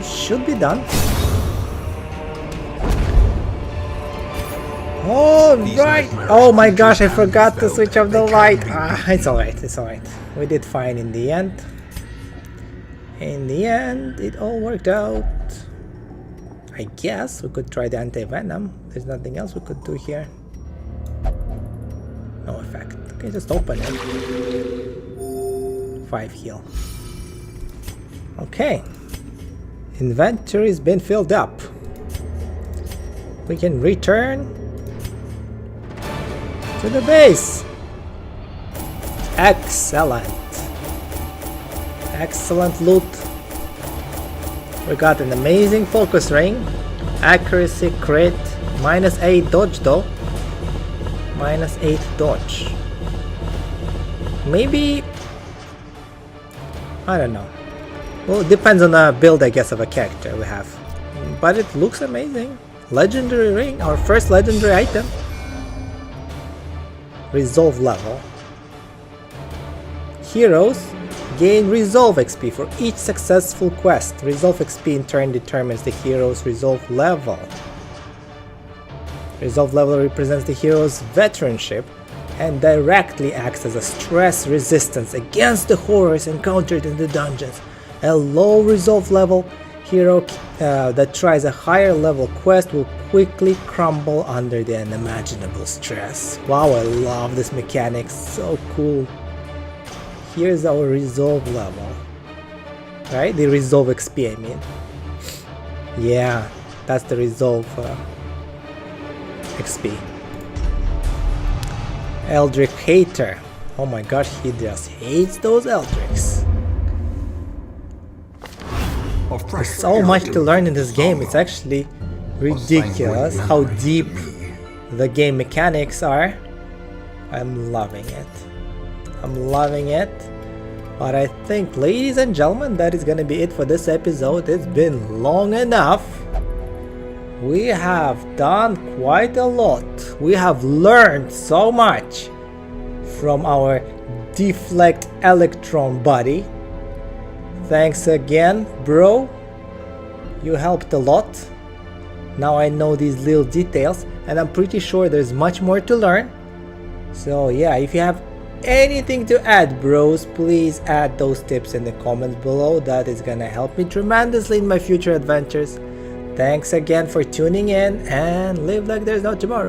Should be done. Oh, right! Oh my gosh, I forgot to switch off the light. It's alright, it's alright. We did fine in the end. In the end, it all worked out. I guess we could try the anti-venom. There's nothing else we could do here. No effect. Okay, just open it. 5 heal. Okay. Inventory's been filled up. We can return to the base. Excellent. Excellent loot. We got an amazing focus ring. Accuracy crit. -8 dodge though. -8 dodge. Maybe... I don't know. Well, it depends on the build, I guess, of a character we have. But it looks amazing. Legendary ring, our first legendary item. Resolve level. Heroes gain Resolve XP for each successful quest. Resolve XP in turn determines the hero's Resolve level. Resolve level represents the hero's veteranship and directly acts as a stress resistance against the horrors encountered in the dungeons. A low Resolve level hero that tries a higher level quest will quickly crumble under the unimaginable stress. Wow, I love this mechanic, so cool. Here's our Resolve level. Right? The Resolve XP, I mean. Yeah, that's the Resolve XP. Eldritch Hater. Oh my gosh, he just hates those Eldritchs. There's so much to learn in this game, it's actually ridiculous how deep the game mechanics are. I'm loving it. I'm loving it. But I think, ladies and gentlemen, that is gonna be it for this episode. It's been long enough. We have done quite a lot. We have learned so much from our Deflect Electron buddy. Thanks again, bro. You helped a lot. Now I know these little details, and I'm pretty sure there's much more to learn. So yeah, if you have anything to add, bros, please add those tips in the comments below. That is gonna help me tremendously in my future adventures. Thanks again for tuning in, and live like there's no tomorrow.